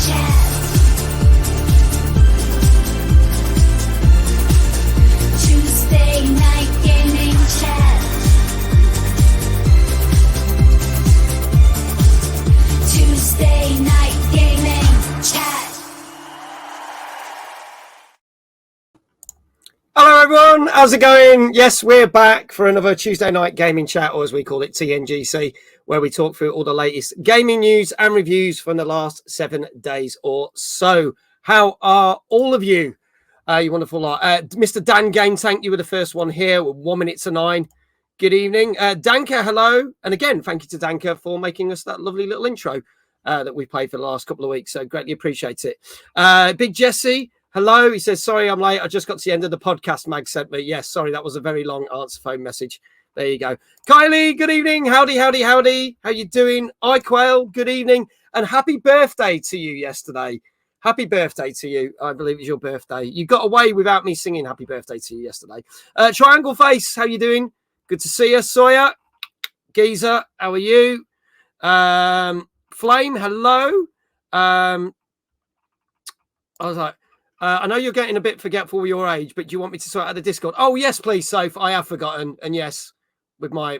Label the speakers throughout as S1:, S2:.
S1: Tuesday night gaming chat. Tuesday night gaming chat.
S2: Hello everyone, how's it going? Yes, we're back for another Tuesday night gaming chat, or as we call it, TNGC, where we talk through all the latest gaming news and reviews from the last 7 days or so. How are all of you? You wonderful lot. Mr. Dan Game Tank, you were the first one here with 1 minute to 9. Good evening. Danka, hello. And again, thank you to Danka for making us that lovely little intro that we played for the last couple of weeks. So greatly appreciate it. Big Jesse, hello. He says, sorry, I'm late. I just got to the end of the podcast Mag sent me. Yes, sorry, that was a very long answer phone message. There you go. Kylie, good evening. Howdy, howdy, howdy. How you doing? iQuail, good evening. And happy birthday to you yesterday. Happy birthday to you. I believe it's your birthday. You got away without me singing happy birthday to you yesterday. Triangle Face, how you doing? Good to see you. Sawyer, Geezer, how are you? Flame, hello. I was like, I know you're getting a bit forgetful with your age, but do you want me to sort out the Discord? Oh, yes, please, Soph. I have forgotten. And yes, with my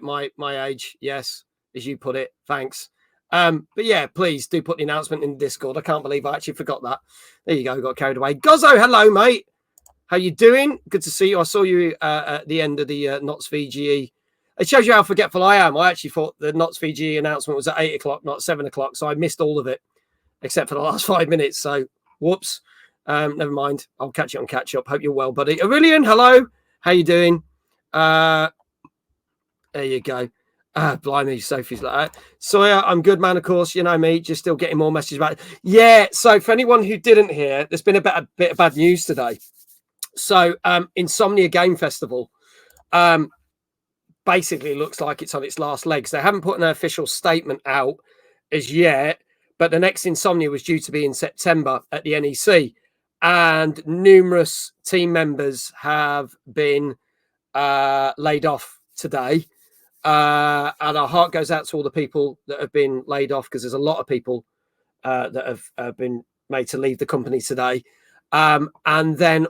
S2: age, yes, as you put it. Thanks. But yeah, please do put the announcement in the Discord. I can't believe I actually forgot that. There you go. Got carried away. Gozzo, hello, mate. How you doing? Good to see you. I saw you at the end of the Knots VGE. It shows you how forgetful I am. I actually thought the Knots VGE announcement was at 8 o'clock, not 7 o'clock. So I missed all of it, except for the last 5 minutes. So whoops. Never mind. I'll catch you on catch up. Hope you're well, buddy. Aurelian, hello. How you doing? There you go. Blimey, Sophie's like that. Sawyer, I'm good, man. Of course, you know me. Just still getting more messages about it. Yeah. So for anyone who didn't hear, there's been a bit of bad news today. So Insomnia Game Festival basically looks like it's on its last legs. They haven't put an official statement out as yet, but the next Insomnia was due to be in September at the NEC. And numerous team members have been laid off today. And our heart goes out to all the people that have been laid off, because there's a lot of people that have been made to leave the company today. And then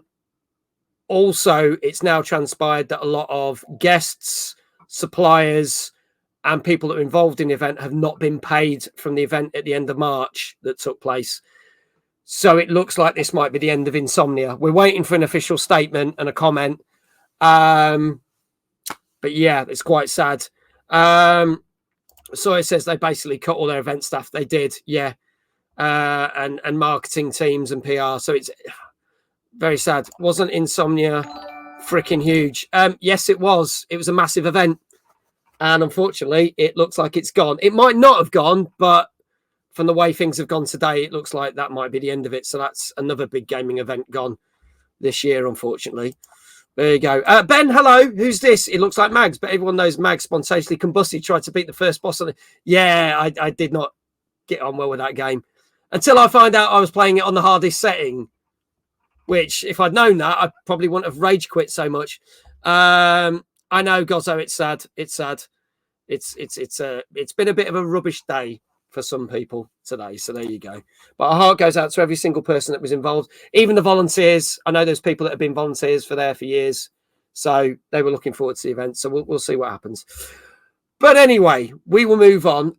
S2: also, it's now transpired that a lot of guests, suppliers, and people that are involved in the event have not been paid from the event at the end of March that took place. So it looks like this might be the end of Insomnia. We're waiting for an official statement and a comment. But yeah, it's quite sad. So it says they basically cut all their event staff. They did, yeah. And marketing teams and PR. So it's very sad. Wasn't Insomnia freaking huge? Yes, it was. It was a massive event. And unfortunately, it looks like it's gone. It might not have gone, but from the way things have gone today, it looks like that might be the end of it. So that's another big gaming event gone this year, unfortunately. There you go. Ben, hello. Who's this? It looks like Mags, but everyone knows Mags spontaneously combusted, tried to beat the first boss on it. Yeah, I did not get on well with that game until I found out I was playing it on the hardest setting, which if I'd known that, I probably wouldn't have rage quit so much. I know, Gozzo, it's sad. It's sad. It's been a bit of a rubbish day for some people today. So there you go. But our heart goes out to every single person that was involved, even the volunteers. I know there's people that have been volunteers for years. So they were looking forward to the event. So we'll see what happens. But anyway, we will move on.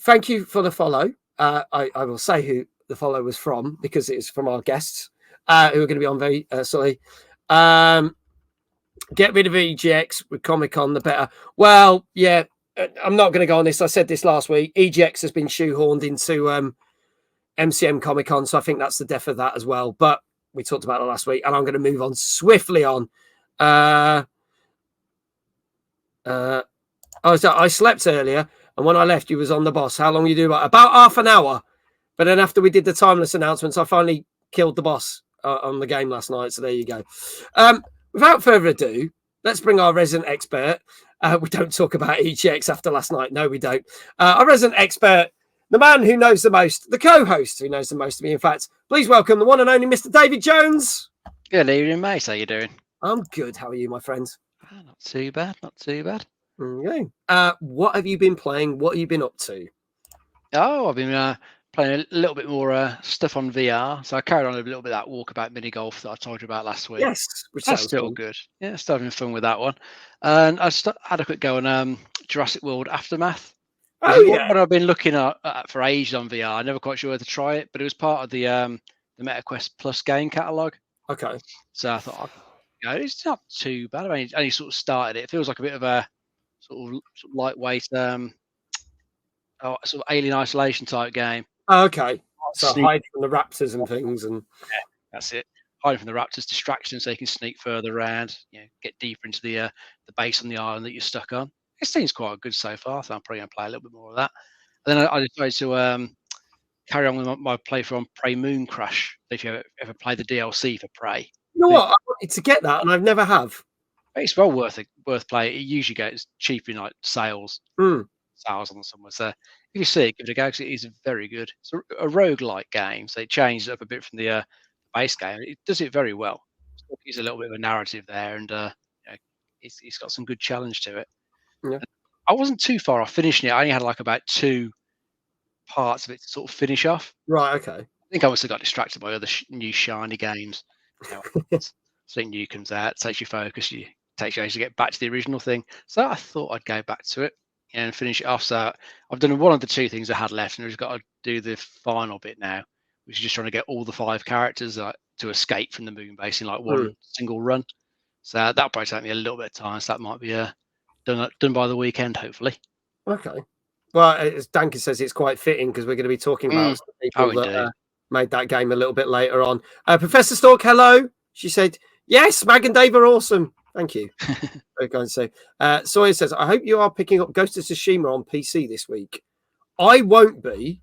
S2: Thank you for the follow. I will say who the follow was from, because it's from our guests who are going to be on very shortly. Get rid of EGX with Comic-Con, the better. Well, yeah, I'm not going to go on this. I said this last week. EGX has been shoehorned into MCM Comic-Con, so I think that's the death of that as well. But we talked about it last week, and I'm going to move on swiftly on. I slept earlier, and when I left, you was on the boss. How long you do? About half an hour. But then after we did the timeless announcements, I finally killed the boss on the game last night. So there you go. Without further ado, let's bring our resident expert. We don't talk about EGX after last night. No, we don't. Our resident expert, the man who knows the most, the co-host who knows the most of me. In fact, please welcome the one and only Mr. David Jones.
S3: Good evening, mate. How you doing?
S2: I'm good. How are you, my friends?
S3: Not too bad. Not too bad.
S2: Okay. What have you been playing? What have you been up to?
S3: Oh, I've been playing a little bit more stuff on VR. So I carried on a little bit of that walkabout mini golf that I told you about last week.
S2: Yes, which
S3: That's
S2: sounds
S3: still
S2: fun.
S3: good. Yeah, still having fun with that one. And I had a quick go on Jurassic World Aftermath.
S2: Oh yeah.
S3: What I've been looking at for ages on VR. I'm never quite sure where to try it, but it was part of the MetaQuest Plus game catalog.
S2: Okay.
S3: So I thought, it's not too bad. I mean, only sort of started it. It feels like a bit of a sort of lightweight, sort of alien isolation type game.
S2: Oh, okay. So
S3: Sneak-
S2: hide from the raptors and things, and
S3: That's it. Hiding from the raptors, distraction, so you can sneak further around. Get deeper into the base on the island that you're stuck on. It seems quite good so far, so I'm probably going to play a little bit more of that. And then I decided to carry on with my playthrough on Prey Moon Crash. If you ever played the DLC for Prey,
S2: you know what? I wanted to get that, and I've never have.
S3: it's well worth playing. It usually gets cheap in like sales on somewhere. So if you see it, give it a go because it is very good. It's a roguelike game, so it changes up a bit from the base game. It does it very well. There's a little bit of a narrative there, and it's got some good challenge to it.
S2: Yeah.
S3: I wasn't too far off finishing it. I only had like about 2 parts of it to sort of finish off.
S2: Right. Okay.
S3: I think I must have got distracted by other new shiny games. Something new comes out, takes your focus, takes you ages to get back to the original thing. So I thought I'd go back to it and finish it off. So I've done one of the 2 things I had left, and I've just got to do the final bit now, which is just trying to get all the 5 characters to escape from the moon base in like one single run. So that'll probably take me a little bit of time. So that might be done by the weekend, hopefully.
S2: Okay. Well, as Danke says, it's quite fitting because we're going to be talking about some people that made that game a little bit later on. Professor Stork, hello. She said, yes, Mag and Dave are awesome. Thank you. Very kind to say. Sawyer says, I hope you are picking up Ghost of Tsushima on PC this week. I won't be.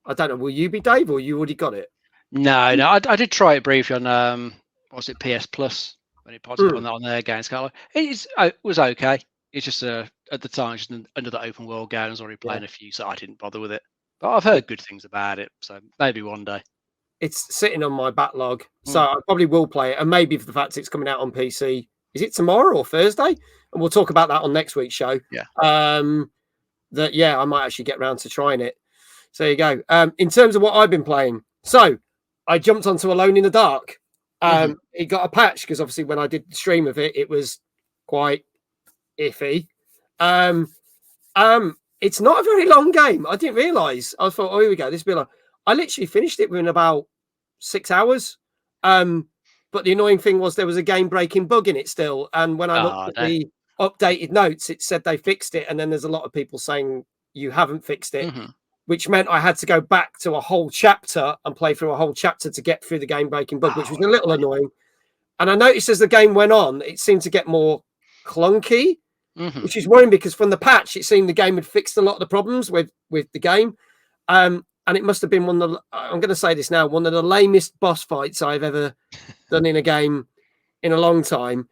S2: I don't know. Will you be, Dave, or you already got it?
S3: No. I did try it briefly on, was it PS Plus? When it popped up on their games catalog. It was okay. It's just at the time, just another open world game. I was already playing a few, so I didn't bother with it. But I've heard good things about it, so maybe one day.
S2: It's sitting on my backlog, so I probably will play it. And maybe for the fact it's coming out on PC, is it tomorrow or Thursday? And we'll talk about that on next week's show.
S3: Yeah.
S2: I might actually get around to trying it. So there you go. In terms of what I've been playing, so I jumped onto Alone in the Dark. It got a patch because obviously when I did the stream of it, it was quite iffy. It's not a very long game. I didn't realize. I thought, oh, here we go. This will be long. I literally finished it within about 6 hours. But the annoying thing was there was a game-breaking bug in it still. And when I looked at the updated notes, it said they fixed it. And then there's a lot of people saying you haven't fixed it, which meant I had to go back to a whole chapter and play through a whole chapter to get through the game-breaking bug, which was a little annoying. And I noticed as the game went on, it seemed to get more clunky, which is worrying because from the patch, it seemed the game had fixed a lot of the problems with the game. And it must have been I'm going to say this now, one of the lamest boss fights I've ever done in a game in a long time.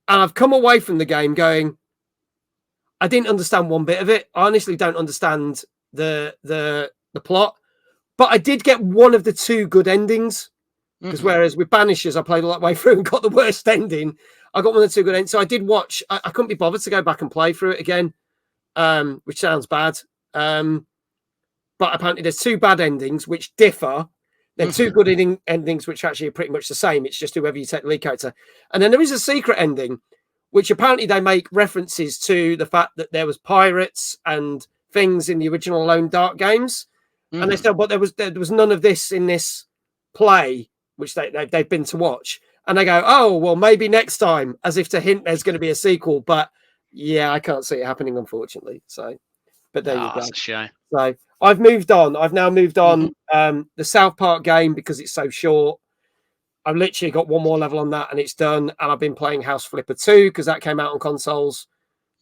S2: And I've come away from the game going, I didn't understand one bit of it. I honestly don't understand the plot, but I did get one of the 2 good endings. Because whereas with Banishers, I played all that way through and got the worst ending, I got one of the 2 good endings. So I did watch. I couldn't be bothered to go back and play through it again, which sounds bad. But apparently there's 2 bad endings which differ. Then 2 good endings which actually are pretty much the same. It's just whoever you take the lead character. And then there is a secret ending, which apparently they make references to the fact that there was pirates and things in the original Alone Dark games. And they said, but there was none of this in this play, which they've been to watch. And they go, oh, well, maybe next time, as if to hint there's going to be a sequel. But yeah, I can't see it happening, unfortunately. So, but there you go.
S3: That's a shame.
S2: So I've moved on. I've now moved on the South Park game because it's so short. I've literally got one more level on that and it's done. And I've been playing House Flipper 2 because that came out on consoles.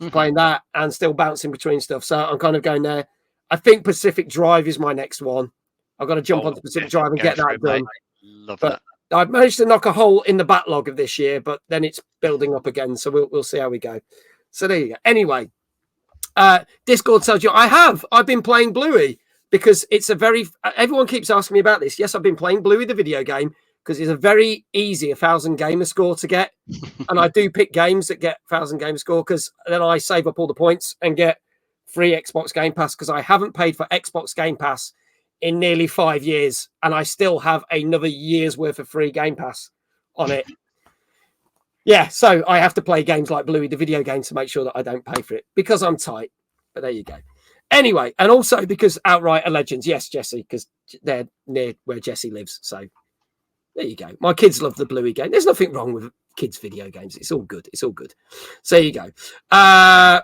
S2: Playing that and still bouncing between stuff. So I'm kind of going there. I think Pacific Drive is my next one. I've got to jump onto Pacific Drive and get that done.
S3: Love
S2: that. I've managed to knock a hole in the backlog of this year, but then it's building up again. So we'll see how we go. So there you go. Anyway, Discord tells you I've been playing Bluey because it's everyone keeps asking me about this. Yes, I've been playing Bluey, the video game, because it's a very easy 1,000 gamer score to get. And I do pick games that get 1,000 gamer score because then I save up all the points and get free Xbox Game Pass because I haven't paid for Xbox Game Pass in nearly 5 years, and I still have another year's worth of free Game Pass on it. Yeah, so I have to play games like Bluey, the video game, to make sure that I don't pay for it because I'm tight. But there you go. Anyway, and also because Outright are legends. Yes, Jesse, because they're near where Jesse lives. So there you go. My kids love the Bluey game. There's nothing wrong with kids' video games. It's all good. It's all good. So there you go.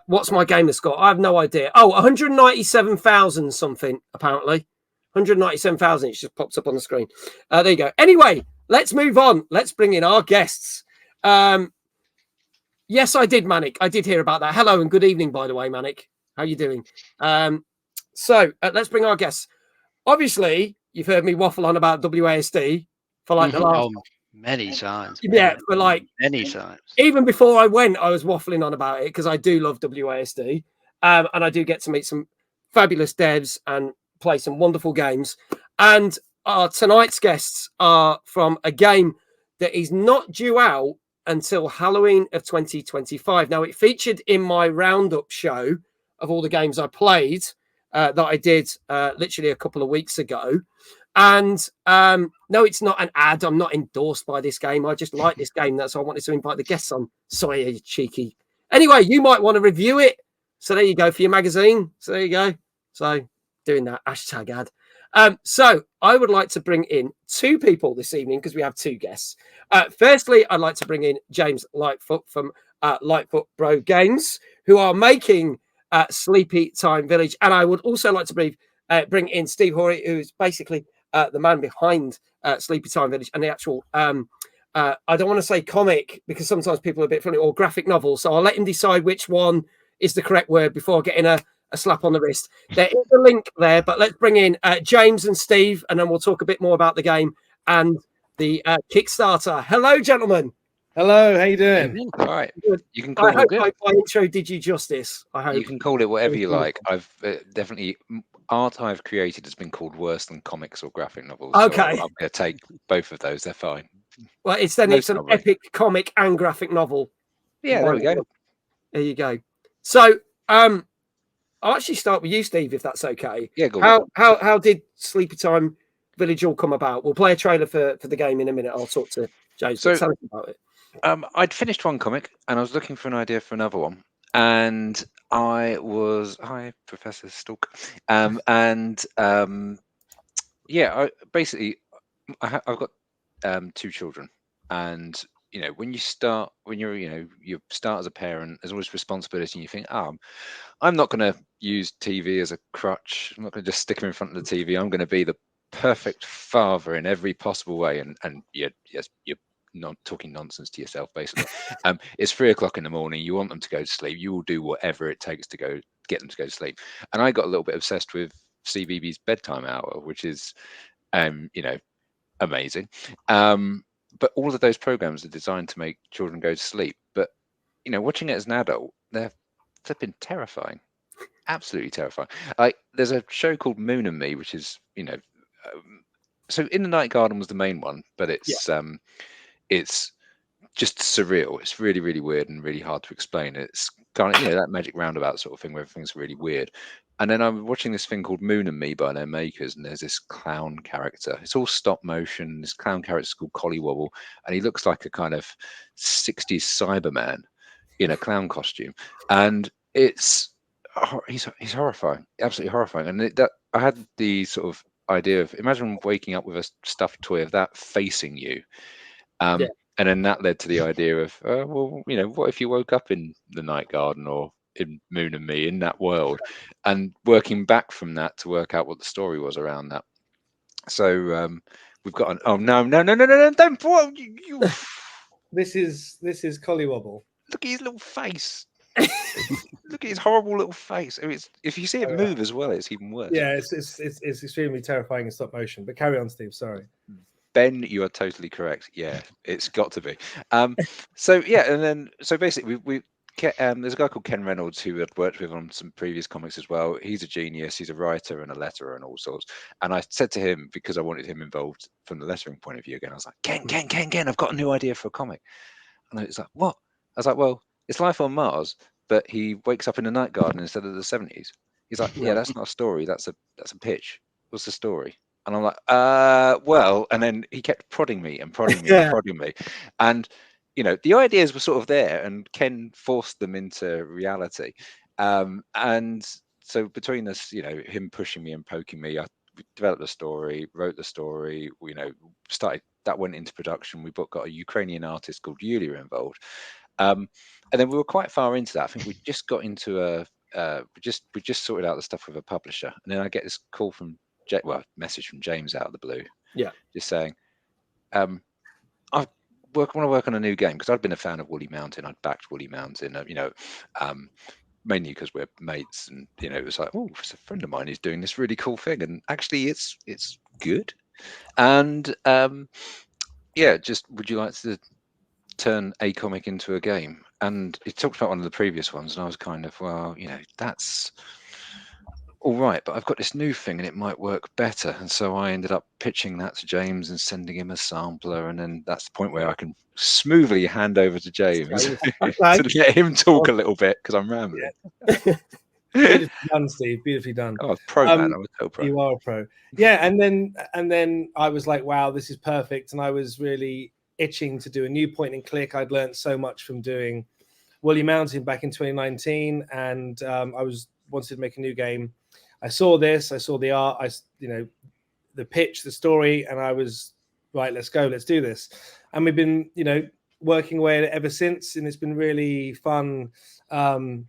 S2: What's my gamer score? I have no idea. Oh, 197,000 something, apparently. 197,000. It just pops up on the screen. There you go. Anyway, let's move on. Let's bring in our guests. Yes, I did, Manic. I did hear about that. Hello and good evening, by the way, Manic. How you doing? So let's bring our guests. Obviously, you've heard me waffle on about WASD for like the last
S3: many times.
S2: Yeah, for like
S3: many times.
S2: Even before I went, I was waffling on about it because I do love WASD, and I do get to meet some fabulous devs and play some wonderful games. And tonight's guests are from a game that is not due out until Halloween of 2025. Now, it featured in my roundup show of all the games I played that I did literally a couple of weeks ago. And no, it's not an ad. I'm not endorsed by this game. I just like this game. That's why I wanted to invite the guests on. Sorry, you cheeky. Anyway, you might want to review it. So there you go for your magazine. So there you go. So doing that hashtag ad. So I would like to bring in two people this evening because we have two guests. Firstly, I'd like to bring in James Lightfoot from Lightfoot Bro Games, who are making Sleepy Time Village. And I would also like to bring in Steve Horry, who's basically the man behind Sleepy Time Village and the actual, I don't want to say comic because sometimes people are a bit funny, or graphic novel. So I'll let him decide which one is the correct word before getting a slap on the wrist. There is a link there, but let's bring in James and Steve, and then we'll talk a bit more about the game and the Kickstarter. Hello, gentlemen.
S4: Hello, how you doing?
S5: All right.
S2: Good.
S5: You can call
S2: I hope
S5: it.
S2: my intro did you justice. I hope
S5: You can call it whatever you like. I've definitely art I've created has been called worse than comics or graphic novels.
S2: Okay.
S5: So I'm going to take both of those. They're fine.
S2: Well, it's an epic comic and graphic novel.
S5: Yeah, there we go.
S2: There you go. So, I'll actually start with you, Steve, if that's okay.
S5: Yeah, go on.
S2: How did Sleepy Time Village all come about? We'll play a trailer for the game in a minute. I'll talk to James.
S5: So,
S2: tell us about it.
S5: I'd finished one comic and I was looking for an idea for another one. And hi, Professor Stalk. Yeah, I've got two children, and you know, when you start as a parent, there's always responsibility, and you think, I'm not going to use TV as a crutch. I'm not going to just stick them in front of the TV. I'm going to be the perfect father in every possible way. And you're not talking nonsense to yourself, basically. It's 3 o'clock in the morning. You want them to go to sleep. You will do whatever it takes to get them to go to sleep. And I got a little bit obsessed with CBeebies bedtime hour, which is, amazing. But all of those programs are designed to make children go to sleep. But watching it as an adult, they're flipping terrifying, absolutely terrifying. Like there's a show called Moon and Me, which is so In the Night Garden was the main one, but it's just surreal. It's really, really weird and really hard to explain. It's kind of that Magic Roundabout sort of thing where everything's really weird. And then I'm watching this thing called Moon and Me by their makers, and there's this clown character. It's all stop motion. This clown character is called Collywobble, and he looks like a kind of 60s Cyberman in a clown costume. And he's horrifying, absolutely horrifying. And I had the sort of idea of, imagine waking up with a stuffed toy of that facing you. And then that led to the idea of, what if you woke up in the Night Garden or in Moon and Me in that world, and working back from that to work out what the story was around that. So we've got no, don't. What, you...
S4: This is Collywobble.
S5: Look at his little face. Look at his horrible little face. I mean, if you see it move as well, it's even worse.
S4: Yeah, it's extremely terrifying in stop motion. But carry on, Steve. Sorry.
S5: Ben, you are totally correct. Yeah, it's got to be. So basically, there's a guy called Ken Reynolds who had worked with on some previous comics as well. He's a genius. He's a writer and a letterer and all sorts. And I said to him, because I wanted him involved from the lettering point of view again, I was like, Ken, I've got a new idea for a comic. And it's like, what? I was like, well, it's life on Mars, but he wakes up in the Night Garden instead of the 70s. He's like, yeah, that's not a story. That's a pitch. what's the story? And I'm like, well, and then he kept prodding me and prodding me and
S2: Yeah.
S5: prodding me. And, you know, the ideas were sort of there and Ken forced them into reality. And so between us, you know, him pushing me and poking me, I developed the story, wrote the story, you know, that went into production. We got a Ukrainian artist called Yulia involved. And then we were quite far into that. I think we just got into we just sorted out the stuff with a publisher. And then I get this call from message from James out of the blue.
S2: Yeah.
S5: Just saying, I want to work on a new game, because I'd been a fan of Woolly Mountain. I'd backed Woolly Mountain, you know, mainly because we're mates, and you know, it was like, oh, it's a friend of mine who's doing this really cool thing, and actually it's good. And yeah, just would you like to turn a comic into a game? And he talked about one of the previous ones, and I was kind of, well, you know, that's all right, but I've got this new thing and it might work better. And so I ended up pitching that to James and sending him a sampler, and then that's the point where I can smoothly hand over to James
S2: Okay.
S5: to let him talk a little bit, because I'm rambling.
S4: Beautifully done, Steve. Beautifully done.
S5: Oh, pro man, I was so pro.
S4: You are a pro. Yeah, and then I was like, wow, this is perfect. And I was really itching to do a new point and click. I'd learned so much from doing Woolly Mountain back in 2019, and I wanted to make a new game. I saw this, I saw the art, the pitch, the story, and I was right, let's go, let's do this. And we've been, you know, working away at it ever since, and it's been really fun and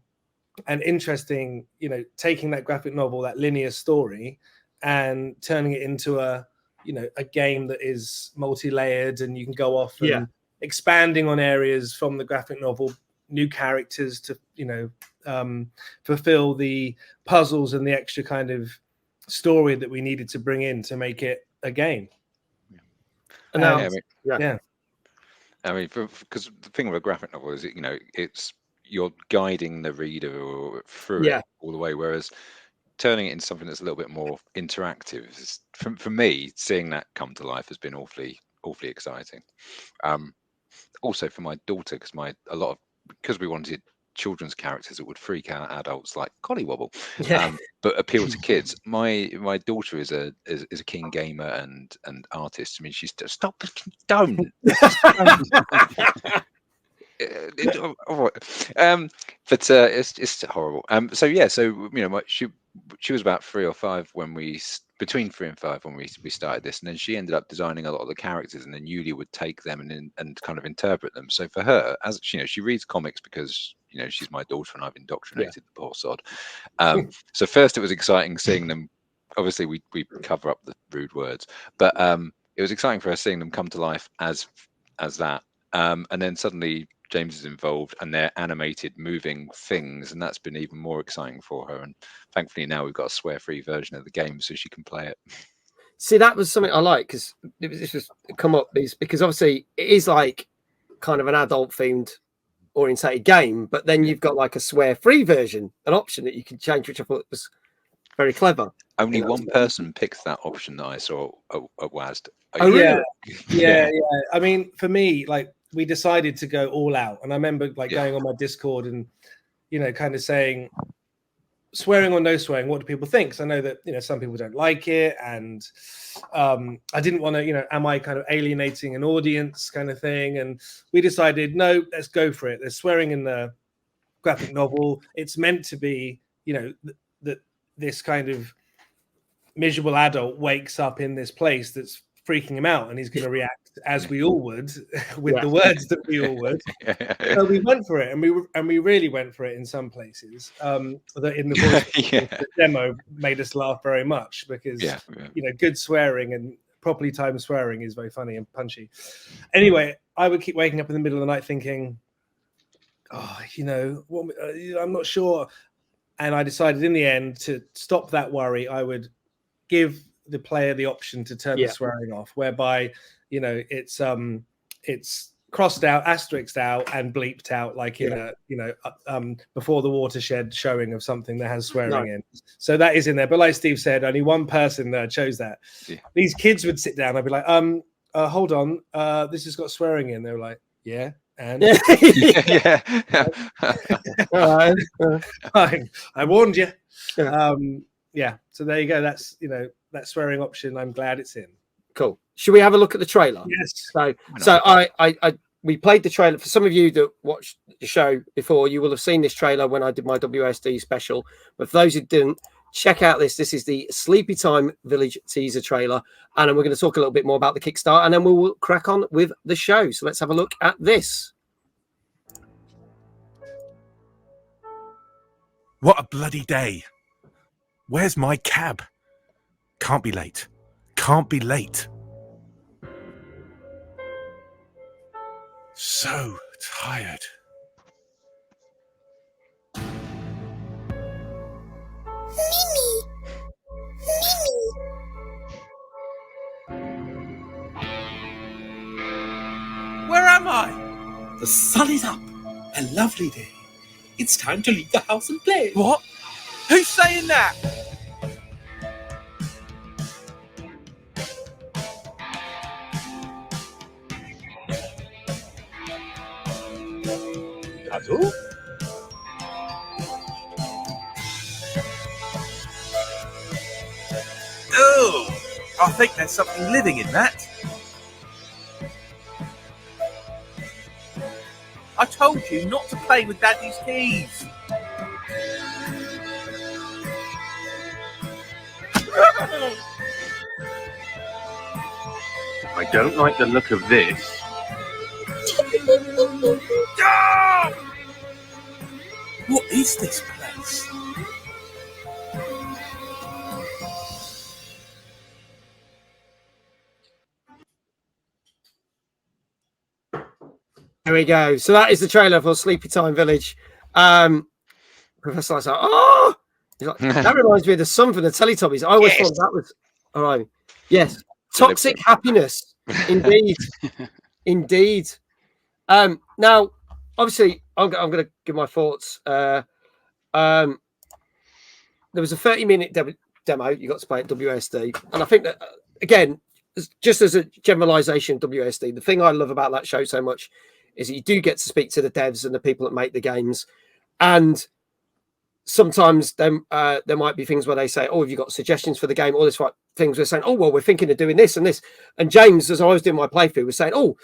S4: interesting, you know, taking that graphic novel, that linear story, and turning it into a game that is multi-layered, and you can go off and expanding on areas from the graphic novel, new characters to, you know, fulfill the puzzles and the extra kind of story that we needed to bring in to make it a game.
S2: And now,
S5: I mean, because the thing with a graphic novel is, you know, you're guiding the reader through it all the way, whereas turning it into something that's a little bit more interactive is, for me, seeing that come to life has been awfully exciting. Also for my daughter, because we wanted children's characters that would freak out adults like Collywobble, but appeal to kids. My daughter is a keen gamer and artist. I mean, she's stop, don't. But it's horrible. So you know, she was about 3 or 5 between 3 and 5 when we started this, and then she ended up designing a lot of the characters, and then Yulia would take them and kind of interpret them. So for her, as you know, she reads comics because, you know, she's my daughter and I've indoctrinated the poor sod. So first it was exciting seeing them. Obviously we cover up the rude words, but it was exciting for her seeing them come to life as that. And then suddenly James is involved and they're animated moving things, and that's been even more exciting for her. And thankfully now we've got a swear-free version of the game so she can play it.
S2: See, that was something I like, because this was come up because obviously it is like kind of an adult themed orientated game, but then you've got like a swear-free version, an option that you can change, which I thought was very clever.
S5: Only one person picked that option that I saw at WASD.
S2: Oh, really?
S4: Yeah. I mean, for me, like, we decided to go all out, and I remember like going on my Discord and, you know, kind of saying, swearing or no swearing, what do people think? So I know that, you know, some people don't like it, and I didn't want to, you know, am I kind of alienating an audience kind of thing? And we decided, no, let's go for it. There's swearing in the graphic novel. It's meant to be, you know, that this kind of miserable adult wakes up in this place that's freaking him out, and he's going to react as we all would with the words that we all would. So we went for it, and we really went for it in some places. That in the voice the demo made us laugh very much, because you know, good swearing and properly timed swearing is very funny and punchy. Anyway, I would keep waking up in the middle of the night thinking, oh, you know, I'm not sure. And I decided in the end to stop that worry. I would give the player the option to turn the swearing off, whereby, you know, it's crossed out, asterisked out, and bleeped out, like in a, you know, before the watershed showing of something that has swearing in. So that is in there. But like Steve said, only one person chose that. These kids would sit down. I'd be like, hold on, this has got swearing in. They were like, yeah. And fine, I warned you. yeah, so there you go. That's that swearing option. I'm glad it's in.
S2: Cool. Should we have a look at the trailer?
S4: Yes.
S2: So we played the trailer. For some of you that watched the show before, you will have seen this trailer when I did my WSD special. But for those who didn't, check out this. This is the Sleepy Time Village teaser trailer. And then we're going to talk a little bit more about the Kickstarter, and then we'll crack on with the show. So let's have a look at this.
S6: What a bloody day. Where's my cab? Can't be late. Can't be late. So tired.
S7: Where am I? The sun is up. A lovely day. It's time to leave the house and play.
S6: What? Who's saying that?
S7: Puzzle?
S6: Oh, I think there's something living in that. I told you not to play with Daddy's keys.
S8: I don't like the look of this.
S6: Ah!
S7: What is this place?
S2: There we go. So that is the trailer for Sleepy Time Village. Professor Light's like, oh, he's like, that reminds me of the sun from the Teletubbies. I always thought that was all right. Yes, toxic happiness, indeed, indeed. Now, obviously, I'm going to give my thoughts. There was a 30-minute demo you got to play at WSD, and I think that again, just as a generalization, WSD, the thing I love about that show so much is that you do get to speak to the devs and the people that make the games, and sometimes there might be things where they say, "Oh, have you got suggestions for the game?" All this right things we're saying, "Oh, well, we're thinking of doing this and this." And James, as I was doing my playthrough, was saying, "Oh,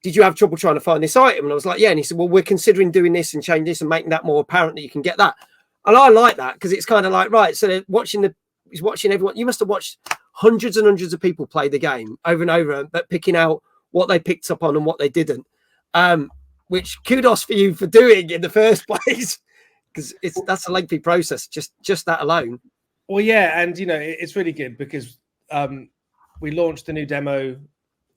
S2: did you have trouble trying to find this item?" And I was like, "Yeah." And he said, "Well, we're considering doing this and changing this and making that more apparent that you can get that." And I like that because it's kind of like, right, so he's watching everyone. You must have watched hundreds and hundreds of people play the game over and over, but picking out what they picked up on and what they didn't. Which kudos for you for doing in the first place, because that's a lengthy process. Just that alone.
S4: Well, yeah, and it's really good because we launched the new demo,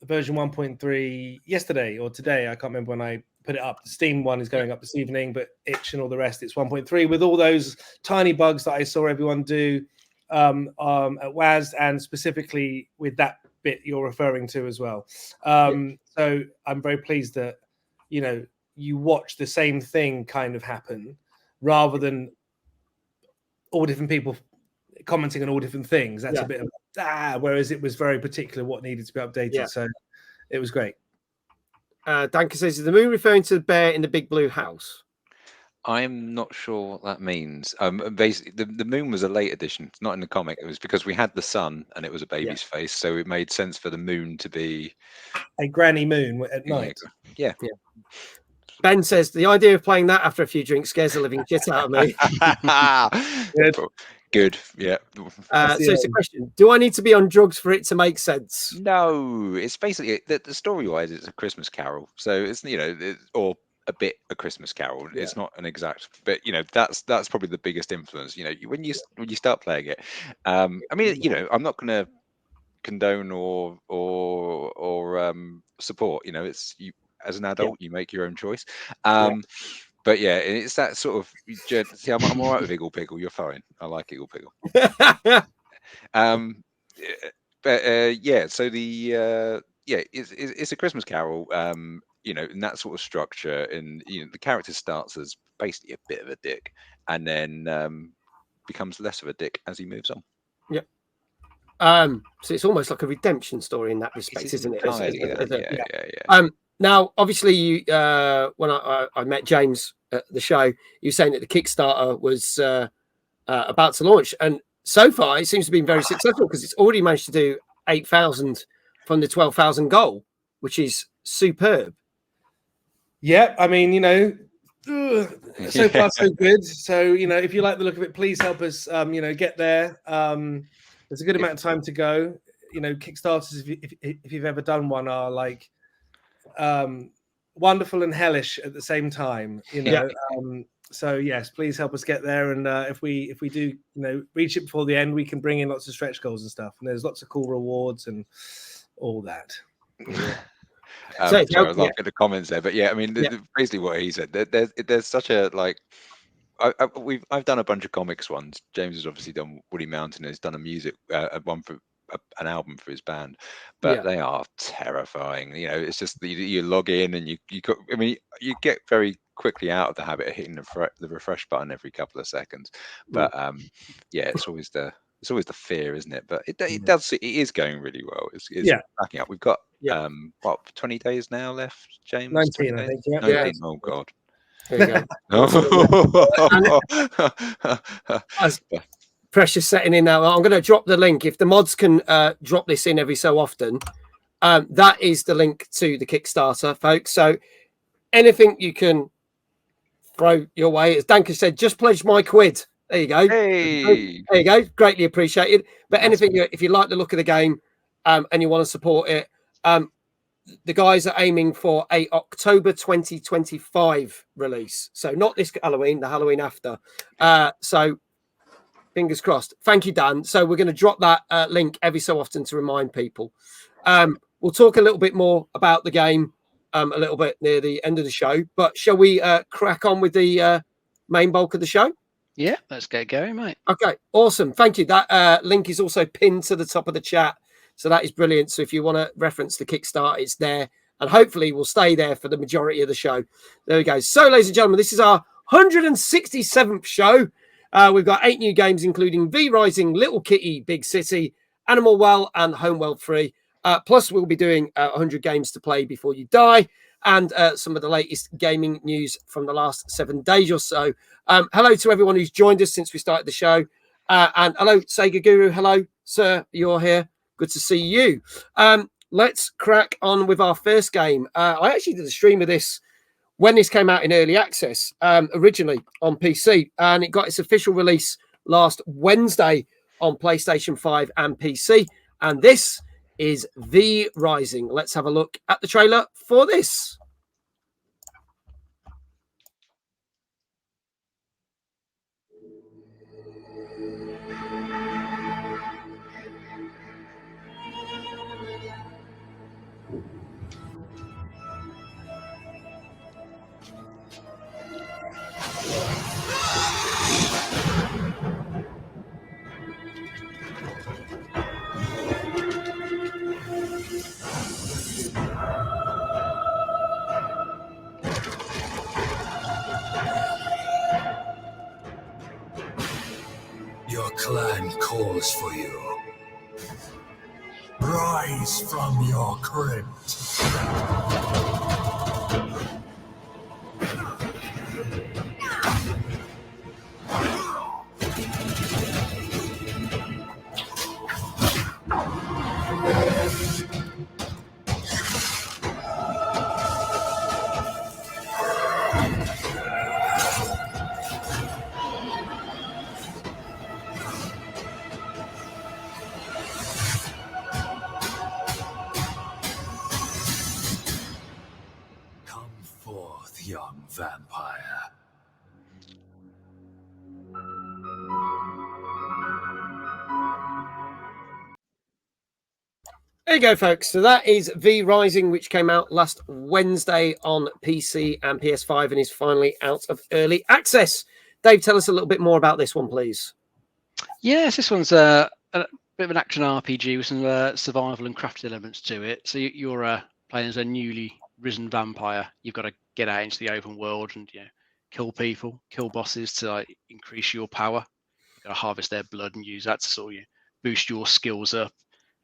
S4: version 1.3 yesterday or today. I can't remember when I put it up. The Steam one is going up this evening, but Itch and all the rest, it's 1.3 with all those tiny bugs that I saw everyone do at WAS, and specifically with that bit you're referring to as well. So I'm very pleased that you watch the same thing kind of happen rather than all different people commenting on all different things. That's a bit of whereas it was very particular what needed to be updated. So it was great.
S2: Danka says, is the moon referring to the bear in the big blue house?
S5: I'm not sure what that means. Basically, the moon was a late addition. It's not in the comic. It was because we had the sun and it was a baby's face, so it made sense for the moon to be
S4: a granny moon at night.
S5: Yeah.
S2: Ben says the idea of playing that after a few drinks scares the living shit out of me.
S5: Good. Yeah.
S2: So it's a question: do I need to be on drugs for it to make sense?
S5: No, it's basically the story-wise, it's a Christmas Carol. So it's or a bit a Christmas Carol. It's not an exact, but that's probably the biggest influence. When you start playing it. I mean, I'm not going to condone or support. It's you as an adult, you make your own choice. But yeah, it's that sort of. See, I'm all right with Iggle Piggle. You're fine. I like Iggle Piggle. So it's a Christmas Carol. In that sort of structure, and the character starts as basically a bit of a dick, and then becomes less of a dick as he moves on.
S2: Yep. So it's almost like a redemption story in that respect, isn't it?
S5: Yeah.
S2: Now, obviously, you when I met James at the show, you were saying that the Kickstarter was about to launch, and so far it seems to be very successful because it's already managed to do 8,000 from the 12,000 goal, which is superb.
S4: Yeah, I mean, so far so good. So, if you like the look of it, please help us, get there. There's a good amount of time to go. Kickstarters, if you've ever done one, are like wonderful and hellish at the same time. So yes, please help us get there. And if we do, reach it before the end, we can bring in lots of stretch goals and stuff. And there's lots of cool rewards and all that.
S5: Sorry, I was laughing at the comments there, but yeah, I mean, basically what he said. There's such a like. I've done a bunch of comics ones. James has obviously done Woody Mountain. Has done a music one for an album for his band, but they are terrifying. It's just you log in and you get very quickly out of the habit of hitting the refresh button every couple of seconds. But it's always the fear, isn't it? But it is going really well. It's backing up. We've got 20 days now left, James?
S4: 19, I think.
S5: 19. Oh God.
S2: There you go. Pressure setting in now. I'm going to drop the link. If the mods can drop this in every so often, that is the link to the Kickstarter, folks. So anything you can throw your way, as Danka said, just pledge my quid. There you go.
S5: Hey.
S2: There you go. Greatly appreciated. But anything, if you like the look of the game and you want to support it, the guys are aiming for a October 2025 release. So not this Halloween, the Halloween after. So fingers crossed. Thank you, Dan. So we're going to drop that link every so often to remind people. We'll talk a little bit more about the game a little bit near the end of the show. But shall we crack on with the main bulk of the show?
S3: Yeah, let's get going, mate.
S2: Okay, awesome. Thank you. That link is also pinned to the top of the chat. So that is brilliant. So if you want to reference the Kickstarter, it's there. And hopefully we'll stay there for the majority of the show. There we go. So, ladies and gentlemen, this is our 167th show. We've got 8 new games, including V Rising, Little Kitty, Big City, Animal Well, and Homeworld 3. Plus, we'll be doing 100 games to play before you die. And some of the latest gaming news from the last 7 days or so. Hello to everyone who's joined us since we started the show. And hello, Sega Guru. Hello, sir. You're here. Good to see you. Let's crack on with our first game. I actually did a stream of this when this came out in early access, originally on PC, and it got its official release last Wednesday on PlayStation 5 and PC. And this is V Rising. Let's have a look at the trailer for this.
S9: Your clan calls for you. Rise from your crypt. Young vampire.
S2: There you go, folks. So that is V Rising, which came out last Wednesday on PC and PS5 and is finally out of early access. Dave, tell us a little bit more about this one, please.
S3: Yes, this one's a bit of an action RPG with some survival and crafting elements to it. So you're playing as a newly risen vampire. You've got to get out into the open world and kill people, kill bosses to increase your power. You've got to harvest their blood and use that to sort of boost your skills up.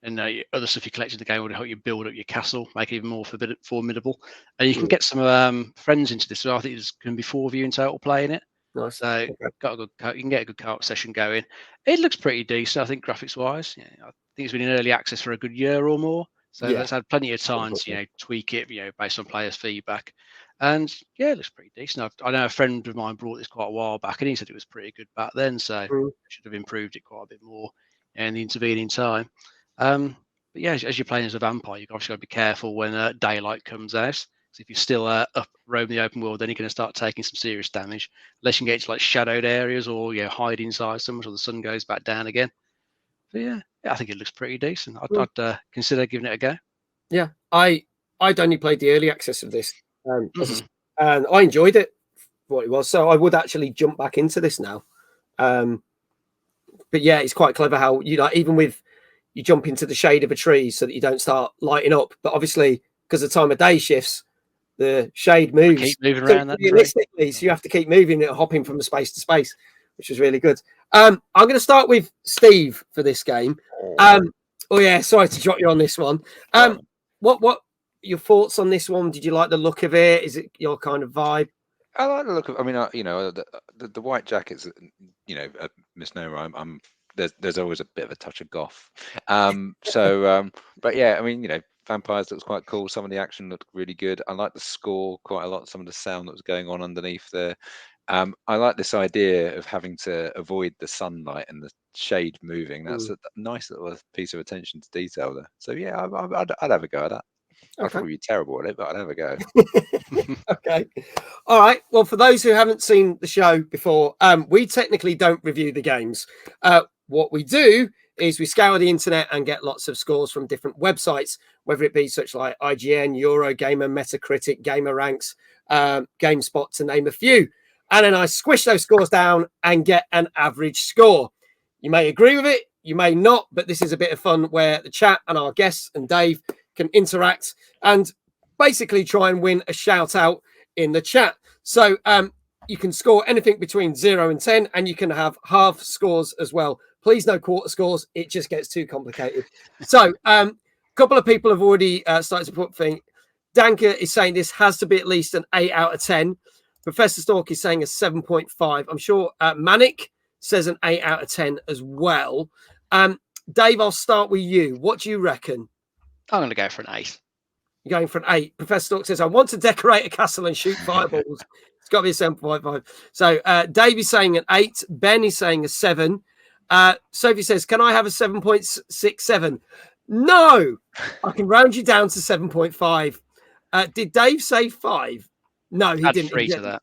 S3: And other stuff you collect in the game will help you build up your castle, make it even more formidable. And you can get some friends into this. So I think there's going to be 4 of you in total playing it.
S2: Nice.
S3: So
S2: Okay.
S3: got a good you can get a good co-op session going. It looks pretty decent, I think, graphics wise. Yeah, I think it's been in early access for a good year or more. So
S2: Yeah.
S3: that's had plenty of time to tweak it, based on players' feedback. And yeah, it looks pretty decent. I know a friend of mine brought this quite a while back, and he said it was pretty good back then. So should have improved it quite a bit more in the intervening time. But yeah, as you're playing as a vampire, you've obviously got to be careful when daylight comes out. So if you're still up roaming the open world, then you're going to start taking some serious damage. Unless you can get to like shadowed areas or hide inside somewhere until the sun goes back down again. But yeah, I think it looks pretty decent. I'd consider giving it a go.
S2: Yeah, I'd only played the early access of this, and I enjoyed it for what it was. So I would actually jump back into this now. But yeah, it's quite clever how even with you jump into the shade of a tree so that you don't start lighting up. But obviously, because the time of day shifts, the shade moves.
S3: Keep moving around that
S2: realistically, so you have to keep moving and hopping from space to space, which was really good. I'm going to start with Steve for this game. Oh yeah, sorry to drop you on this one. What your thoughts on this one? Did you like the look of it? Is it your kind of vibe?
S5: I like the look of. I mean, the white jackets. A misnomer. There's always a bit of a touch of goth. But yeah, I mean, Vampires looks quite cool. Some of the action looked really good. I like the score quite a lot. Some of the sound that was going on underneath there. I like this idea of having to avoid the sunlight and the shade moving. That's a nice little piece of attention to detail there. So yeah, I'd have a go at that. I'd probably be terrible at it, but I'd have a go.
S2: Okay. All right. Well, for those who haven't seen the show before, we technically don't review the games. What we do is we scour the internet and get lots of scores from different websites, whether it be such like IGN, Eurogamer, Metacritic, GamerRanks, GameSpot, to name a few. And then I squish those scores down and get an average score. You may agree with it, you may not, but this is a bit of fun where the chat and our guests and Dave can interact and basically try and win a shout out in the chat. So you can score anything between 0 and 10, and you can have half scores as well. Please no quarter scores. It just gets too complicated. So a couple of people have already started to put things. Danka is saying this has to be at least an 8 out of 10. Professor Stork is saying a 7.5. I'm sure Manic says an 8 out of 10 as well. Dave, I'll start with you. What do you reckon?
S3: I'm going to go for an 8.
S2: You're going for an 8. Professor Stork says, I want to decorate a castle and shoot fireballs. It's got to be a 7.5. So Dave is saying an 8. Ben is saying a 7. Sophie says, can I have a 7.67? No, I can round you down to 7.5. Did Dave say 5? No, he didn't.
S3: 3 to that.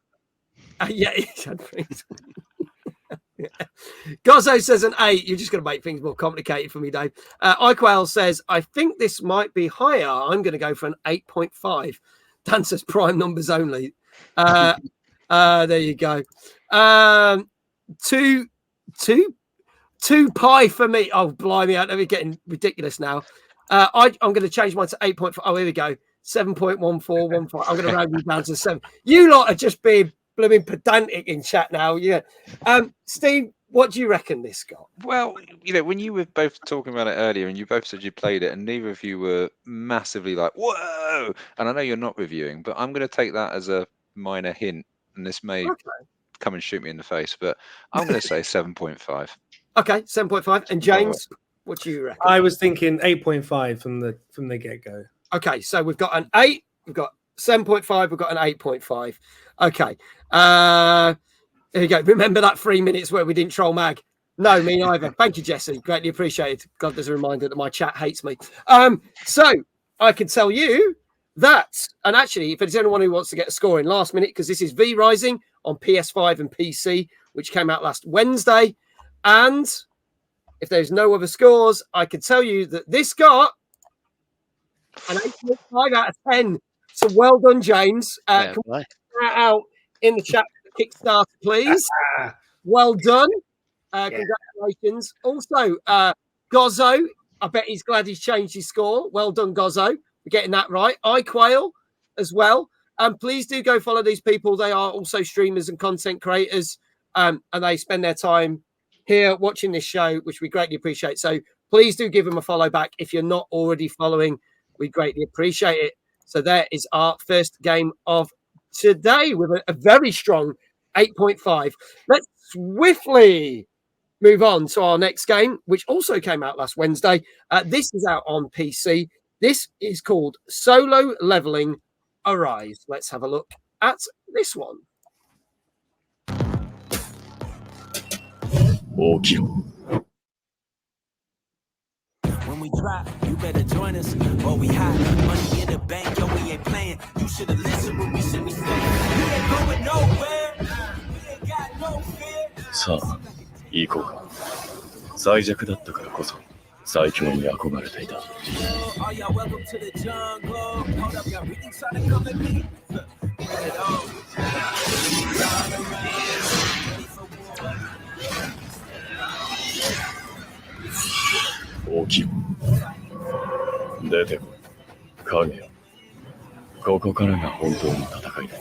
S2: Yeah, he had 3. Yeah. Gozzo says an 8. You're just going to make things more complicated for me, Dave. Iquail says, I think this might be higher. I'm going to go for an 8.5. Dan says prime numbers only. There you go. 2 pi for me. Oh, blimey, we're getting ridiculous now. I'm going to change mine to 8.5. Oh, here we go. 7.1415. I'm going to round you down to 7. You lot are just being blooming pedantic in chat now. Yeah. Steve, what do you reckon this got?
S5: Well, when you were both talking about it earlier and you both said you played it and neither of you were massively like, whoa. And I know you're not reviewing, but I'm going to take that as a minor hint. And this may come and shoot me in the face, but I'm going to say 7.5.
S2: Okay, 7.5. And James, what do you reckon?
S4: I was thinking 8.5 from the get-go.
S2: Okay, so we've got an 8, we've got 7.5, we've got an 8.5. Okay. There you go. Remember that 3 minutes where we didn't troll Mag? No, me neither. Thank you, Jesse. Greatly appreciated. God, there's a reminder that my chat hates me. So I can tell you that, and actually, if there's anyone who wants to get a score in last minute, because this is V Rising on PS5 and PC, which came out last Wednesday. And if there's no other scores, I can tell you that this got an 8.5 out of 10. So well done, James. Can we put that out in the chat for Kickstarter, please? Well done. Congratulations. Also, Gozzo, I bet he's glad he's changed his score. Well done, Gozzo. We're getting that right. iQuail as well. Please do go follow these people. They are also streamers and content creators, and they spend their time here watching this show, which we greatly appreciate. So please do give them a follow back. If you're not already following, we greatly appreciate it. So there is our first game of today with a very strong 8.5. Let's swiftly move on to our next game, which also came out last Wednesday. This is out on PC. This is called Solo Leveling Arise. Let's have a look at this one.
S10: When we drop, you better join us. Oh, we hot, money in the bank, yo, we ain't playing. You should have listened when we said we stay. We ain't going nowhere. We ain't got no fear.
S9: さあ、行こうか。最弱だったからこそ、最強に憧れていた。
S10: Oh, y'all welcome to the jungle. Hold up, y'all really trying to come at me? Get it on.
S9: Oki. 出てこい。影よ。ここからが本当の戦いだ。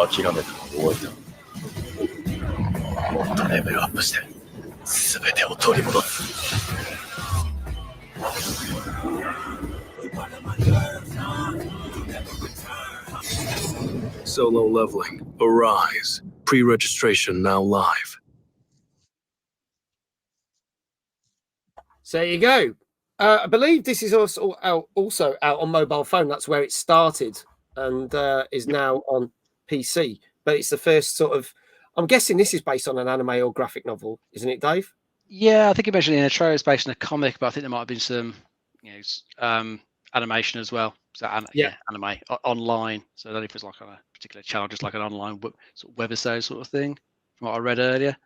S9: 諦めたら終わりだ。もっとレベルアップして、全てを取り戻す。Solo leveling. Arise. Pre-registration now live.
S2: So there you go. I believe this is also out on mobile phone. That's where it started and is now on PC. But it's the first sort of... I'm guessing this is based on an anime or graphic novel, isn't it, Dave?
S3: Yeah, I think you mentioned in a trailer it's based on a comic, but I think there might have been some, animation as well. So anime online. So I don't know if it's like on a particular channel, just like an online sort of webisode sort of thing, from what I read earlier.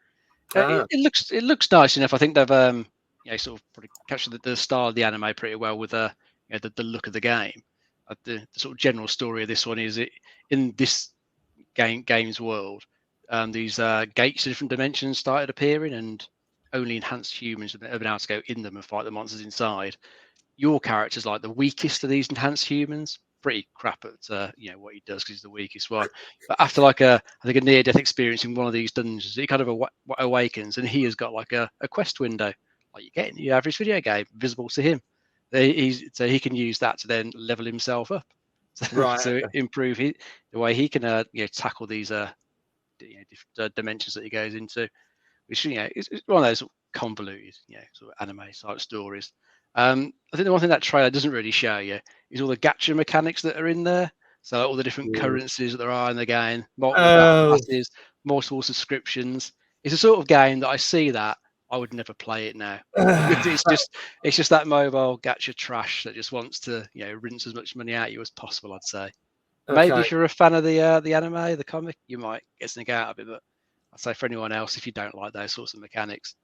S3: It looks nice enough. I think they've sort of probably captured the style of the anime pretty well with the look of the game. The sort of general story of this one is in this game's world, these gates to different dimensions started appearing, and only enhanced humans have been able to go in them and fight the monsters inside. Your character's like the weakest of these enhanced humans. Pretty crap at what he does because he's the weakest one. But after I think a near-death experience in one of these dungeons, he kind of awakens, and he has got like a quest window, like you get in your average video game, visible to him. So he can use that to then level himself up, to improve the way he can tackle these different dimensions that he goes into, which is one of those convoluted sort of anime type stories. I think the one thing that trailer doesn't really show you is all the gacha mechanics that are in there. So all the different currencies that there are in the game, multiple subscriptions. It's a sort of game that I see that I would never play it now. It's just that mobile gacha trash that just wants to rinse as much money out of you as possible, I'd say. Okay. Maybe if you're a fan of the anime, the comic, you might get something out of it. But I'd say for anyone else, if you don't like those sorts of mechanics,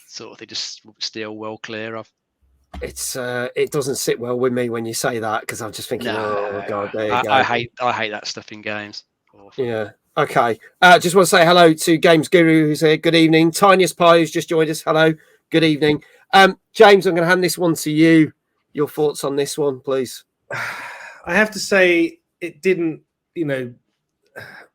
S3: sort of they just steer well clear of.
S2: It doesn't sit well with me when you say that, because I'm just thinking, oh god, there you go.
S3: I hate that stuff in games. Awful.
S2: Yeah. Okay. Just want to say hello to Games Guru, who's here. Good evening. Tiniest Pie, who's just joined us. Hello. Good evening. James, I'm going to hand this one to you. Your thoughts on this one, please.
S4: I have to say, it didn't,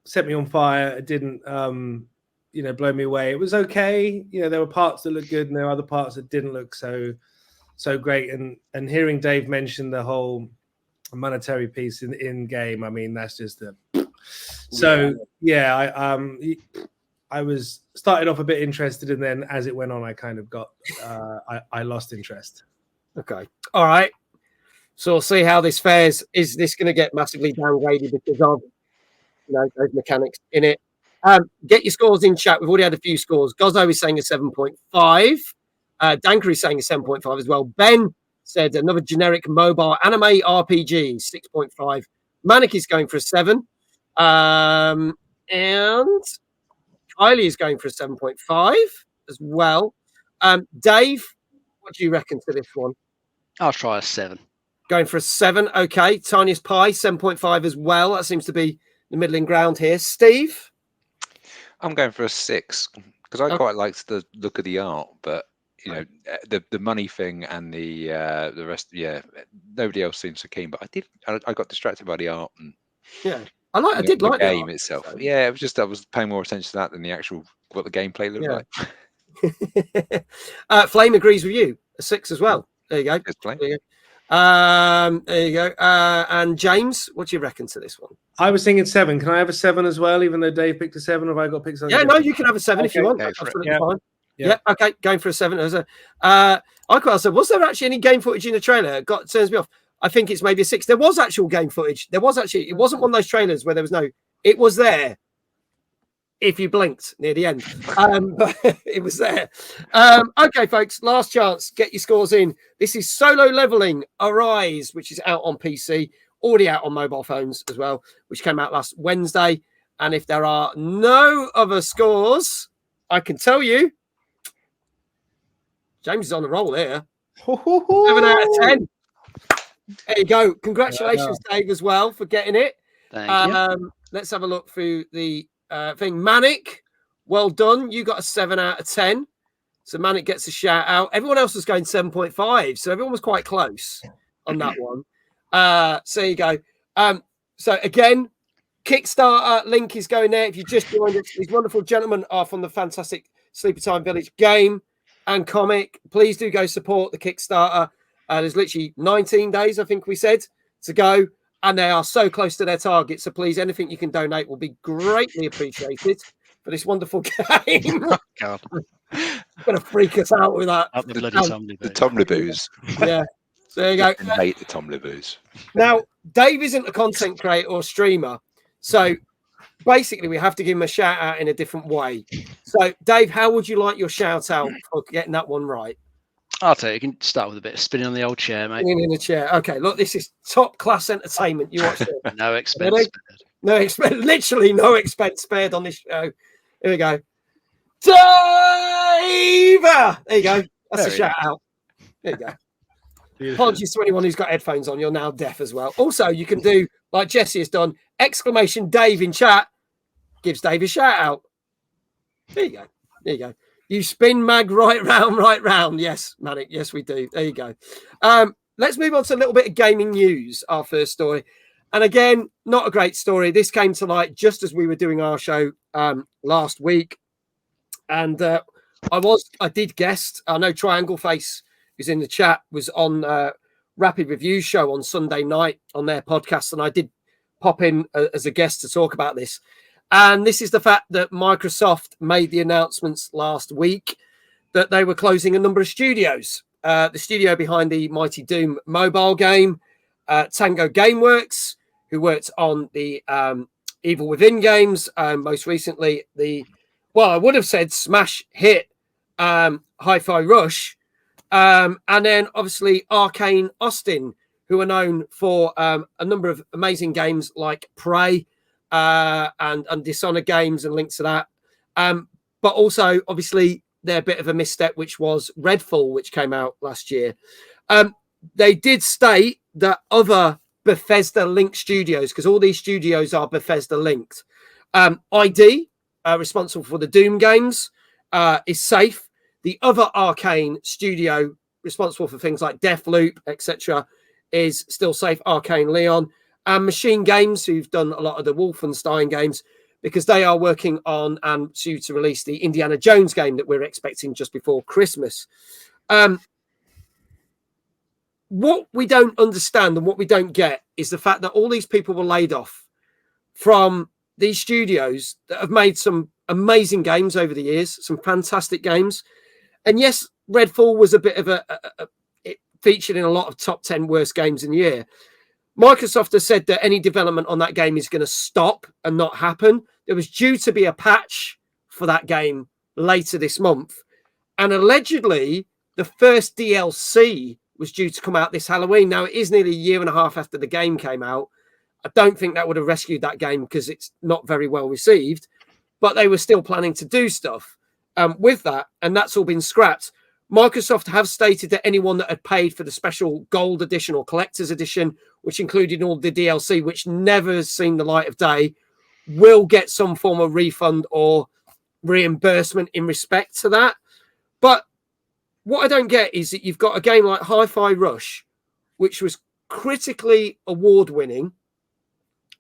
S4: set me on fire. It didn't, blow me away. It was okay. There were parts that looked good, and there were other parts that didn't look so great. And hearing Dave mention the whole monetary piece in game, I mean, that's just I was started off a bit interested, and then as it went on, I kind of got I lost interest.
S2: Okay, all right. So we'll see how this fares. Is this going to get massively downgraded because of those mechanics in it? Get your scores in chat. We've already had a few scores. Gozzo is saying a 7.5. Danker is saying a 7.5 as well. Ben said another generic mobile anime RPG, 6.5. Manic is going for a 7. And Kylie is going for a 7.5 as well. Dave, what do you reckon to this one?
S3: I'll try a 7.
S2: Going for a 7. Okay. Tiniest Pie, 7.5 as well. That seems to be the middling ground here. Steve?
S5: I'm going for a 6 because I quite liked the look of the art, but the money thing and the rest, nobody else seems so keen. But I got distracted by the art and
S2: I did like
S5: the game itself. So. Yeah, it was just I was paying more attention to that than the actual what the gameplay looked like.
S2: Flame agrees with you, a 6 as well. There you go.
S5: There you
S2: There you go. And James, what do you reckon to this one?
S4: I was thinking 7. Can I have a 7 as well, even though Dave picked a 7? Or have I got to pick something?
S2: Yeah, no,
S4: different?
S2: you can have a 7 if you want.
S3: Go
S2: That's
S3: for it.
S2: absolutely
S4: Yeah.
S2: fine.
S4: Yeah.
S2: Yeah, okay, going for a 7. I quite asked, was there actually any game footage in the trailer? It turns me off. I think it's maybe a 6. There was actual game footage. It wasn't one of those trailers where there was no, it was there if you blinked near the end. But it was there. Okay, folks, last chance. Get your scores in. This is Solo Leveling Arise, which is out on PC, already out on mobile phones as well, which came out last Wednesday. And if there are no other scores, I can tell you, James is on the roll here. 7 out of 10. There you go. Congratulations, Dave, as well, for getting it.
S3: Thank you.
S2: Let's have a look through the thing. Manic, well done. You got a 7 out of 10. So Manic gets a shout out. Everyone else was going 7.5. So everyone was quite close on that one. So there you go. So again, Kickstarter link is going there. If you just joined us, these wonderful gentlemen are from the fantastic Sleepy Time Village game and comic. Please do go support the Kickstarter. There's literally 19 days, I think we said, to go. And they are so close to their target. So please, anything you can donate will be greatly appreciated for this wonderful game.
S3: Oh, God.
S2: Going to freak us out with that.
S3: Up the bloody Tomly
S5: The Tomliboos.
S2: Yeah. So there you go.
S5: I hate the Tomliboos.
S2: Now, Dave isn't a content creator or streamer. So basically, we have to give him a shout out in a different way. So, Dave, how would you like your shout out for getting that one right?
S3: I'll tell you, you can start with a bit of spinning on the old chair, mate.
S2: In the chair. Okay, look, this is top class entertainment. You watch it.
S3: No expense spared.
S2: No expense, literally no expense spared on this show. Here we go. Dave! There you go. That's a shout out. There you go.
S4: Beautiful.
S2: Apologies to anyone who's got headphones on. You're now deaf as well. Also, you can do like Jesse has done. Exclamation Dave in chat gives Dave a shout out. There you go. There you go. You spin mag right round. Yes, Manic. Yes, we do. There you go. Let's move on to a little bit of gaming news. Our first story. And again, not a great story. This came to light just as we were doing our show last week. And I did guest. I know Triangle Face, who's in the chat, was on Rapid Review show on Sunday night on their podcast. And I did pop in as a guest to talk about this. And this is the fact that Microsoft made the announcements last week that they were closing a number of studios. The studio behind the Mighty Doom mobile game, Tango Gameworks, who worked on the Evil Within games, most recently I would have said smash hit Hi-Fi Rush, and then obviously Arcane Austin, who are known for a number of amazing games like Prey and Dishonored games and links to that. But also, obviously, their bit of a misstep, which was Redfall, which came out last year. They did state that other Bethesda linked studios, because all these studios are Bethesda linked. ID, responsible for the Doom games, is safe. The other Arcane studio, responsible for things like Deathloop, etc., is still safe. Arcane Leon. And Machine Games, who've done a lot of the Wolfenstein games, because they are working on and due to release the Indiana Jones game that we're expecting just before Christmas. What we don't understand and what we don't get is the fact that all these people were laid off from these studios that have made some amazing games over the years, some fantastic games. And yes, Redfall was a bit of it featured in a lot of top 10 worst games in the year. Microsoft has said that any development on that game is going to stop and not happen. There was due to be a patch for that game later this month. And allegedly, the first DLC was due to come out this Halloween. Now, it is nearly a year and a half after the game came out. I don't think that would have rescued that game because it's not very well received. But they were still planning to do stuff with that. And that's all been scrapped. Microsoft have stated that anyone that had paid for the special gold edition or collector's edition, which included all the DLC, which never has seen the light of day, will get some form of refund or reimbursement in respect to that. But what I don't get is that you've got a game like Hi-Fi Rush, which was critically award-winning,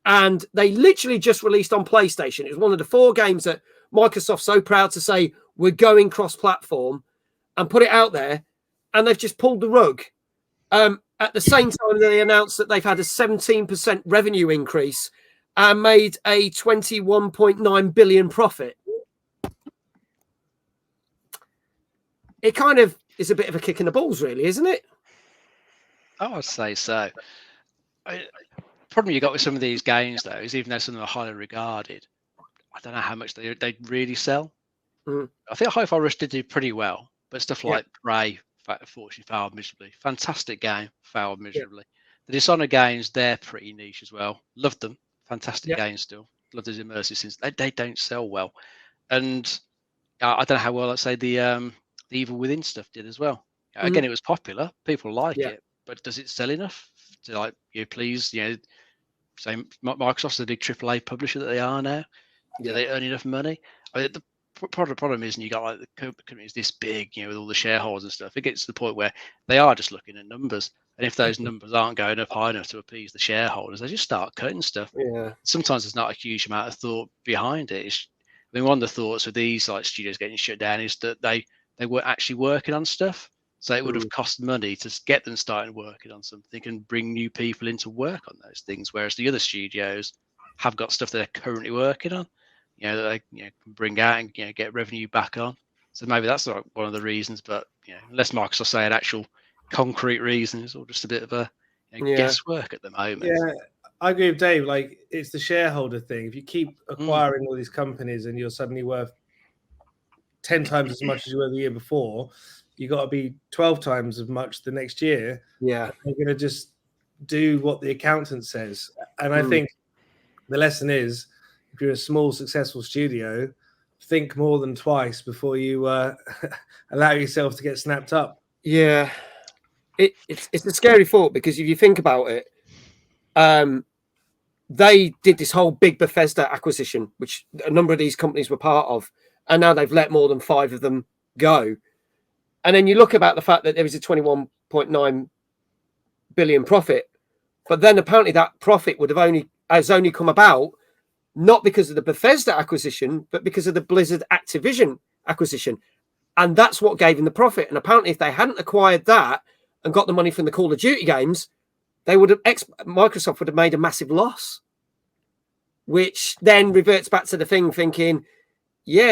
S2: and they literally just released on PlayStation. It was one of the 4 games that Microsoft's so proud to say we're going cross-platform and put it out there, and they've just pulled the rug. at the same time, they announced that they've had a 17% revenue increase and made a 21.9 billion profit. It kind of is a bit of a kick in the balls, really, isn't it?
S3: I would say so. Problem you got with some of these games, though, is even though some of them are highly regarded, I don't know how much they really sell.
S2: Mm.
S3: I think Hi-Fi Rush did do pretty well, but stuff like Prey, unfortunately, failed miserably. Fantastic game, failed miserably. The Dishonored games, they're pretty niche as well. Loved them. Fantastic games still. Loved those immersive scenes. They don't sell well. And I don't know how well, let's say, the Evil Within stuff did as well. Again, it was popular. People like it. But does it sell enough to, like, please, say Microsoft's the big AAA publisher that they are now? Do they earn enough money? I mean, the problem is, and you got like the company is this big, with all the shareholders and stuff. It gets to the point where they are just looking at numbers, and if those numbers aren't going up high enough to appease the shareholders, they just start cutting stuff. Sometimes there's not a huge amount of thought behind it. I mean, one of the thoughts with these like studios getting shut down is that they were actually working on stuff, so it would have cost money to get them started working on something and bring new people in to work on those things, whereas the other studios have got stuff they're currently working on. That they can bring out and get revenue back on. So maybe that's like one of the reasons. But unless Microsoft say an actual concrete reason, it's all just a bit of a guesswork at the moment.
S4: Yeah, I agree with Dave. Like, it's the shareholder thing. If you keep acquiring all these companies and you're suddenly worth 10 times as much as you were the year before, you got to be 12 times as much the next year.
S2: Yeah,
S4: you're going to just do what the accountant says. And I think the lesson is, if you're a small, successful studio, think more than twice before you allow yourself to get snapped up.
S2: Yeah, it's a scary thought, because if you think about it, they did this whole big Bethesda acquisition, which a number of these companies were part of, and now they've let more than 5 of them go. And then you look about the fact that there was a 21.9 billion profit, but then apparently that profit has only come about not because of the Bethesda acquisition, but because of the Blizzard Activision acquisition. And that's what gave them the profit. And apparently if they hadn't acquired that and got the money from the Call of Duty games, Microsoft would have made a massive loss, which then reverts back to the thing thinking,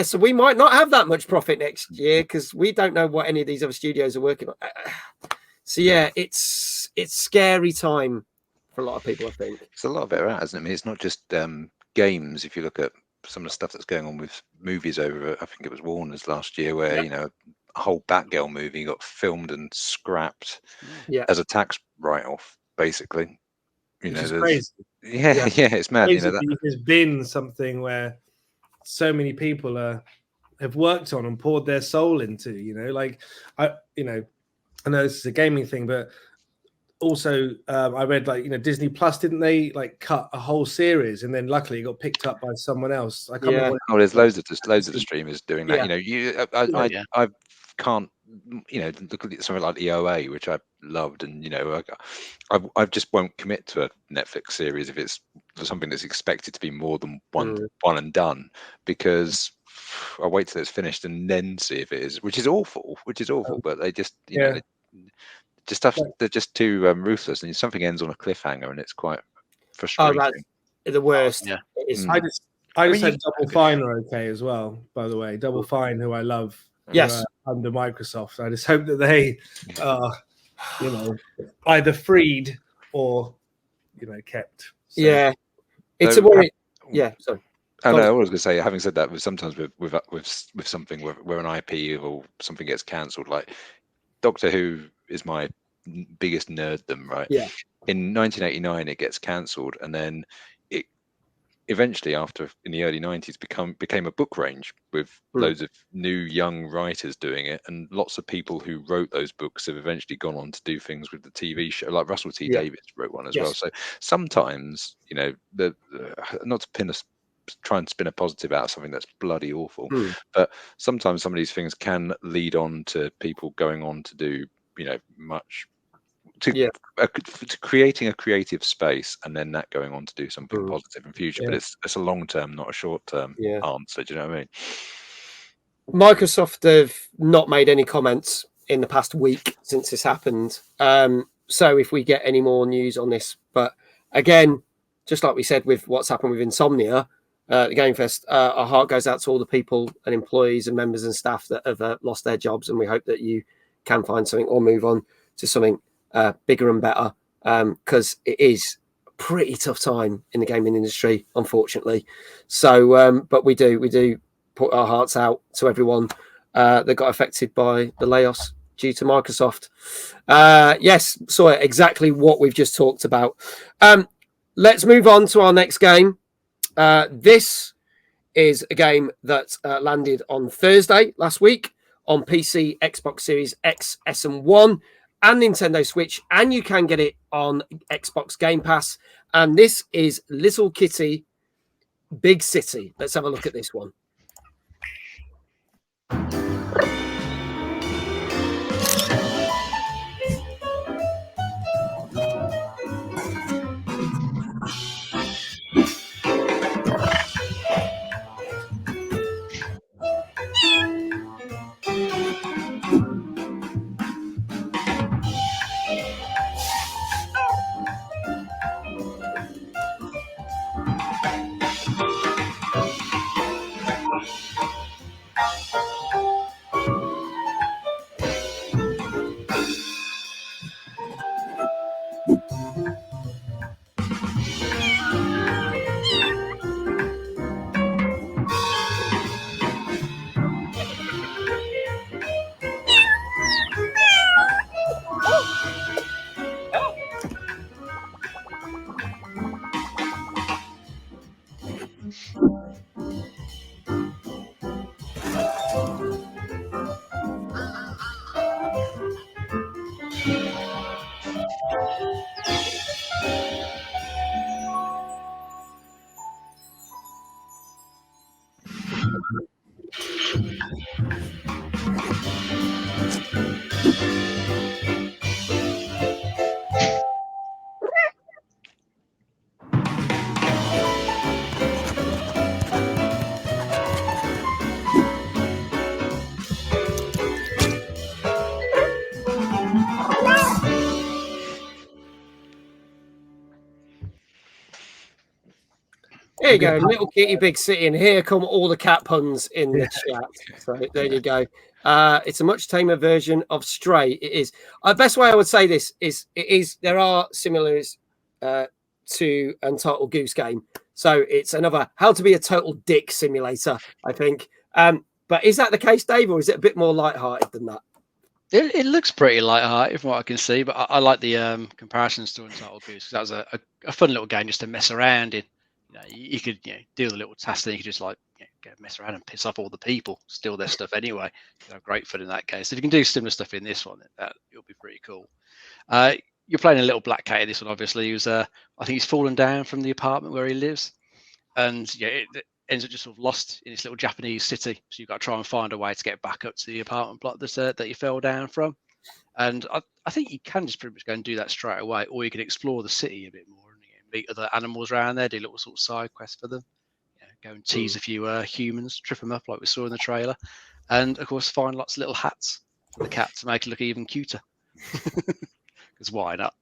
S2: so we might not have that much profit next year because we don't know what any of these other studios are working on. So it's scary time for a lot of people, I think.
S5: It's a lot of it around, isn't it? I mean, it's not just games. If you look at some of the stuff that's going on with movies over, I think it was Warner's last year, where a whole Batgirl movie got filmed and scrapped as a tax write-off, basically.
S4: It's crazy.
S5: It's mad.
S4: There's been something where so many people have worked on and poured their soul into. I know this is a gaming thing, but also I read Disney Plus, didn't they cut a whole series, and then luckily it got picked up by someone else. I can't remember.
S5: There's loads of the streamers doing that. I can't look at something like the OA, which I loved, and I just won't commit to a Netflix series if it's something that's expected to be more than one and done, because I'll wait till it's finished and then see if it is, which is awful. But they just they're just too ruthless, and something ends on a cliffhanger, and it's quite frustrating.
S2: Oh, that's the worst.
S4: I just had Double Fine are okay as well, by the way. Double Fine, who I love, under Microsoft. I just hope that they are, either freed or kept. So.
S2: It's a worry. Sorry.
S5: I know. I was going to say, having said that, sometimes with something where an IP or something gets cancelled, like Doctor Who is my biggest nerddom, right?
S2: Yeah.
S5: In 1989, it gets cancelled, and then it eventually, in the early 90s, became a book range with loads of new young writers doing it, and lots of people who wrote those books have eventually gone on to do things with the TV show. Like Russell T Davies wrote one as well. So sometimes, not to try and spin a positive out of something that's bloody awful, but sometimes some of these things can lead on to people going on to do much to creating a creative space, and then that going on to do something positive in future. But it's a long term, not a short term answer. Do you know what I mean?
S2: Microsoft have not made any comments in the past week since this happened. so if we get any more news on this, but again, just like we said with what's happened with Insomnia, the Game Fest, our heart goes out to all the people and employees and members and staff that have lost their jobs, and we hope that you can find something or move on to something bigger and better, because it is a pretty tough time in the gaming industry, unfortunately. So, but we do put our hearts out to everyone that got affected by the layoffs due to Microsoft. Yes, so exactly what we've just talked about. Let's move on to our next game. This is a game that landed on Thursday last week on PC, Xbox Series X, S, and 1, and Nintendo Switch, and you can get it on Xbox Game Pass. And this is Little Kitty Big City. Let's have a look at this one. Here you go, Little Kitty Big City, and here come all the cat puns in the chat. So there you go. It's a much tamer version of Stray. It is. The best way I would say this is there are similarities to Untitled Goose Game. So it's another how to be a total dick simulator, I think. But is that the case, Dave, or is it a bit more lighthearted than that?
S3: It looks pretty light-hearted from what I can see, but I like the comparisons to Untitled Goose. That was a fun little game just to mess around in. You could do the little task, then you could just like go mess around and piss off all the people, steal their stuff anyway. Great fun in that case. If you can do similar stuff in this one, it'll be pretty cool. You're playing a little black cat in this one, obviously. Who's I think he's fallen down from the apartment where he lives, and it ends up just sort of lost in this little Japanese city. So you've got to try and find a way to get back up to the apartment block that you fell down from. And I think you can just pretty much go and do that straight away, or you can explore the city a bit more. Meet other animals around there, do little sort of side quests for them, go and tease a few humans, trip them up like we saw in the trailer, and of course find lots of little hats for the cat to make it look even cuter. Because why not?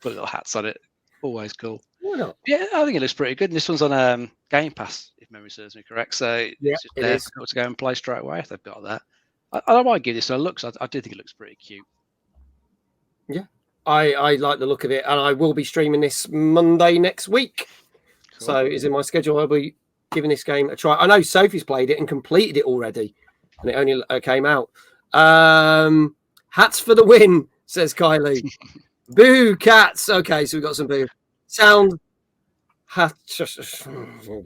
S3: Put little hats on it, always cool.
S2: Why not?
S3: Yeah, I think it looks pretty good. And this one's on Game Pass, if memory serves me correct. So it's just there for people to go and play straight away if they've got that. I might give this a look. So I do think it looks pretty cute.
S2: Yeah. I like the look of it, and I will be streaming this Monday next week. Cool. So it's in my schedule. I'll be giving this game a try. I know Sophie's played it and completed it already, and it only came out. Hats for the win, says Kylie. Boo, cats. Okay, so we've got some boo. Sound. Oh,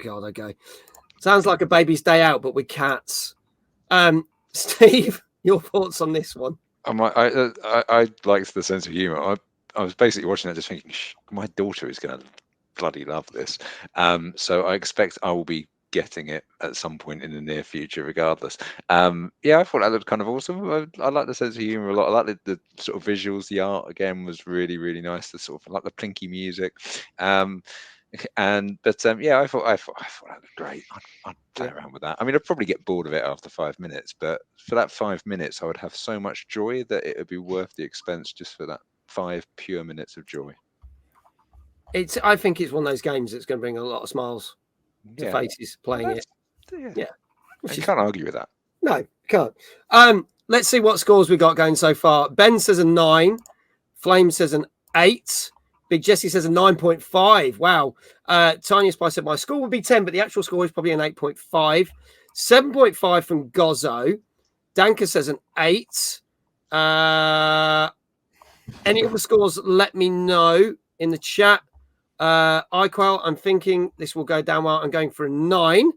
S2: God, okay. Sounds like a baby's day out, but with cats. Steve, your thoughts on this one?
S5: I liked the sense of humor. I was basically watching that just thinking, my daughter is going to bloody love this. So I expect I will be getting it at some point in the near future, regardless. I thought that looked kind of awesome. I like the sense of humor a lot. I like the sort of visuals. The art again was really, really nice. The sort of like the plinky music. I thought that was great. I'd play around with that. I mean, I'd probably get bored of it after 5 minutes, but for that 5 minutes, I would have so much joy that it would be worth the expense just for that 5 pure minutes of joy.
S2: I think it's one of those games that's going to bring a lot of smiles to
S5: Yeah.
S2: faces playing it.
S5: Yeah.
S2: Which
S5: You
S2: is-
S5: can't argue with that.
S2: No, can't. Let's see what scores we got going so far. Ben says a 9. Flame says an 8. Big Jesse says a 9.5. Wow. Tanya Spice said my score would be 10, but the actual score is probably an 8.5. 7.5 from Gozzo. Danka says an 8. Any other scores, let me know in the chat. iQuell, I'm thinking this will go down well. I'm going for a 9.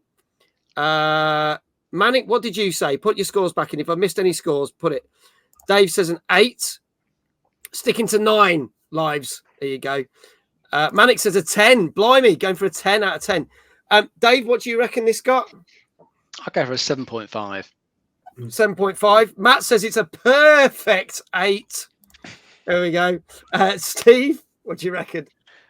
S2: Manic, what did you say? Put your scores back in. If I missed any scores, put it. Dave says an 8. Sticking to 9 lives. There you go. Manic says a 10. Blimey, going for a 10 out of 10. Dave, what do you reckon this got?
S3: I'll go for a 7.5.
S2: 7.5. Matt says it's a perfect 8. There we go. Steve, what do you reckon?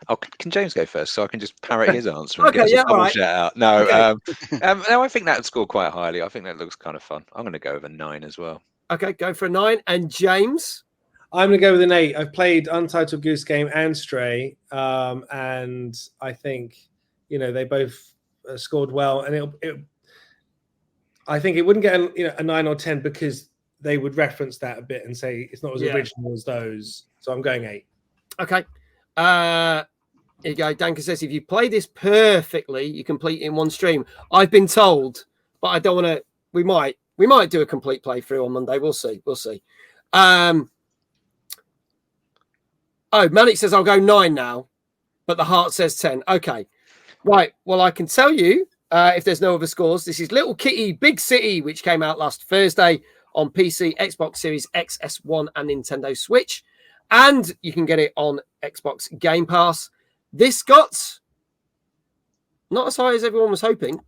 S5: Oh, can James go first so I can just parrot his answer and
S2: Okay,
S5: get us
S2: yeah,
S5: a double
S2: alright.
S5: shout out? No,
S2: Okay.
S5: no, I think that would score quite highly. I think that looks kind of fun. I'm going to go with a 9 as well.
S2: Okay, go for a 9. And James?
S4: I'm going to go with an 8. I've played Untitled Goose Game and Stray, and I think they both scored well. And I think it wouldn't get a 9 or 10 because they would reference that a bit and say it's not as original as those. So I'm going 8.
S2: Okay. Here you go. Danka says if you play this perfectly, you complete it in one stream. I've been told, but I don't want to. We might do a complete playthrough on Monday. We'll see. Manic says I'll go 9 now, but the heart says 10. Okay, right. Well, I can tell you if there's no other scores. This is Little Kitty Big City, which came out last Thursday on PC, Xbox Series X, S1, and Nintendo Switch, and you can get it on Xbox Game Pass. This got not as high as everyone was hoping.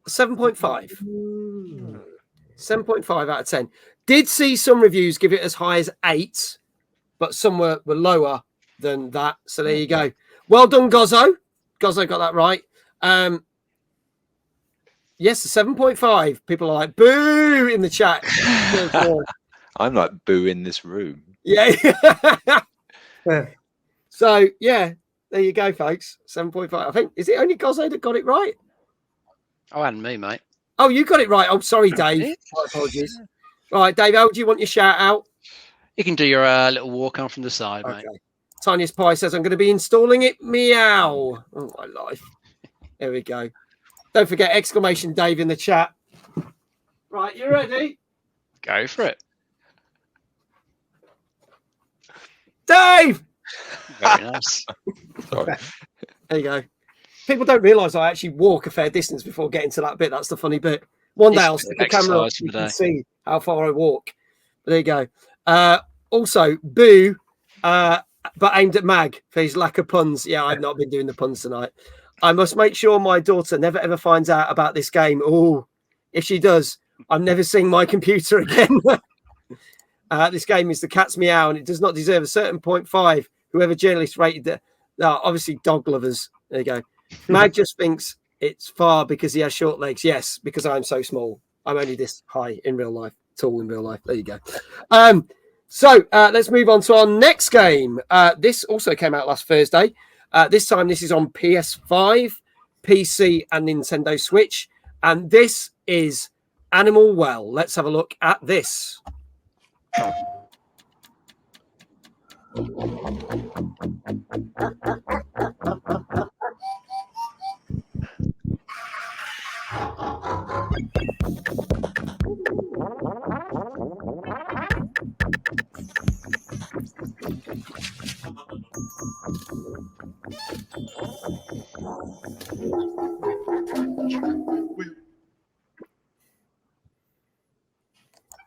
S2: 7.5. 7.5 out of 10. Did see some reviews give it as high as 8, but some were lower than that. So there you go. Well done, Gozzo. Gozzo got that right. Yes, 7.5. People are like, boo in the chat.
S5: I'm like, boo in this room.
S2: Yeah. So, yeah, there you go, folks. 7.5. I think, is it only Gozzo that got it right?
S3: Oh, and me, mate.
S2: Oh, you got it right. Oh, sorry, Dave. My apologies. All right, Dave, how do you want your shout out?
S3: You can do your little walk on from the side, mate.
S2: Tiniest Pie says, I'm going to be installing it. Meow. Oh, my life. There we go. Don't forget, exclamation Dave in the chat. Right, you ready?
S3: Go for it.
S2: Dave!
S3: Very nice.
S5: Sorry.
S2: There you go. People don't realise I actually walk a fair distance before getting to that bit. That's the funny bit. One day I'll stick the camera up so you can see how far I walk. But there you go. Also, boo, but aimed at Mag for his lack of puns. Yeah, I've not been doing the puns tonight. I must make sure my daughter never ever finds out about this game. Oh, if she does, I'm never seeing my computer again. This game is the cat's meow, and it does not deserve a certain 0.5. Whoever journalist rated it, obviously dog lovers. There you go. Mag just thinks it's far because he has short legs. Yes, because I'm so small. I'm only this high in real life, tall in real life. There you go. So let's move on to our next game. This also came out last Thursday. This time, this is on PS5, PC, and Nintendo Switch. And this is Animal Well. Let's have a look at this.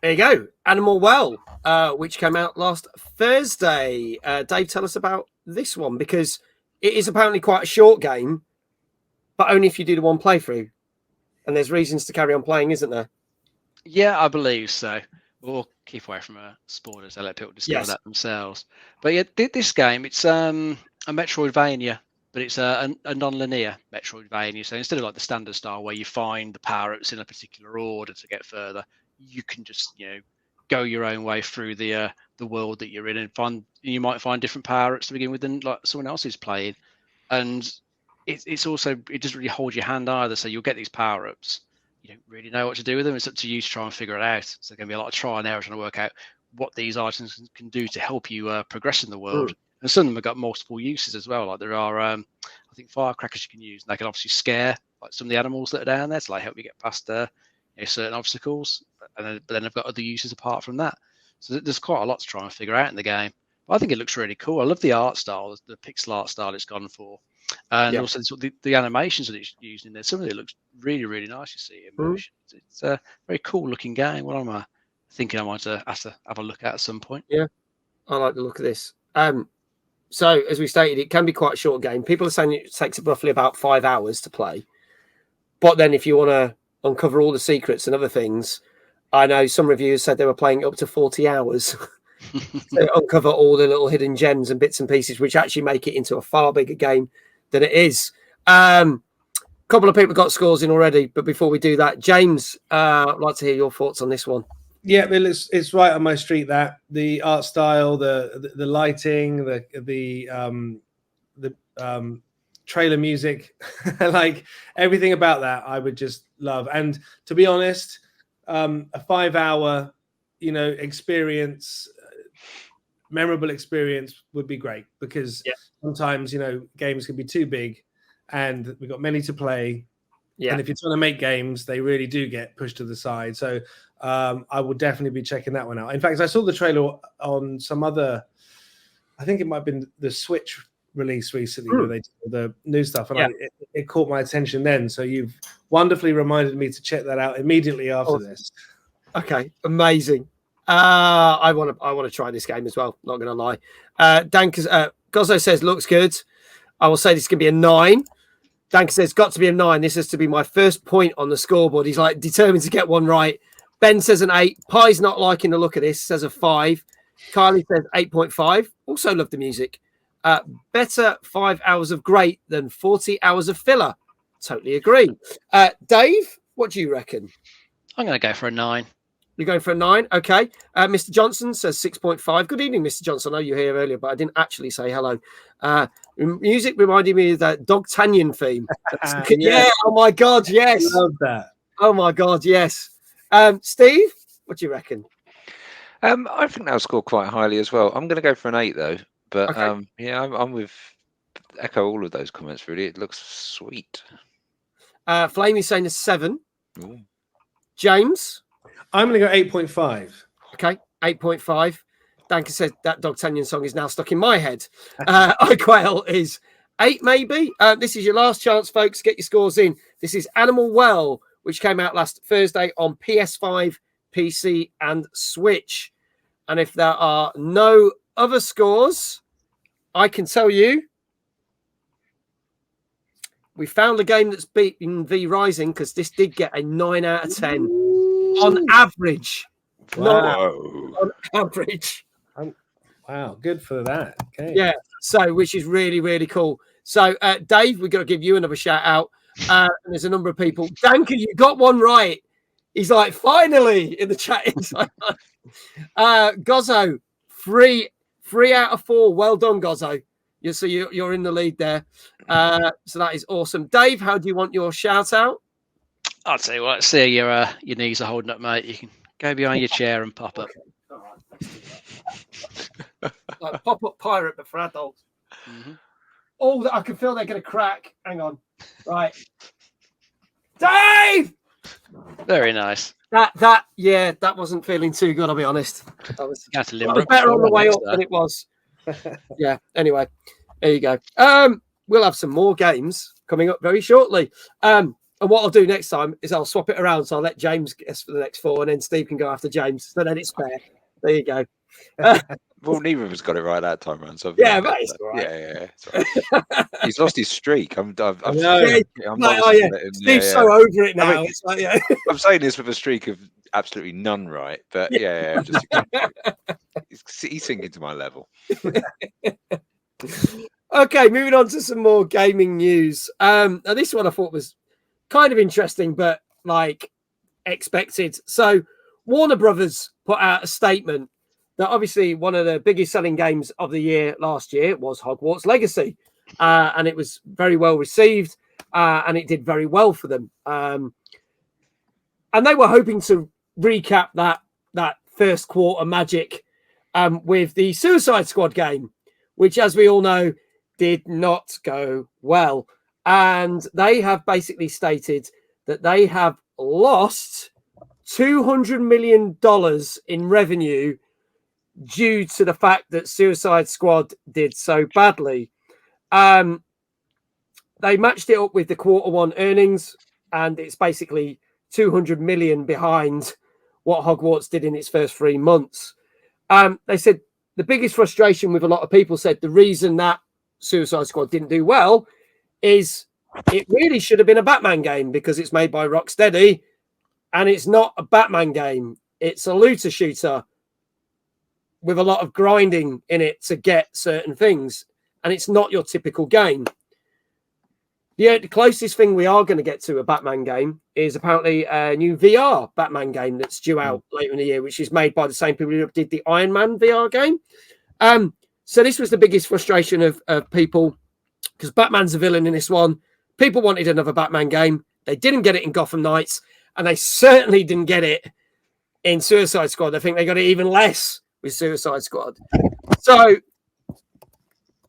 S2: There you go, Animal Well, which came out last Thursday. Dave, tell us about this one, because it is apparently quite a short game, but only if you do the one playthrough. And there's reasons to carry on playing, isn't there?
S3: Yeah, I believe so. We'll keep away from spoilers. I'll let people discover that themselves. But yeah, this game, it's a Metroidvania, but it's a non-linear Metroidvania. So instead of like the standard style where you find the power-ups in a particular order to get further, you can just, go your own way through the world that you're in, and you might find different power ups to begin with than like someone else is playing. And it's also, it doesn't really hold your hand either. So you'll get these power ups, you don't really know what to do with them. It's up to you to try and figure it out. So there's going to be a lot of trial and error trying to work out what these items can do to help you progress in the world. And some of them have got multiple uses as well. Like there are, I think, firecrackers you can use, and they can obviously scare like some of the animals that are down there to like help you get past certain obstacles. But then they've got other uses apart from that. So there's quite a lot to try and figure out in the game. But I think it looks really cool. I love the art style, the pixel art style it's gone for. And also the animations that it's using there. Some of it looks really, really nice. You see it in motion. It's a very cool looking game. What am I thinking I might have to have a look at some point?
S2: Yeah, I like the look of this. So as we stated, it can be quite a short game. People are saying it takes roughly about 5 hours to play. But then if you want to uncover all the secrets and other things, I know some reviewers said they were playing up to 40 hours to uncover all the little hidden gems and bits and pieces, which actually make it into a far bigger game than it is. Couple of people got scores in already, but before we do that, James, I'd like to hear your thoughts on this one.
S4: Yeah, it's right on my street. That the art style, the lighting, the trailer music, like everything about that, I would just love. And to be honest, a 5 hour, experience, memorable experience would be great, because sometimes games can be too big, and we've got many to play. Yeah. And if you're trying to make games, they really do get pushed to the side. So I will definitely be checking that one out. In fact, I saw the trailer on some other, I think it might have been the Switch release recently, where they did the new stuff, and it caught my attention then. So you've wonderfully reminded me to check that out immediately after this. Okay, amazing. I want to try this game as well. Not going to lie. Gozzo says looks good. I will say this can be a 9. Danker says got to be a 9. This has to be my first point on the scoreboard. He's like determined to get one right. Ben says an 8. Pie's not liking the look of this. Says a 5. Kylie says 8.5. Also love the music. Better 5 hours of great than 40 hours of filler. Totally agree. Dave, what do you reckon?
S3: I'm going to go for a 9.
S2: You're going for a 9? Okay. Mr. Johnson says 6.5. Good evening, Mr. Johnson. I know you were here earlier, but I didn't actually say hello. Music reminded me of that Dogtanian theme. Yeah. Oh, my God. Yes. I love that. Oh, my God. Yes. Steve, what do you reckon?
S5: I think that'll score quite highly as well. I'm going to go for an 8, though. But, I'm with echo all of those comments, really. It looks sweet.
S2: Flame is saying a 7. Ooh. James?
S4: I'm going to go 8.5.
S2: Okay, 8.5. Danker said that Dogtanian song is now stuck in my head. iQuail is 8, maybe. This is your last chance, folks. Get your scores in. This is Animal Well, which came out last Thursday on PS5, PC, and Switch. And if there are no other scores, I can tell you we found a game that's beaten V Rising, because this did get a 9 out of 10 on average.
S4: Wow.
S2: On average.
S4: Wow, good for that. Okay.
S2: Yeah, so which is really, really cool. So, Dave, we've got to give you another shout out. There's a number of people. Danker, you got one right. He's like, finally, in the chat. Gozzo, 3 out of 4. Well done, Gozzo. So you're in the lead there. So that is awesome. Dave, how do you want your shout out?
S3: I'll tell you what, see your knees are holding up, mate. You can go behind your chair and pop up.
S2: All right. Like pop-up pirate, but for adults. Mm-hmm. Oh, I can feel they're going to crack. Hang on. Right. Dave!
S3: Very nice.
S2: That wasn't feeling too good, I'll be honest. That was better on the way up than it was. Yeah, anyway, there you go. We'll have some more games coming up very shortly. And what I'll do next time is I'll swap it around. So I'll let James guess for the next 4, and then Steve can go after James. So then it's fair. There you go.
S5: Well, neither of us got it right that time around. So
S2: yeah, but it's all right.
S5: Yeah, it's all right. He's lost his streak. I'm
S2: Steve's so over it now. I mean,
S5: I'm saying this with a streak of absolutely none right, but he's sinking to my level.
S2: Okay, moving on to some more gaming news. Now this one I thought was kind of interesting, but like expected. So Warner Brothers put out a statement that obviously one of the biggest selling games of the year last year was Hogwarts Legacy, and it was very well received, and it did very well for them. And they were hoping to recap that first quarter magic with the Suicide Squad game, which, as we all know, did not go well. And they have basically stated that they have lost $200 million in revenue due to the fact that Suicide Squad did so badly. They matched it up with the quarter one earnings, and it's basically 200 million behind what Hogwarts did in its first 3 months. They said the biggest frustration with a lot of people said the reason that Suicide Squad didn't do well is it really should have been a Batman game because it's made by Rocksteady, and it's not a Batman game. It's a looter shooter with a lot of grinding in it to get certain things, and it's not your typical game. The closest thing we are going to get to a Batman game is apparently a new VR Batman game that's due out later in the year, which is made by the same people who did the Iron Man VR game. So this was the biggest frustration of people, because Batman's a villain in this one. People wanted another Batman game. They didn't get it in Gotham Knights, and they certainly didn't get it in Suicide Squad. I think they got it even less with Suicide Squad. So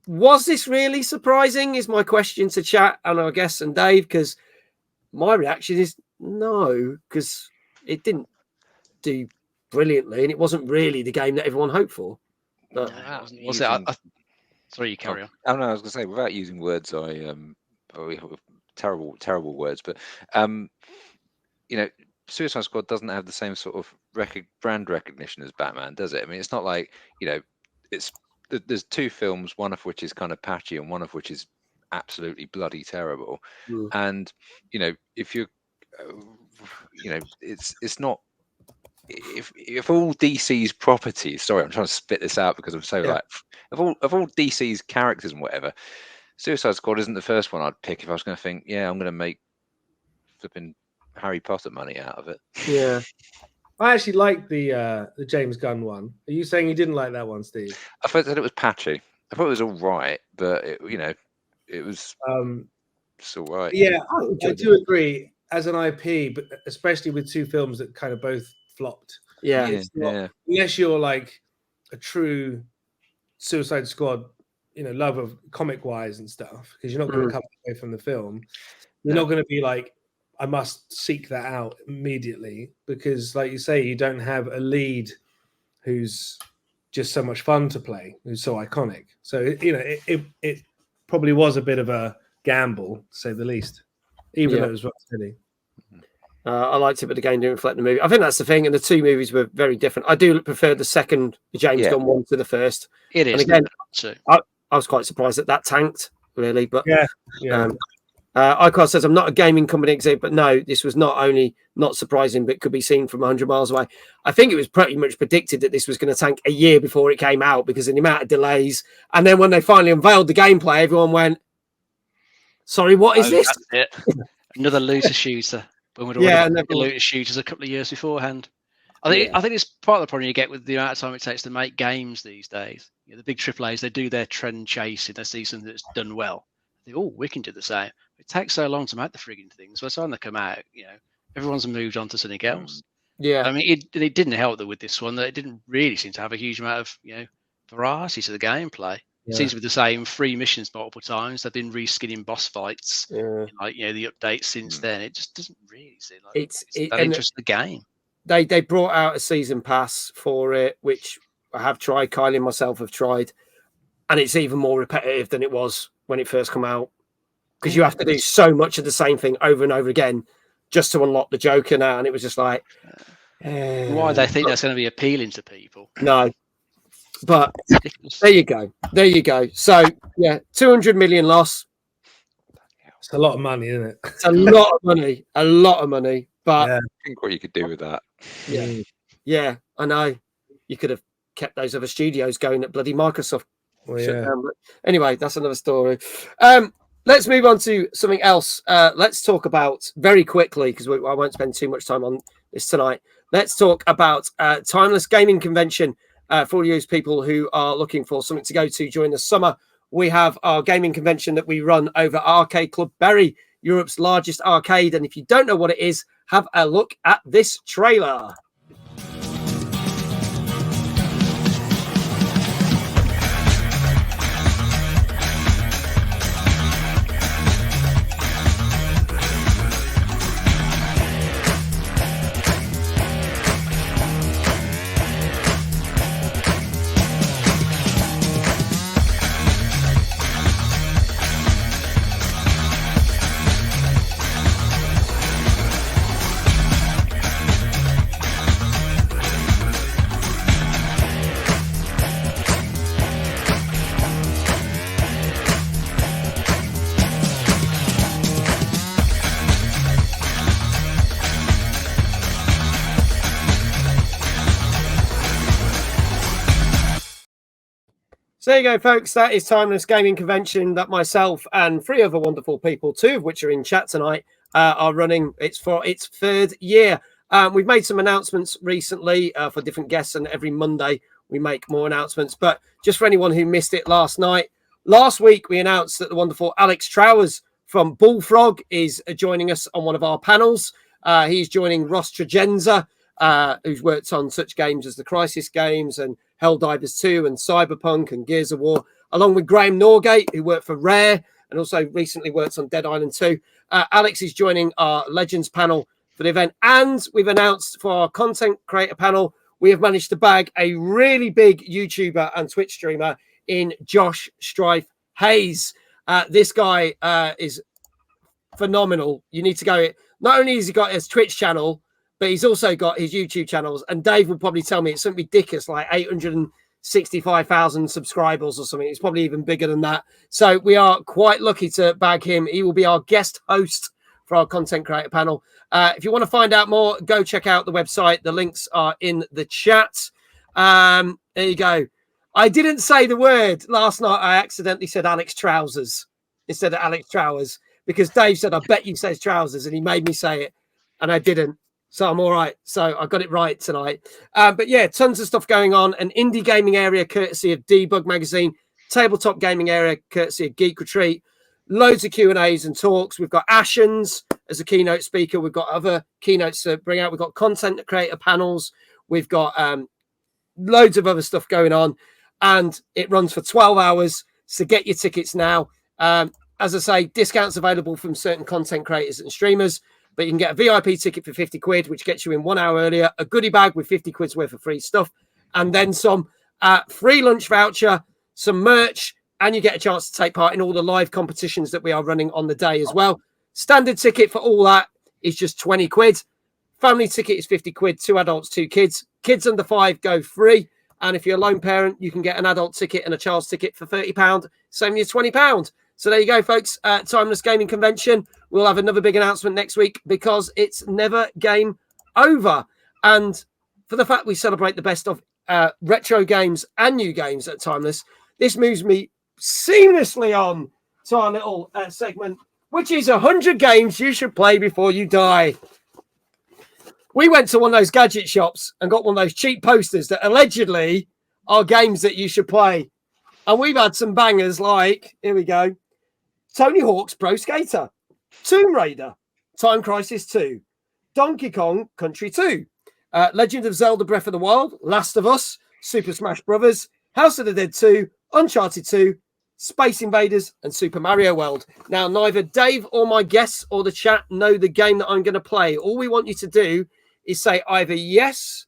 S2: was this really surprising is my question to chat and I guess and Dave, because my reaction is no, because it didn't do brilliantly and it wasn't really the game that everyone hoped for. But
S3: was it? Sorry, you carry on.
S5: Oh no, I was going to say, without using words, terrible words, but Suicide Squad doesn't have the same sort of brand recognition as Batman, does it? I mean, it's not like, there's two films, one of which is kind of patchy and one of which is absolutely bloody terrible. And if you're it's not, if all DC's properties, sorry, I'm trying to spit this out because I'm so of all DC's characters and whatever, Suicide Squad isn't the first one I'd pick if I was going to think, I'm going to make flipping Harry Potter money out of it.
S2: Yeah.
S4: I actually like the James Gunn one. Are you saying you didn't like that one, Steve?
S5: I thought that it was patchy. I thought it was all right, but it was it's all right.
S4: Yeah, I do agree. As an IP, but especially with two films that kind of both flopped.
S2: Yeah.
S4: Unless you're like a true Suicide Squad, love of comic wise and stuff, because you're not going to come away from the film. You're not going to be like, I must seek that out immediately, because, like you say, you don't have a lead who's just so much fun to play, who's so iconic. So it probably was a bit of a gamble, to say the least, even though it was Rocksteady.
S2: I liked it, but the game didn't reflect the movie. I think that's the thing, and the two movies were very different. I do prefer the second James Gunn one to the first.
S3: It is.
S2: And again, I was quite surprised that tanked, really. But Icon says, I'm not a gaming company exec, but no, this was not only not surprising, but could be seen from 100 miles away. I think it was pretty much predicted that this was going to tank a year before it came out because of the amount of delays. And then when they finally unveiled the gameplay, everyone went, sorry, what is this?
S3: That's it. Another looter shooter. When we'd already looter shooters a couple of years beforehand. I think it's part of the problem you get with the amount of time it takes to make games these days. The big AAAs, they do their trend chasing. They see something that's done well. They we can do the same. It takes so long to make the frigging things. By the time they come out, everyone's moved on to something else.
S2: Yeah.
S3: I mean, it didn't help that with this one that it didn't really seem to have a huge amount of variety to the gameplay. It seems to be the same 3 missions multiple times. They've been reskinning boss fights, the updates since then. It just doesn't really seem like it's that interesting the game.
S2: They brought out a season pass for it, which I have tried. Kylie and myself have tried, and it's even more repetitive than it was when it first came out, because you have to do so much of the same thing over and over again just to unlock the Joker now, and it was just like,
S3: why they think that's going to be appealing to people?
S2: No, but there you go. So 200 million loss.
S4: It's a lot of money, isn't it?
S2: It's a lot of money. But
S5: I think what you could do with that.
S2: Yeah, I know. You could have kept those other studios going at bloody Microsoft. But anyway, that's another story. Let's move on to something else. Let's talk about very quickly, because I won't spend too much time on this tonight. let's talk about Timeless Gaming Convention for all you people who are looking for something to go to during the summer. We have our gaming convention that we run over Arcade Club Bury, Europe's largest arcade. And if you don't know what it is, have a look at this trailer. So there you go, folks. That is Timeless Gaming Convention that myself and 3 other wonderful people, 2 of which are in chat tonight, are running. It's for its 3rd year. We've made some announcements recently for different guests, and every Monday we make more announcements. But just for anyone who missed it last week we announced that the wonderful Alex Trowers from Bullfrog is joining us on one of our panels. He's joining Ross Tregenza, who's worked on such games as the Crisis games and Helldivers 2 and Cyberpunk and Gears of War, along with Graham Norgate, who worked for Rare and also recently worked on Dead Island 2. Alex is joining our Legends panel for the event. And we've announced for our content creator panel, we have managed to bag a really big YouTuber and Twitch streamer in Josh Strife Hayes. This guy is phenomenal. You need to go. Not only has he got his Twitch channel, but he's also got his YouTube channels. And Dave will probably tell me it's something ridiculous, like 865,000 subscribers or something. It's probably even bigger than that. So we are quite lucky to bag him. He will be our guest host for our content creator panel. If you want to find out more, go check out the website. The links are in the chat. There you go. I didn't say the word last night. I accidentally said Alex Trousers instead of Alex Trowers because Dave said, I bet you says trousers, and he made me say it, and I didn't. So I'm all right. So I got it right tonight. But yeah, tons of stuff going on. An indie gaming area courtesy of Debug Magazine, tabletop gaming area courtesy of Geek Retreat, loads of Q&As and talks. We've got Ashens as a keynote speaker. We've got other keynotes to bring out. We've got content creator panels. We've got loads of other stuff going on. And it runs for 12 hours. So get your tickets now. As I say, discounts available from certain content creators and streamers. But you can get a VIP ticket for 50 quid, which gets you in 1 hour earlier, a goodie bag with 50 quid's worth of free stuff, and then some free lunch voucher, some merch, and you get a chance to take part in all the live competitions that we are running on the day as well. Standard ticket for all that is just 20 quid. Family ticket is 50 quid, 2 adults, 2 kids. Kids under 5 go free. And if you're a lone parent, you can get an adult ticket and a child's ticket for £30, saving you £20. So there you go, folks. Timeless Gaming Convention. We'll have another big announcement next week because it's never game over. And for the fact we celebrate the best of retro games and new games at Timeless, this moves me seamlessly on to our little segment, which is 100 games you should play before you die. We went to one of those gadget shops and got one of those cheap posters that allegedly are games that you should play. And we've had some bangers like, here we go, Tony Hawk's Pro Skater, Tomb Raider, Time Crisis 2, Donkey Kong Country 2, Legend of Zelda Breath of the Wild, Last of Us, Super Smash Brothers, House of the Dead 2, Uncharted 2, Space Invaders, and Super Mario World. Now, neither Dave or my guests or the chat know the game that I'm going to play. All we want you to do is say either yes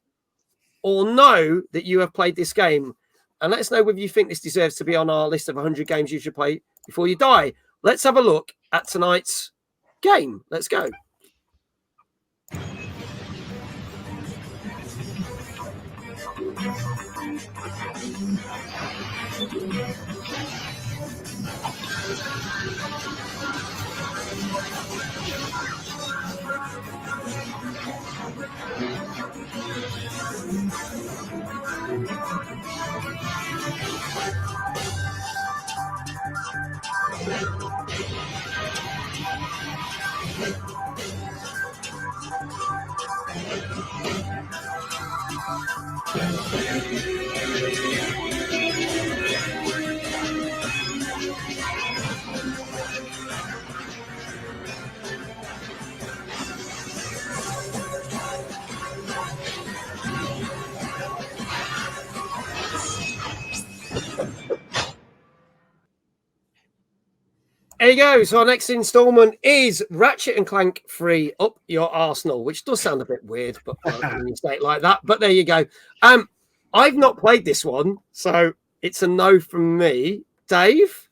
S2: or no that you have played this game. And let us know whether you think this deserves to be on our list of 100 games you should play before you die. Let's have a look at tonight's game. Let's go. There you go. So our next installment is Ratchet and Clank 3 Up Your Arsenal, which does sound a bit weird, but when you say it like that. But there you go. I've not played this one, so it's a no from me. Dave?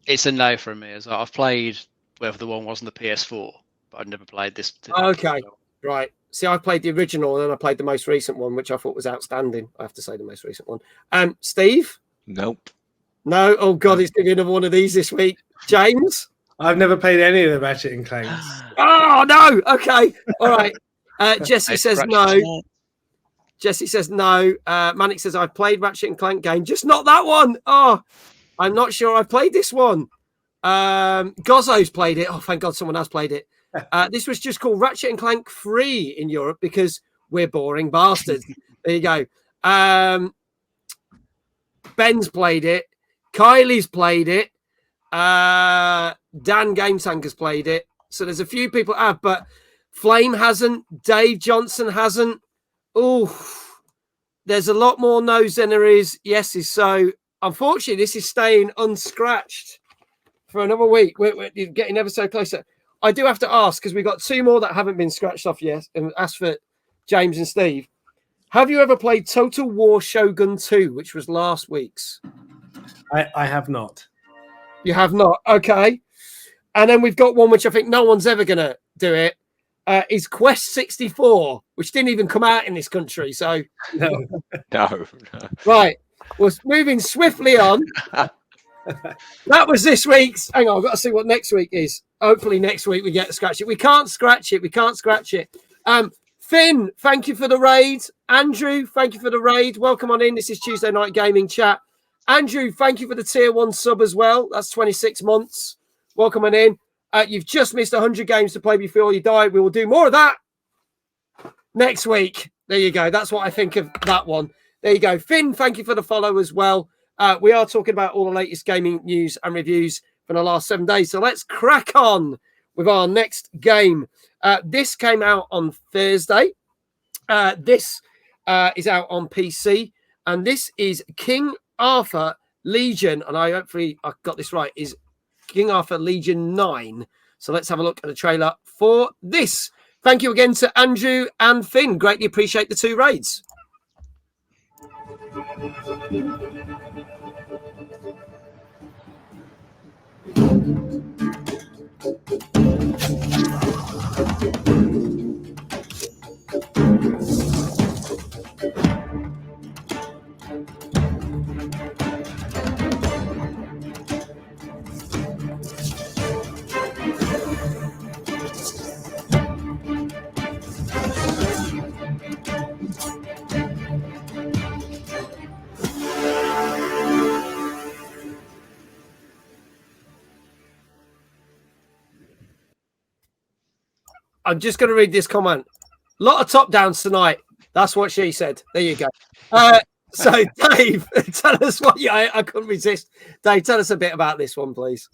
S3: It's a no from me as well. I've played whether the one was on the PS4, but I've never played this.
S2: Okay, right. See, I played the original and then I played the most recent one, which I thought was outstanding. I have to say the most recent one. Steve?
S5: Nope.
S2: No? Oh, God, it's going to be another one of these this week. James?
S4: I've never played any of the Ratchet and Clanks.
S2: Oh, no. Okay. All right. Jesse says no. Jesse says no. Manic says, I've played Ratchet and Clank game, just not that one. Oh, I'm not sure I've played this one. Gozzo's played it. Oh, thank God someone has played it. This was just called Ratchet and Clank 3 in Europe because we're boring bastards. There you go. Ben's played it. Kylie's played it. Dan Gametanker's played it. So there's a few people have, but Flame hasn't. Dave Johnson hasn't. Oh, there's a lot more no's than there is yeses. So unfortunately, this is staying unscratched for another week. We're getting ever so closer. I do have to ask, because we've got two more that haven't been scratched off yet, and ask for James and Steve. Have you ever played Total War Shogun 2, which was last week's?
S4: I have not.
S2: You have not? Okay. And then we've got one which I think no one's ever going to do it. Is Quest 64, which didn't even come out in this country. So,
S4: No.
S5: No.
S2: right. We're moving swiftly on. That was this week's. Hang on, I've got to see what next week is. Hopefully next week we get to scratch it. We can't scratch it. We can't scratch it. Finn, thank you for the raid. Andrew, thank you for the raid. Welcome on in. This is Tuesday Night Gaming Chat. Andrew, thank you for the tier 1 sub as well. That's 26 months. Welcome on in. You've just missed 100 games to play before you die. We will do more of that next week. There you go. That's what I think of that one. There you go. Finn, thank you for the follow as well. We are talking about all the latest gaming news and reviews from the last 7 days. So let's crack on with our next game. This came out on Thursday. This is out on PC. And this is King Arthur Legion. And hopefully I got this right. Is King Arthur Legion 9. So let's have a look at the trailer for this. Thank you again to Andrew and Finn. Greatly appreciate the 2 raids. I'm just going to read this comment. A lot of top downs tonight. That's what she said. There you go. So, Dave, tell us what I couldn't resist. Dave, tell us a bit about this one, please.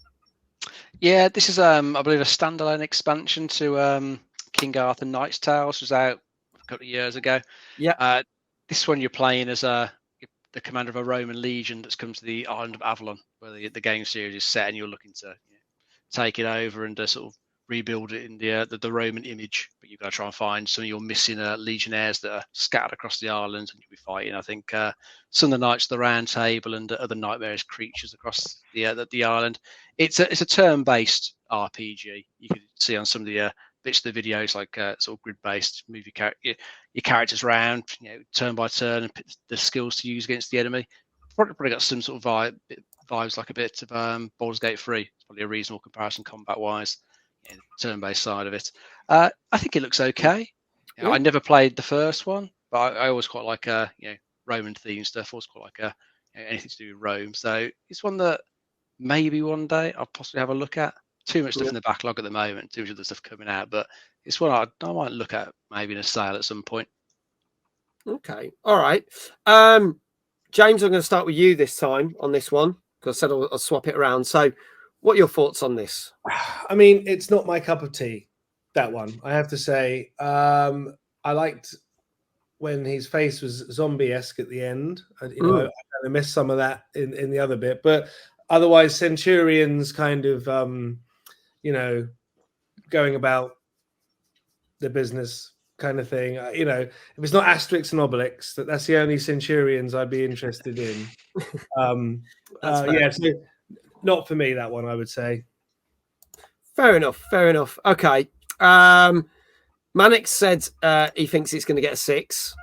S3: Yeah, this is, I believe, a standalone expansion to King Arthur Knight's Tale, which was out a couple of years ago.
S2: Yeah.
S3: This one you're playing as the commander of a Roman legion that's come to the island of Avalon, where the game series is set, and you're looking to take it over and sort of rebuild it in the Roman image. But you've got to try and find some of your missing legionnaires that are scattered across the island, and you'll be fighting, I think, some of the Knights of the Round Table and other nightmarish creatures across the island. It's a turn-based RPG. You can see on some of the bits of the videos, like sort of grid-based, move your characters around, turn by turn, and pick the skills to use against the enemy. Probably got some sort of vibes like a bit of Baldur's Gate 3. It's probably a reasonable comparison combat-wise. Turn-based side of it. I think it looks okay. I never played the first one, but I always quite like Roman themed stuff. Always quite like anything to do with Rome. So it's one that maybe one day I'll possibly have a look at. Too much stuff in the backlog at the moment. Too much other stuff coming out, but it's one I might look at maybe in a sale at some point.
S2: Okay, all right. James, I'm going to start with you this time on this one because I said I'll swap it around. So, what are your thoughts on this?
S4: I mean, it's not my cup of tea, that one. I have to say, I liked when his face was zombie-esque at the end. I kind of missed some of that in the other bit. But otherwise Centurions kind of going about the business kind of thing. If it's not Asterix and Obelix, that's the only Centurions I'd be interested in. So not for me, that one, I would say.
S2: Fair enough. Okay. Mannix said he thinks it's going to get a 6.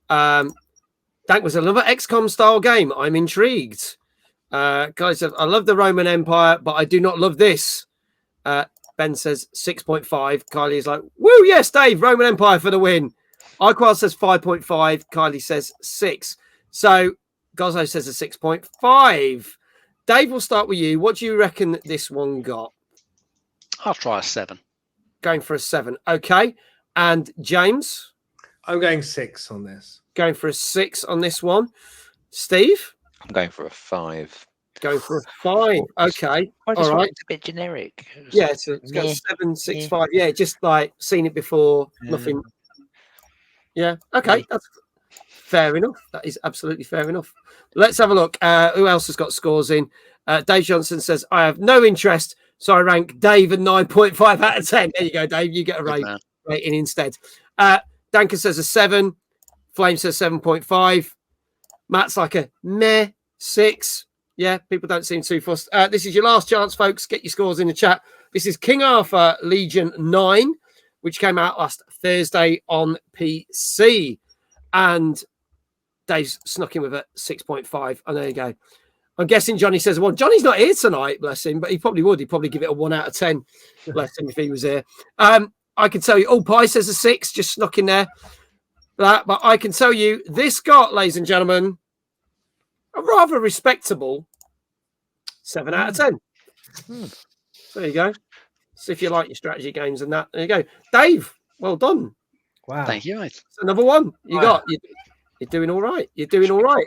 S2: That was another XCOM style game. I'm intrigued. Guys, I love the Roman Empire, but I do not love this. Ben says 6.5. Kylie is like, woo, yes, Dave, Roman Empire for the win. Iqual says 5.5. Kylie says 6. So Gozzo says a 6.5. Dave, we'll start with you. What do you reckon this one got?
S3: I'll try a 7.
S2: Going for a 7. Okay. And James?
S4: I'm going 6 on this.
S2: Going for a 6 on this one. Steve?
S5: I'm going for a 5.
S2: Going for a 5. Okay. All right.
S5: It's a bit generic.
S2: Yeah, it's got 7, 6, 5. Yeah, just like seen it before. Nothing. Yeah. Okay. That's fair enough. That is absolutely fair enough. Let's have a look. Who else has got scores in? Dave Johnson says, I have no interest, so I rank Dave at 9.5 out of 10. There you go, Dave. You get a rating instead. Danka says a 7. Flame says 7.5. Matt's like a meh 6. Yeah, people don't seem too fussed. This is your last chance, folks. Get your scores in the chat. This is King Arthur Legion 9, which came out last Thursday on PC. And Dave's snuck in with a 6.5. And there you go. I'm guessing Johnny says, well, Johnny's not here tonight, bless him, but he probably would. He'd probably give it a 1 out of 10, bless him, if he was here. I can tell you, All Pie says a 6, just snuck in there. But I can tell you, this got, ladies and gentlemen, a rather respectable 7 out of 10. There you go. So if you like your strategy games and that, there you go. Dave, well done.
S4: Wow.
S3: Thank you, mate.
S2: It's another one. You're doing all right. You're doing all right.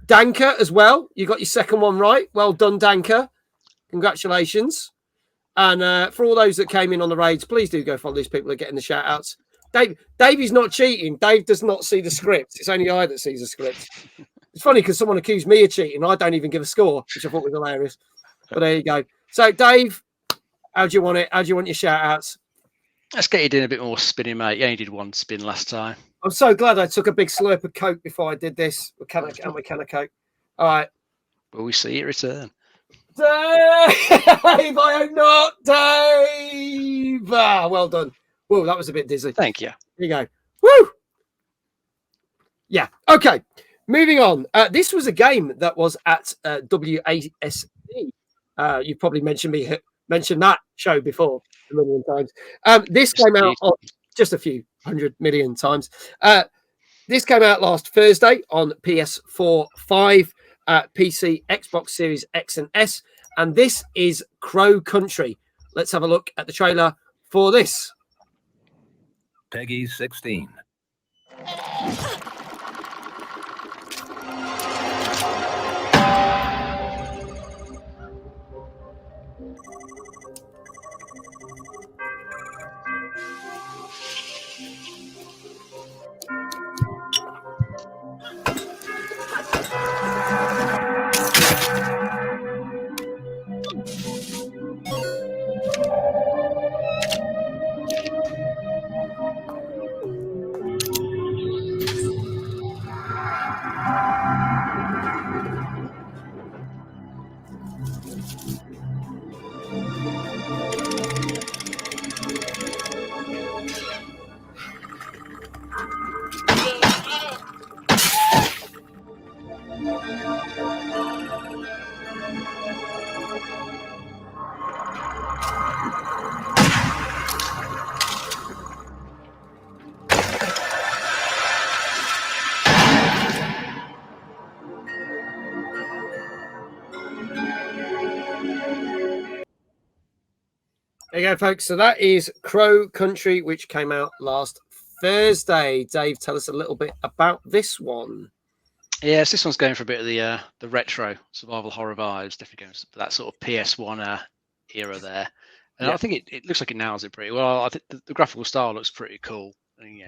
S2: Danka as well. You got your second one right. Well done, Danka. Congratulations. And for all those that came in on the raids, please do go follow these people that are getting the shout outs. Dave is not cheating. Dave does not see the script. It's only I that sees the script. It's funny because someone accused me of cheating. I don't even give a score, which I thought was hilarious. But there you go. So, Dave, how do you want it? How do you want your shout outs?
S3: Let's get you doing a bit more spinning, mate. You only did 1 spin last time.
S2: I'm so glad I took a big slurp of Coke before I did this. A can of Coke. All right.
S3: Will we see it return?
S2: Dave! I am not Dave! Well done. Whoa, that was a bit dizzy.
S3: Thank you.
S2: Here you go. Woo! Yeah. Okay. Moving on. This was a game that was at WASD. You've probably mentioned that show before a million times. This came out just a few 100 million times. This came out last Thursday on PS4, 5, PC, Xbox Series X and S, and this is Crow Country. Let's have a look at the trailer for this.
S11: Peggy 16.
S2: There you go, folks. So that is Crow Country, which came out last Thursday. Dave, tell us a little bit about this one.
S3: Yes, this one's going for a bit of the retro survival horror vibes. Definitely going for that sort of PS1 era there. And I think it looks like it nails it pretty well. I think the graphical style looks pretty cool. And,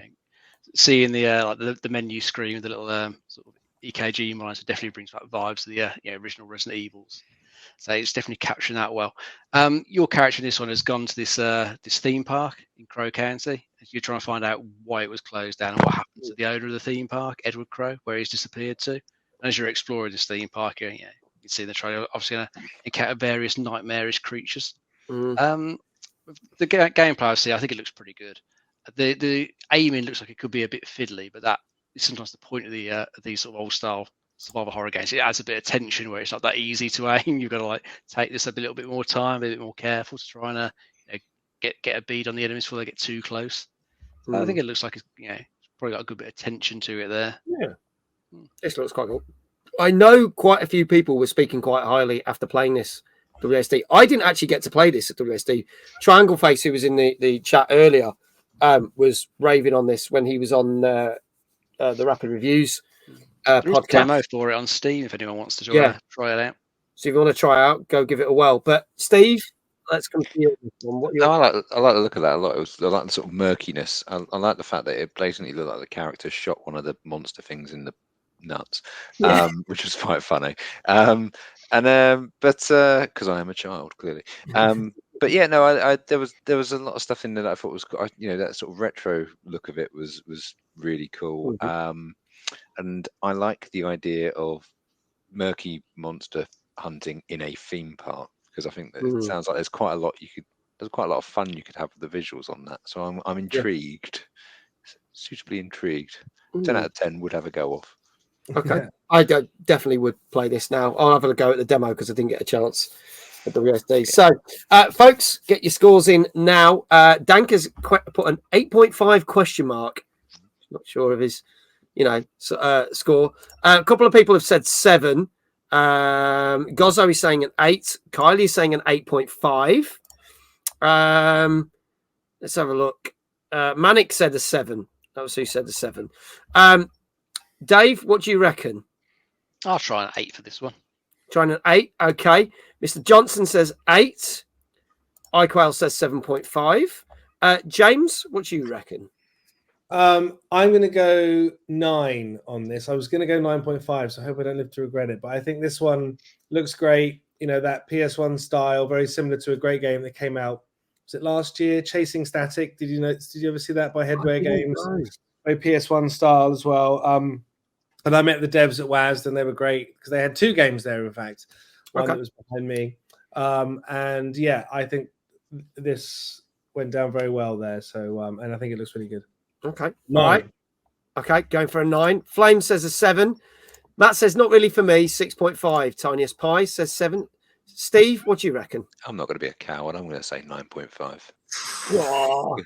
S3: seeing the menu screen with the little sort of EKG line, so definitely brings back vibes of the original Resident Evils. So it's definitely capturing that well. Your character in this one has gone to this theme park in Crow County. You're trying to find out why it was closed down and what happened to the owner of the theme park, Edward Crow, where he's disappeared to. And as you're exploring this theme park, you can see in the trailer, obviously going to encounter various nightmarish creatures. The gameplay I see, I think it looks pretty good. The aiming looks like it could be a bit fiddly, but that is sometimes the point of these sort of old style survival horror games. It adds a bit of tension where it's not that easy to aim. You've got to take this a little bit more time, be a bit more careful to try and get a bead on the enemies before they get too close. I think it looks like it's probably got a good bit of tension to it there.
S2: Yeah, this looks quite cool. I know quite a few people were speaking quite highly after playing this WSD. I didn't actually get to play this at WSD. Triangle Face, who was in the chat earlier, was raving on this when he was on the Rapid Reviews podcast.
S3: Demo for it on Steam if anyone wants to try it out.
S2: So if you want to try out, go give it a whirl. But Steve, let's come to you.
S5: I like the look of that a lot. I like the sort of murkiness. I like the fact that it blatantly looked like the character shot one of the monster things in the nuts, which was quite funny. But because I am a child, clearly. But yeah, no, there was a lot of stuff in there that I thought was, that sort of retro look of it was really cool. And I like the idea of murky monster hunting in a theme park, because I think that it sounds like there's quite a lot of fun you could have with the visuals on that. So I'm intrigued, suitably intrigued. 10 out of 10 would have a go off.
S2: Okay, I definitely would play this now. I'll have a go at the demo because I didn't get a chance at the WSD. So, folks, get your scores in now. Danker's put an 8.5 question mark. Not sure of his, score. A couple of people have said 7. Gozzo is saying an 8. Kylie is saying an 8.5. Let's have a look. Manic said a 7. That was who said a 7. Dave, what do you reckon?
S3: I'll try an 8 for this one.
S2: Trying an 8. Okay. Mr. Johnson says 8. iQuail says 7.5. James, what do you reckon?
S4: I'm going to go 9 on this. I was going to go 9.5, so I hope I don't live to regret it. But I think this one looks great. That PS1 style, very similar to a great game that came out. Was it last year? Chasing Static. Did you ever see that by Headway Games? Very PS1 style as well. And I met the devs at WASD, and they were great because they had 2 games there, in fact. One that was behind me. And yeah, I think this went down very well there. So, and I think it looks really good.
S2: Okay.
S4: 9.
S2: All right. Okay, going for a 9. Flame says a 7. Matt says not really for me, 6.5. Tiniest Pie says 7. Steve, what do you reckon?
S5: I'm not going to be a coward. I'm going to say 9.5.
S2: Oh,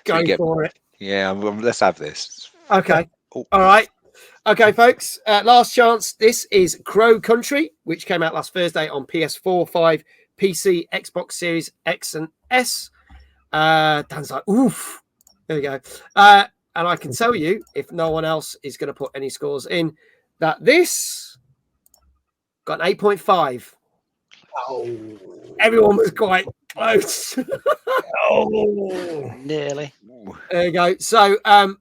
S2: go for it.
S5: Yeah, let's have this.
S2: Okay. All right. Okay, folks. Last chance. This is Crow Country, which came out last Thursday on PS4, 5, PC, Xbox Series X and S. Dan's like, oof. There we go. And I can tell you, if no one else is going to put any scores in, that this got an 8.5. Oh, everyone was quite close.
S3: Nearly.
S2: There you go. So I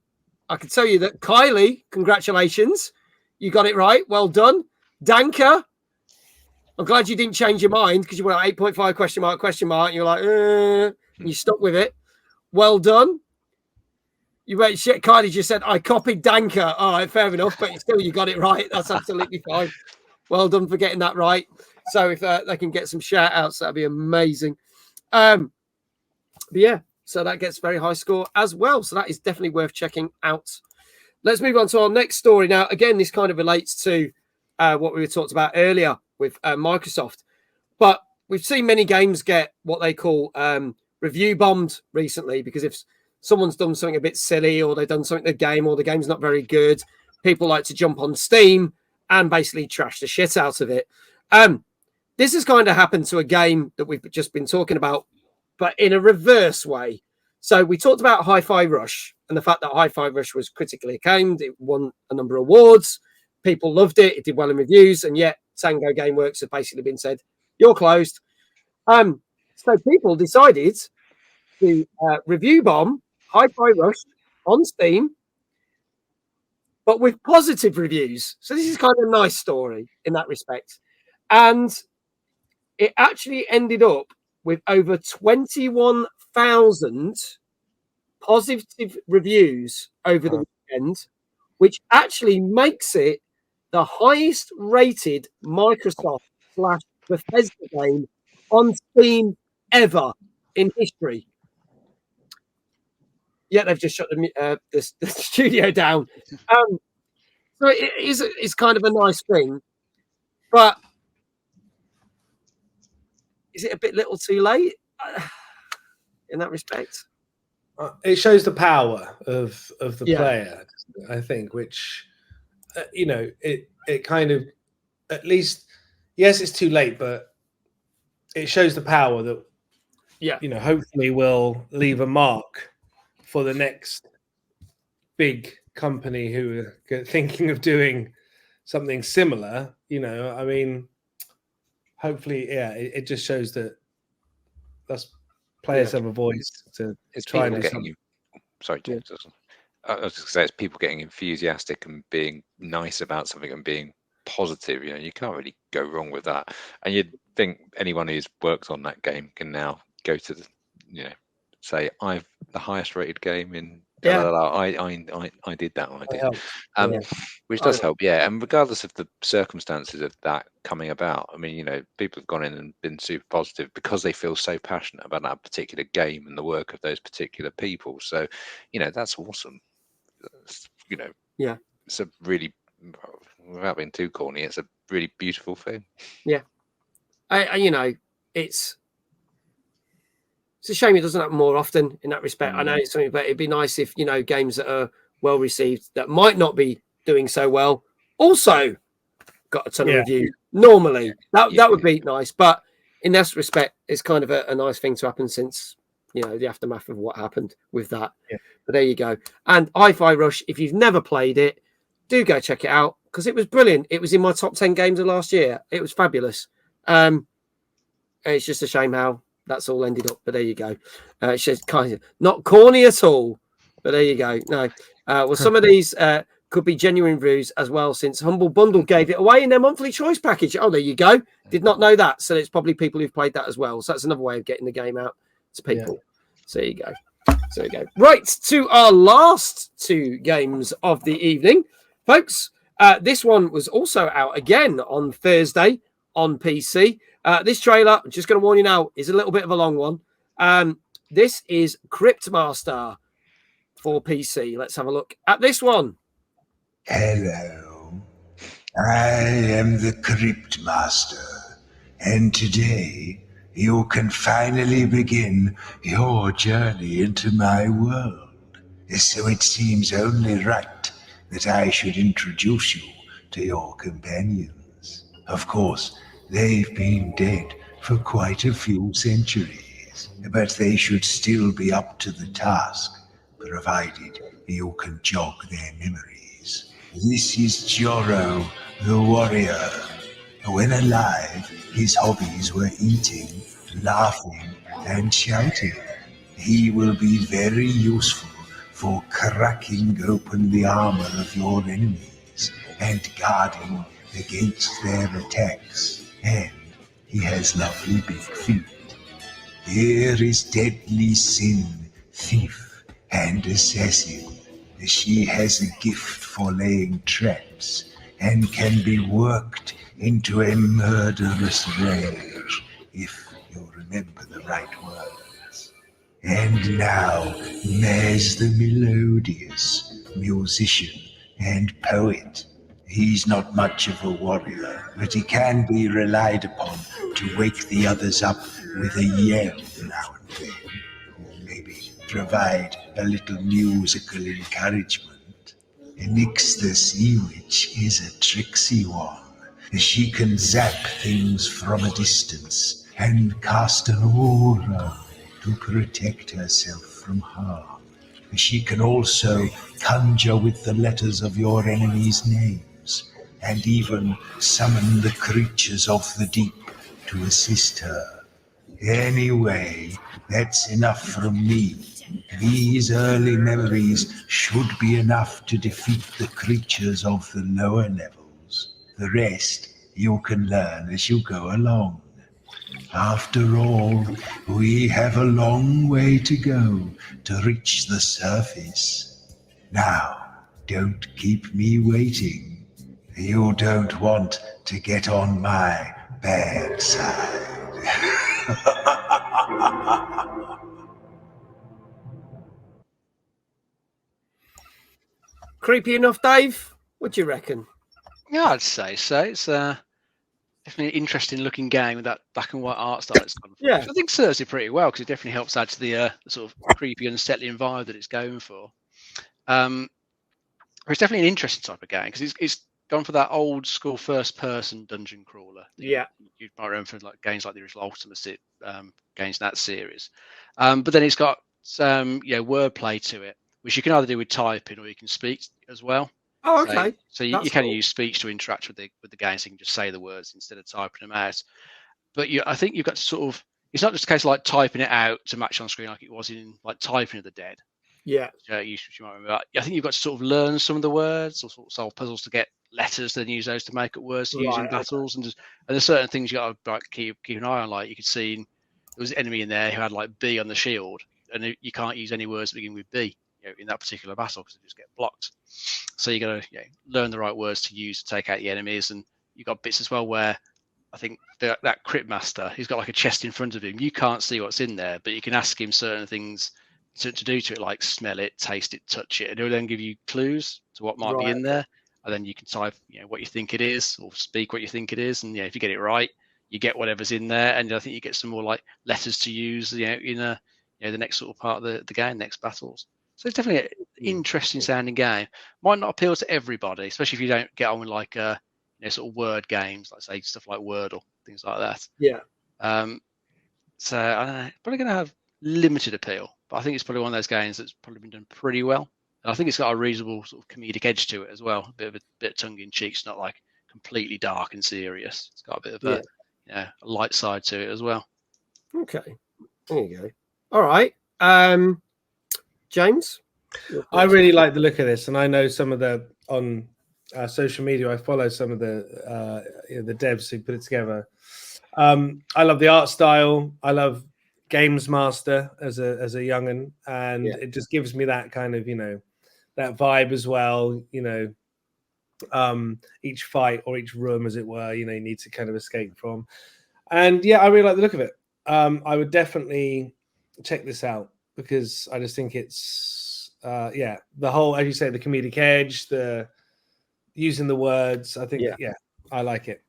S2: can tell you that Kylie, congratulations. You got it right. Well done. Danker, I'm glad you didn't change your mind because you were like 8.5 question mark. And you're like, and you stuck with it. Well done. You wait, shit. Kylie just said, I copied Danker. All right, fair enough. But still, you got it right. That's absolutely fine. Well done for getting that right. So if they can get some shout outs, that'd be amazing. But yeah, so that gets very high score as well. So that is definitely worth checking out. Let's move on to our next story. Now, again, this kind of relates to what we were talked about earlier with Microsoft. But we've seen many games get what they call review bombed recently, because if someone's done something a bit silly or they've done something in the game or the game's not very good, people like to jump on Steam and basically trash the shit out of it. This has kind of happened to a game that we've just been talking about, but in a reverse way. So we talked about Hi-Fi Rush and the fact that Hi-Fi Rush was critically acclaimed. It won a number of awards. People loved it. It did well in reviews. And yet Tango Gameworks have basically been said, you're closed. So people decided to review bomb Hi-Fi Rush on Steam but with positive reviews. So this is kind of a nice story in that respect. And it actually ended up with over 21,000 positive reviews over the weekend, which actually makes it the highest rated Microsoft/Bethesda game on Steam ever in history. Yeah, they've just shut the studio down. So it's kind of a nice thing, but is it a bit little too late in that respect?
S4: It shows the power of the player, I think, which it kind of, at least, yes, it's too late, but it shows the power that hopefully will leave a mark for the next big company who are thinking of doing something similar. I mean, hopefully, it just shows that players have a voice to try and do something.
S5: Sorry, James. I was just going to say, it's people getting enthusiastic and being nice about something and being positive. You can't really go wrong with that. And you'd think anyone who's worked on that game can now go to the, say, I've the highest rated game in. I did that one. I did, which does help. Yeah, and regardless of the circumstances of that coming about, I mean, people have gone in and been super positive because they feel so passionate about that particular game and the work of those particular people. So, that's awesome. It's a really, without being too corny, it's a really beautiful thing.
S2: Yeah, it's a shame it doesn't happen more often in that respect. I know it's something, but it'd be nice if games that are well received that might not be doing so well also got a ton of reviews. Normally, that would be nice, but in this respect, it's kind of a nice thing to happen since the aftermath of what happened with that. Yeah. But there you go. And Hi-Fi Rush, if you've never played it, do go check it out because it was brilliant. It was in my top 10 games of last year. It was fabulous. It's just a shame how that's all ended up, but there you go. It's just kind of not corny at all, but there you go. No, well, some of these could be genuine reviews as well, since Humble Bundle gave it away in their monthly choice package. Oh, there you go. Did not know that. So it's probably people who've played that as well. So that's another way of getting the game out to people. So there you go. So there you go. Right, to our last two games of the evening, folks. This one was also out again on Thursday on PC. This trailer, I'm just going to warn you now, is a little bit of a long one. This is Cryptmaster for PC. Let's have a look at this one.
S12: Hello, I am the Cryptmaster, and today you can finally begin your journey into my world. So it seems only right that I should introduce you to your companions. Of course, they've been dead for quite a few centuries, but they should still be up to the task, provided you can jog their memories. This is Joro, the warrior. When alive, his hobbies were eating, laughing, and shouting. He will be very useful for cracking open the armor of your enemies and guarding against their attacks. And he has lovely big feet. Here is Deadly Sin, thief and assassin. She has a gift for laying traps and can be worked into a murderous rage, if you remember the right words. And now, there's the melodious musician and poet. He's not much of a warrior, but he can be relied upon to wake the others up with a yell now and then, or maybe provide a little musical encouragement. Nyx the Sea Witch is a tricksy one. She can zap things from a distance and cast an aura to protect herself from harm. She can also conjure with the letters of your enemies' names, and even summon the creatures of the deep to assist her. Anyway, that's enough from me, These early memories should be enough to defeat the creatures of the lower levels. The rest you can learn as you go along. After all, we have a long way to go to reach the surface. Now, don't keep me waiting. You don't want to get on my bad side.
S2: Creepy enough, Dave? What do you reckon?
S3: Yeah, I'd say so. It's definitely an interesting looking game with that black and white art style it's gone for.
S2: Yeah.
S3: Which I think serves it pretty well because it definitely helps add to the sort of creepy, unsettling vibe that it's going for. It's definitely an interesting type of game because it's gone for that old school first person dungeon crawler.
S2: Yeah.
S3: You might remember from like games like the original Ultimate games in that series. But then it's got some wordplay to it, which you can either do with typing or you can speak as well.
S2: Oh, okay.
S3: So you can use speech to interact with the game, so you can just say the words instead of typing them out. But I think you've got to sort of, it's not just a case of like typing it out to match on screen like it was in like Typing of the Dead.
S2: Yeah.
S3: You might remember that. I think you've got to sort of learn some of the words or sort of solve puzzles to get letters, then use those to make up words to use in battles. And there's certain things you got to like, keep an eye on. Like you could see there was an enemy in there who had like B on the shield, and you can't use any words that begin with B in that particular battle because they just get blocked. So you got to learn the right words to use to take out the enemies. And you've got bits as well where I think that Cryptmaster, he's got like a chest in front of him. You can't see what's in there, but you can ask him certain things to do to it, like smell it, taste it, touch it, and he'll then give you clues to what might be in there. And then you can type what you think it is or speak what you think it is. And if you get it right, you get whatever's in there. And I think you get some more like letters to use in the next sort of part of the game, next battles. So it's definitely an interesting sounding game. Might not appeal to everybody, especially if you don't get on with like sort of word games, like say stuff like Wordle, things like that.
S2: Yeah.
S3: So I don't know, probably going to have limited appeal, but I think it's probably one of those games that's probably been done pretty well. And I think it's got a reasonable sort of comedic edge to it as well. A bit of tongue in cheek. It's not like completely dark and serious. It's got a bit of a light side to it as well.
S2: Okay. There you go. All right. James?
S4: I really like the look of this, and I know some of the on social media. I follow some of the devs who put it together. I love the art style. I love Games Master as a young'un, and it just gives me that kind of that vibe as well. Each fight or each room, as it were, you need to kind of escape from. And I really like the look of it. I would definitely check this out because I just think it's the whole, as you say, the comedic edge, the using the words. I think I like it.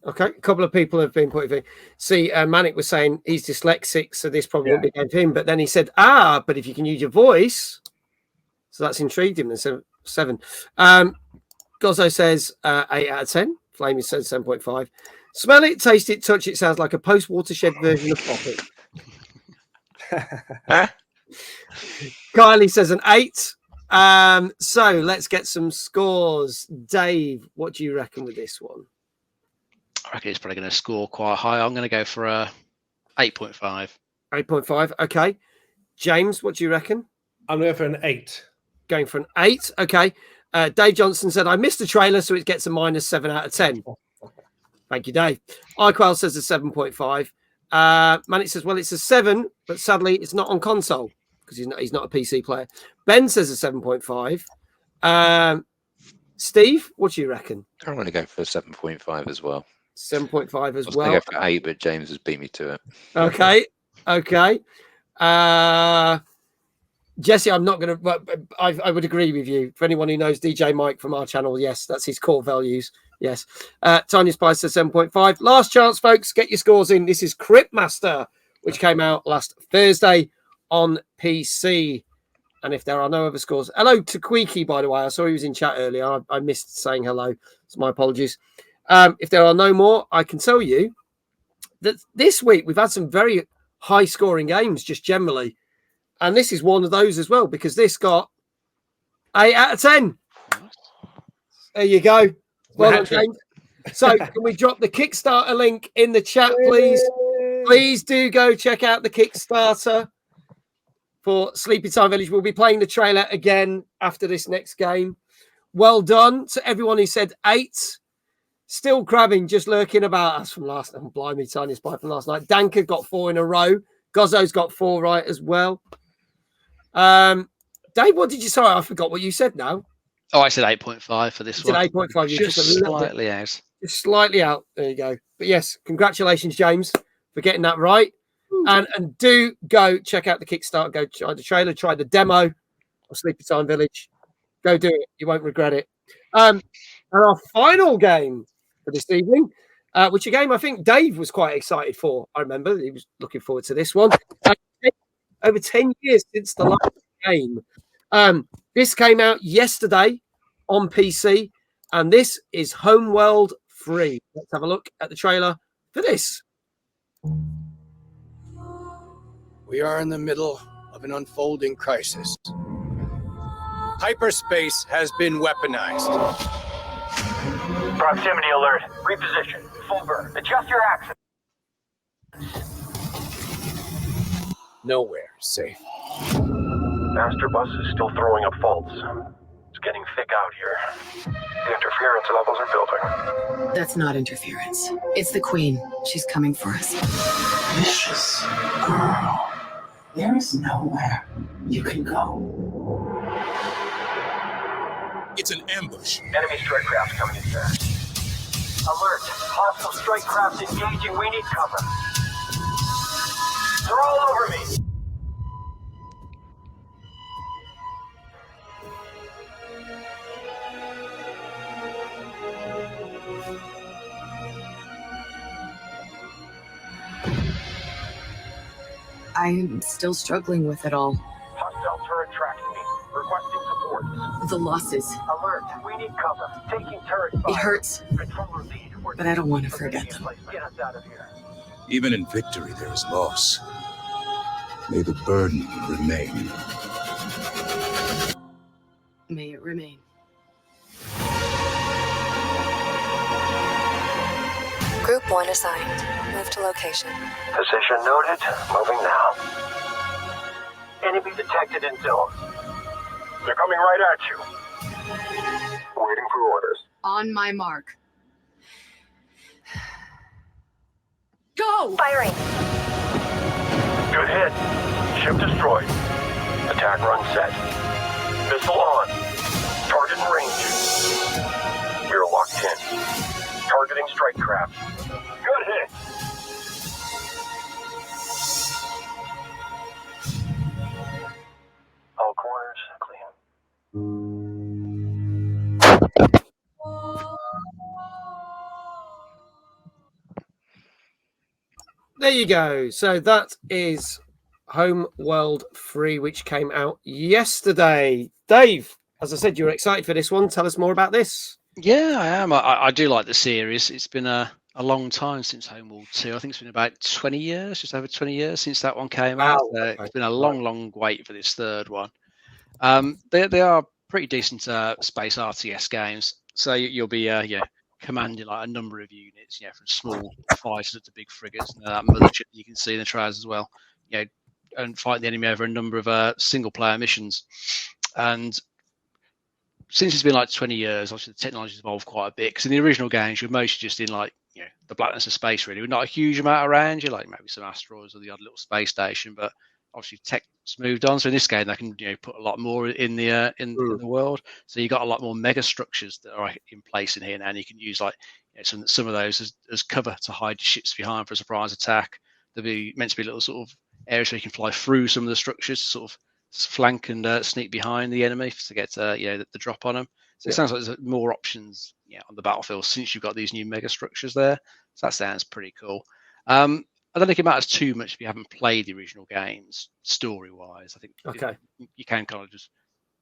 S2: Okay, a couple of people have been putting. See, Manic was saying he's dyslexic, so this probably won't be a game for him. But then he said, but if you can use your voice, so that's intrigued him. And so 7. Gozzo says 8 out of 10. Flamey says 7.5. Smell it, taste it, touch it. Sounds like a post-watershed version of Poppet. Kylie says an 8. So let's get some scores. Dave, what do you reckon with this one?
S3: I reckon it's probably going to score quite high. I'm going to go for a 8.5.
S2: 8.5. Okay. James, what do you reckon?
S4: I'm going for an 8.
S2: Going for an 8. Okay. Dave Johnson said, I missed the trailer, so it gets a -7 out of 10. Thank you, Dave. iQuell says a 7.5. Manic says, well, it's a 7, but sadly it's not on console because he's not a PC player. Ben says a 7.5. Steve, what do you reckon?
S5: I'm going to go for a 7.5 as well.
S2: 7.5 as
S5: I
S2: well.
S5: was going to go for 8, but James has beat me to it.
S2: Okay. Jesse, I'm not going to. I would agree with you. For anyone who knows DJ Mike from our channel, yes, that's his core values. Yes. Tanya Spice says 7.5. Last chance, folks. Get your scores in. This is Cryptmaster, which came out last Thursday on PC. And if there are no other scores, hello to Queeky, by the way. I saw he was in chat earlier. I missed saying hello. So my apologies. If there are no more, I can tell you that this week we've had some very high scoring games just generally. And this is one of those as well, because this got 8 out of 10. There you go. Well done, James. So can we drop the Kickstarter link in the chat, please? Please do go check out the Kickstarter for Sleepy Time Village. We'll be playing the trailer again after this next game. Well done to everyone who said 8. Still crabbing, just lurking about us from last night. Blimey, Tiny Spy from last night. Danker got 4 in a row. Gozzo's got 4 right as well. Dave, what did you say? I forgot what you said now.
S3: Oh, I said 8.5 for this
S2: You
S3: one.
S2: said 8.5. You're
S3: Just
S2: just a little
S3: slightly
S2: bit,
S3: out.
S2: just slightly out. There you go. But yes, congratulations, James, for getting that right. And do go check out the Kickstarter. Go try the trailer, try the demo of Sleepy Time Village. Go do it. You won't regret it. And our final game for this evening, which a game I think Dave was quite excited for. I remember he was looking forward to this one. Over 10 years since the last game. This came out yesterday on PC, and this is Homeworld 3. Let's have a look at the trailer for this.
S13: We are in the middle of an unfolding crisis. Hyperspace has been weaponized.
S14: Proximity alert. Reposition. Full burn. Adjust your axis.
S13: Nowhere is safe.
S14: Master bus is still throwing up faults. It's getting thick out here. The interference levels are building.
S15: That's not interference. It's the Queen. She's coming for us.
S16: Vicious girl. There is nowhere you can go.
S7: It's an ambush.
S14: Enemy strike craft coming in fast. Alert! Hostile strike craft engaging. We need cover. They're all over me.
S15: I'm still struggling with it all.
S14: Hostile turret tracking me. Requesting support.
S15: The losses.
S14: Alert! We need cover. Taking turret fire.
S15: It hurts,
S14: Controller lead.
S15: but I don't want to forget them.
S14: Get us out of here.
S7: Even in victory, there is loss. May the burden remain.
S15: May it remain.
S17: Group 1 assigned. Move to location.
S14: Position noted. Moving now. Enemy detected in zone. They're coming right at you. Waiting for orders.
S15: On my mark. Go!
S17: Firing.
S14: Good hit. Ship destroyed. Attack run set. Missile on. Target in range. We're locked in. Targeting strike craft. Good hit. All corners clean.
S2: There you go. So that is Homeworld 3, which came out yesterday. Dave, as I said, you're excited for this one. Tell us more about this.
S3: Yeah, I am. I do like the series. It's been a long time since Homeworld 2. I think it's been about 20 years, just over 20 years since that one came out. It's been a long wait for this third one. They are pretty decent space RTS games. So you'll be commanding like a number of units, from small fighters up to big frigates, and that mothership you can see in the trailers as well. And fight the enemy over a number of single-player missions. And since it's been like 20 years, obviously the technology's evolved quite a bit. Because in the original games, you're mostly just in like the blackness of space, really, with not a huge amount around you, like maybe some asteroids or the odd little space station. But obviously tech's moved on, so in this game they can put a lot more in the world. So you got a lot more mega structures that are in place in here now, and you can use like some of those as cover to hide ships behind for a surprise attack. There'll be meant to be little sort of areas where you can fly through some of the structures, sort of flank and sneak behind the enemy to get the drop on them. So it sounds like there's more options on the battlefield since you've got these new mega structures there. So that sounds pretty cool. I don't think it matters too much if you haven't played the original games story-wise. I think you can kind of just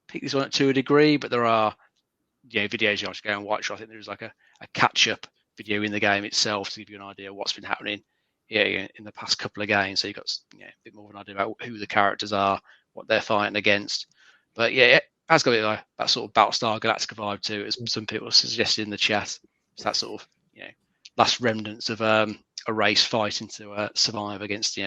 S3: pick this one up to a degree, but there are videos you have to go and watch. I think there's like a catch-up video in the game itself to give you an idea of what's been happening in the past couple of games. So you've got a bit more of an idea about who the characters are, what they're fighting against. But it has got a bit of that sort of Battlestar Galactica vibe too, as some people suggested in the chat. It's that sort of last remnants of a race fighting to survive against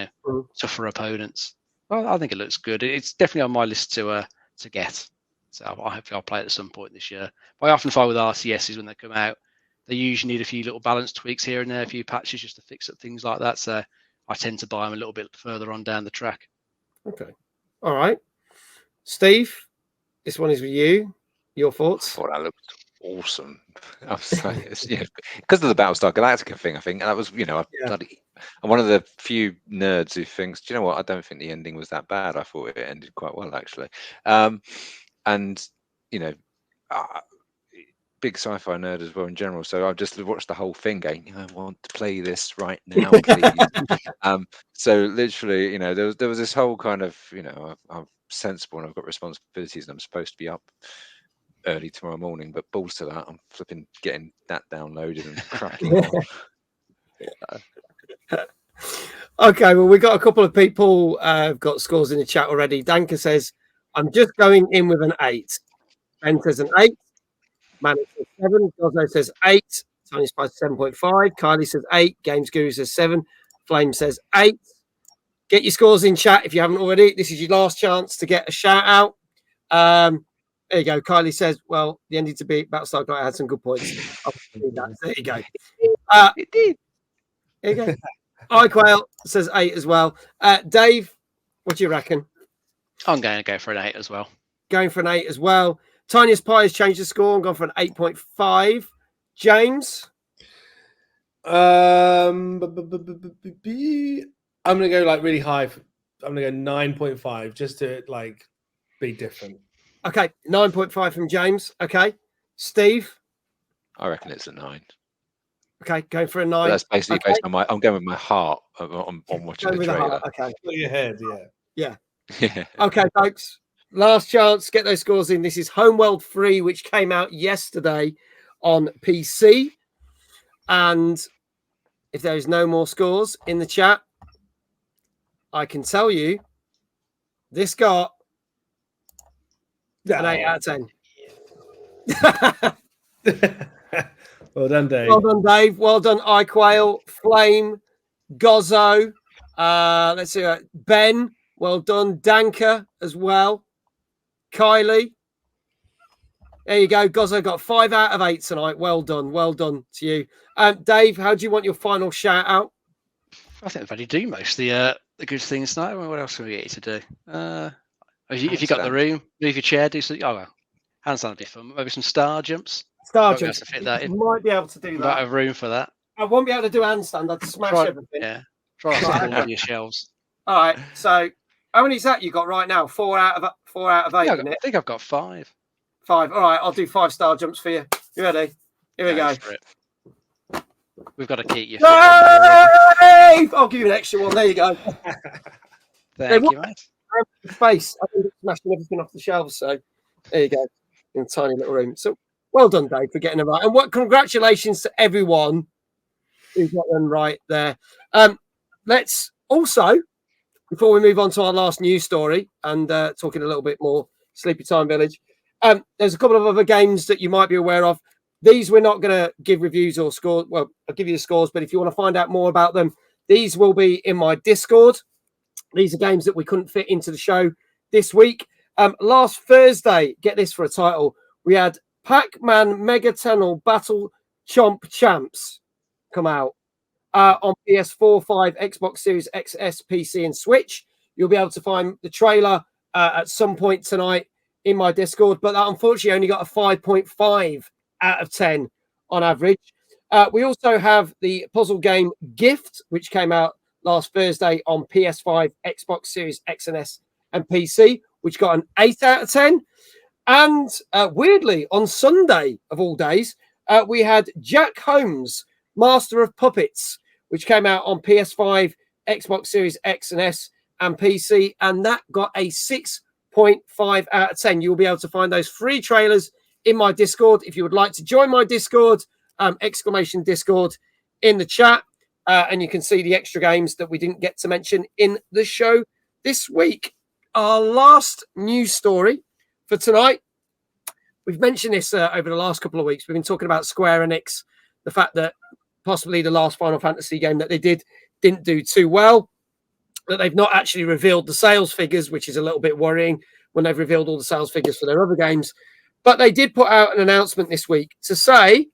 S3: tougher opponents. Well, I think it looks good. It's definitely on my list to get. So hopefully I'll play it at some point this year. But I often find with RCSs when they come out, they usually need a few little balance tweaks here and there, a few patches just to fix up things like that. So I tend to buy them a little bit further on down the track.
S2: Okay. All right. Steve, this one is with you. Your thoughts?
S5: I thought that looked awesome. I was like, because of the Battlestar Galactica thing, I think that was, I'm one of the few nerds who thinks, do you know what? I don't think the ending was that bad. I thought it ended quite well, actually. And big sci-fi nerd as well in general. So I just watched the whole thing going, I want to play this right now, please. So literally, there was this whole kind of, I'm sensible and I've got responsibilities and I'm supposed to be up early tomorrow morning, but balls to that, I'm flipping getting that downloaded and cracking on.
S2: Okay, well, we've got a couple of people got scores in the chat already. Danka says, I'm just going in with an 8. Ben says an 8. Manic says 7. Gozzo says 8. Tiny Spice 7.5. Kylie says 8. Games Guru says 7. Flame says 8. Get your scores in chat if you haven't already. This is your last chance to get a shout out. There you go. Kylie says, well, the ending to be Battlestar Galactica had some good points. There you go.
S3: It did.
S2: There you go. iQuail says 8 as well. Dave, what do you reckon?
S3: I'm going to go for an 8 as well.
S2: Going for an 8 as well. Tiniest Pie has changed the score and gone for an 8.5. James?
S4: I'm going to go like really high. I'm going to go 9.5 just to like be different.
S2: Okay, 9.5 from James. Okay. Steve?
S5: I reckon it's a 9.
S2: Okay, going for a 9.
S5: But that's basically based on I'm going with my heart on watching the trailer.
S2: Okay.
S4: Your head,
S2: yeah. Okay, folks. Last chance. Get those scores in. This is Homeworld 3, which came out yesterday on PC. And if there is no more scores in the chat, I can tell you this got an 8 out of 10.
S4: Well done, Dave.
S2: Well done, Dave. Well done, iQuail, Flame, Gozzo. Let's see. Ben, well done. Danka as well. Kylie. There you go. Gozzo got 5 out of 8 tonight. Well done. Well done to you. Dave, how do you want your final shout out?
S3: I think I've already do most of the good things tonight. What else can we get you to do? If you got the room, move your chair, do something. Oh, well, handstand would be fun. Maybe some star jumps.
S2: Star
S3: Might be able
S2: jumps.
S3: to fit that in.
S2: Might be able to do
S3: Might
S2: that.
S3: have room for that.
S2: I won't be able to do handstand. I'd smash everything.
S3: Yeah. Try on one of your shelves.
S2: All right. So, how many is that you got right now? 4 out of 8.
S3: Yeah,
S2: isn't it?
S3: I think I've got 5.
S2: 5. All right. I'll do 5 star jumps for you. You ready? Here we go.
S3: We've got to keep you.
S2: Dave! I'll give you an extra one. There you go.
S3: Thank you, mate.
S2: Space. I think it's smashing everything off the shelves. So there you go. In a tiny little room. So well done, Dave, for getting it right. And congratulations to everyone who got them right there. Let's also, before we move on to our last news story and talking a little bit more Sleepy Time Village, there's a couple of other games that you might be aware of. These we're not going to give reviews or scores. Well, I'll give you the scores, but if you want to find out more about them, these will be in my Discord. These are games that we couldn't fit into the show this week. Last Thursday, get this for a title, we had Pac-Man Mega Tunnel Battle Chomp Champs come out on PS4, 5, Xbox Series XS, PC, and Switch. You'll be able to find the trailer at some point tonight in my Discord, but that unfortunately only got a 5.5 out of 10 on average. We also have the puzzle game Gift, which came out last Thursday on PS5, Xbox Series X and S, and PC, which got an 8 out of 10. And weirdly, on Sunday of all days, we had Jack Holmes, Master of Puppets, which came out on PS5, Xbox Series X and S, and PC, and that got a 6.5 out of 10. You'll be able to find those free trailers in my Discord. If you would like to join my Discord, exclamation Discord in the chat, and you can see the extra games that we didn't get to mention in the show this week. Our last news story for tonight. We've mentioned this over the last couple of weeks. We've been talking about Square Enix, the fact that possibly the last Final Fantasy game that they didn't do too well. that they've not actually revealed the sales figures, which is a little bit worrying when they've revealed all the sales figures for their other games. But they did put out an announcement this week to say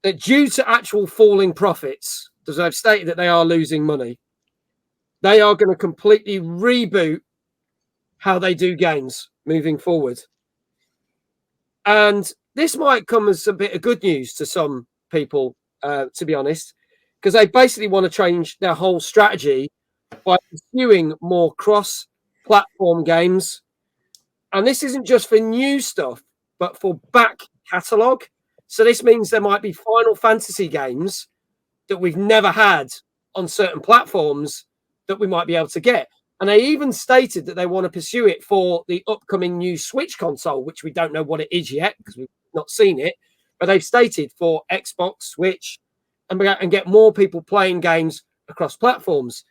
S2: that due to actual falling profits, as I've stated that they are losing money, they are going to completely reboot how they do games moving forward. And this might come as a bit of good news to some people, to be honest, because they basically want to change their whole strategy by pursuing more cross-platform games. And this isn't just for new stuff, but for back catalogue. So this means there might be Final Fantasy games that we've never had on certain platforms that we might be able to get. And they even stated that they want to pursue it for the upcoming new Switch console, which we don't know what it is yet because we've not seen it. But they've stated for Xbox, Switch, and get more people playing games across platforms.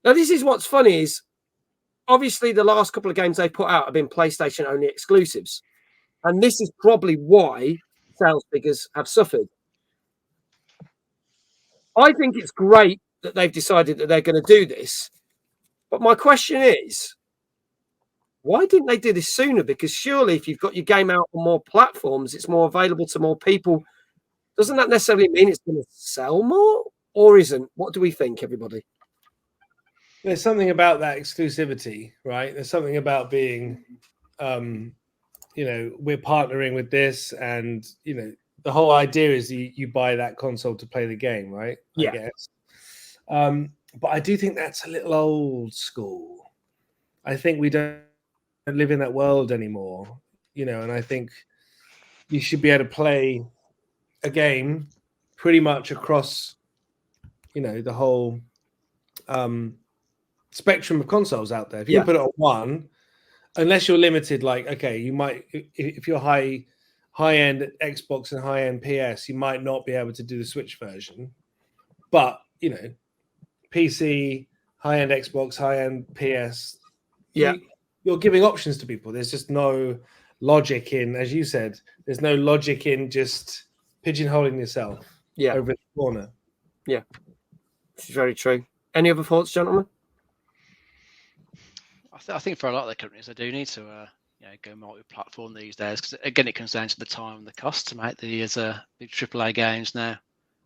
S2: Now, this is what's funny is, obviously, the last couple of games they put out have been PlayStation-only exclusives. And this is probably why sales figures have suffered. I think it's great that they've decided that they're going to do this. But my question is, why didn't they do this sooner? Because surely if you've got your game out on more platforms, it's more available to more people. Doesn't that necessarily mean it's going to sell more, or isn't? What do we think, everybody?
S4: There's something about that exclusivity, right? There's something about being, we're partnering with this, and the whole idea is you buy that console to play the game, right?
S2: Yeah.
S4: I guess. But I do think that's a little old school. I think we don't live in that world anymore, and I think you should be able to play a game pretty much across, the whole spectrum of consoles out there. If you put it on one, unless you're limited, like, okay, you might, if you're high-end Xbox and high-end PS, you might not be able to do the Switch version. But, PC, high-end Xbox, high-end PS, you're giving options to people. There's just no logic in, as you said, there's no logic in just pigeonholing yourself over the corner.
S2: Yeah, which is very true. Any other thoughts, gentlemen?
S3: I think for a lot of the companies, they do need to go multi-platform these days, because again, it comes down to the time and the cost to make these big AAA games now.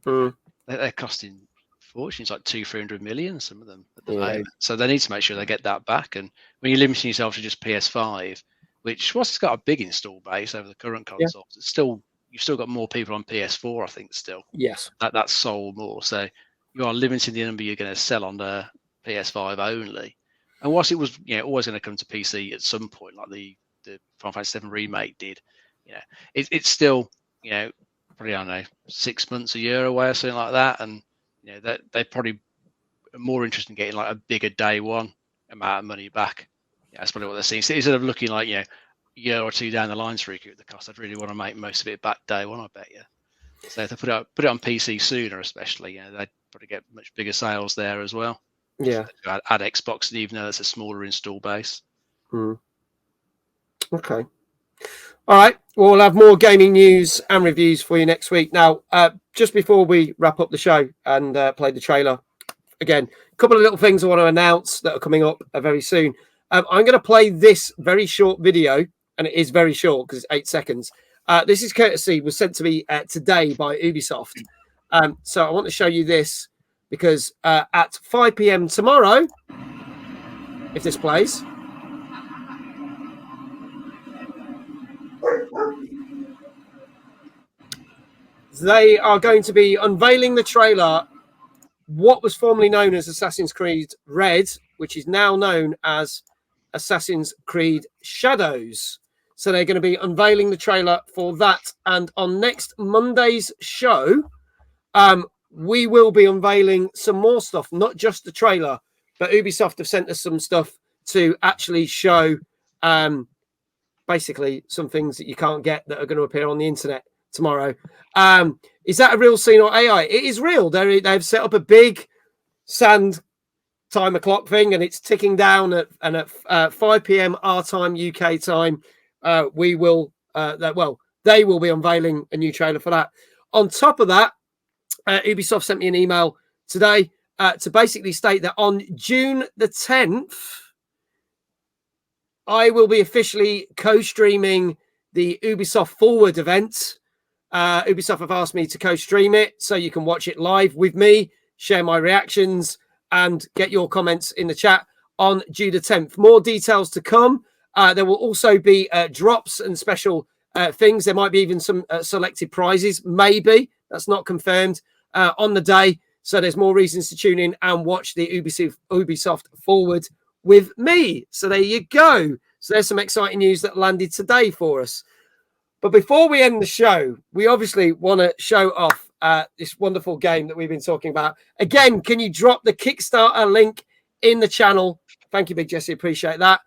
S3: They're costing fortunes, like 200-300 million, some of them at the moment. So they need to make sure they get that back. And when you're limiting yourself to just PS5, which whilst it's got a big install base over the current consoles, it's still, you've still got more people on PS4, I think, still.
S2: Yes.
S3: That's sold more. So you are limiting the number you're going to sell on the PS5 only. And whilst it was always going to come to PC at some point, like the Final Fantasy VII Remake did, it's still, probably, I don't know, 6 months, a year away or something like that. And, that they're probably more interested in getting like a bigger day one amount of money back. That's probably what they're seeing. So instead of looking like, a year or two down the line to recoup the cost, I'd really want to make most of it back day one, I bet you. So if they put it on PC sooner, especially, they'd probably get much bigger sales there as well.
S2: Yeah.
S3: So add Xbox, even though it's a smaller install base.
S2: Okay. All right. Well, we'll have more gaming news and reviews for you next week. Now, just before we wrap up the show and play the trailer, again, a couple of little things I want to announce that are coming up very soon. I'm going to play this very short video, and it is very short because it's 8 seconds. This is courtesy, was sent to me today by Ubisoft. So I want to show you this because at 5 p.m. tomorrow, if this plays, they are going to be unveiling the trailer, what was formerly known as Assassin's Creed Red, which is now known as Assassin's Creed Shadows. So they're going to be unveiling the trailer for that. And on next Monday's show, we will be unveiling some more stuff, not just the trailer, but Ubisoft have sent us some stuff to actually show basically some things that you can't get that are going to appear on the internet tomorrow. Is that a real scene or AI? It is real. They've set up a big sand timer clock thing, and it's ticking down at 5 p.m. our time, UK time. They will be unveiling a new trailer for that. On top of that, Ubisoft sent me an email today to basically state that on June the 10th, I will be officially co-streaming the Ubisoft Forward event. Ubisoft have asked me to co-stream it so you can watch it live with me, share my reactions, and get your comments in the chat on June the 10th. More details to come. There will also be drops and special things. There might be even some selected prizes, maybe. That's not confirmed on the day. So there's more reasons to tune in and watch the Ubisoft Forward with me. So there you go. So there's some exciting news that landed today for us. But before we end the show, we obviously want to show off this wonderful game that we've been talking about. Again, can you drop the Kickstarter link in the channel? Thank you, Big Jesse. Appreciate that.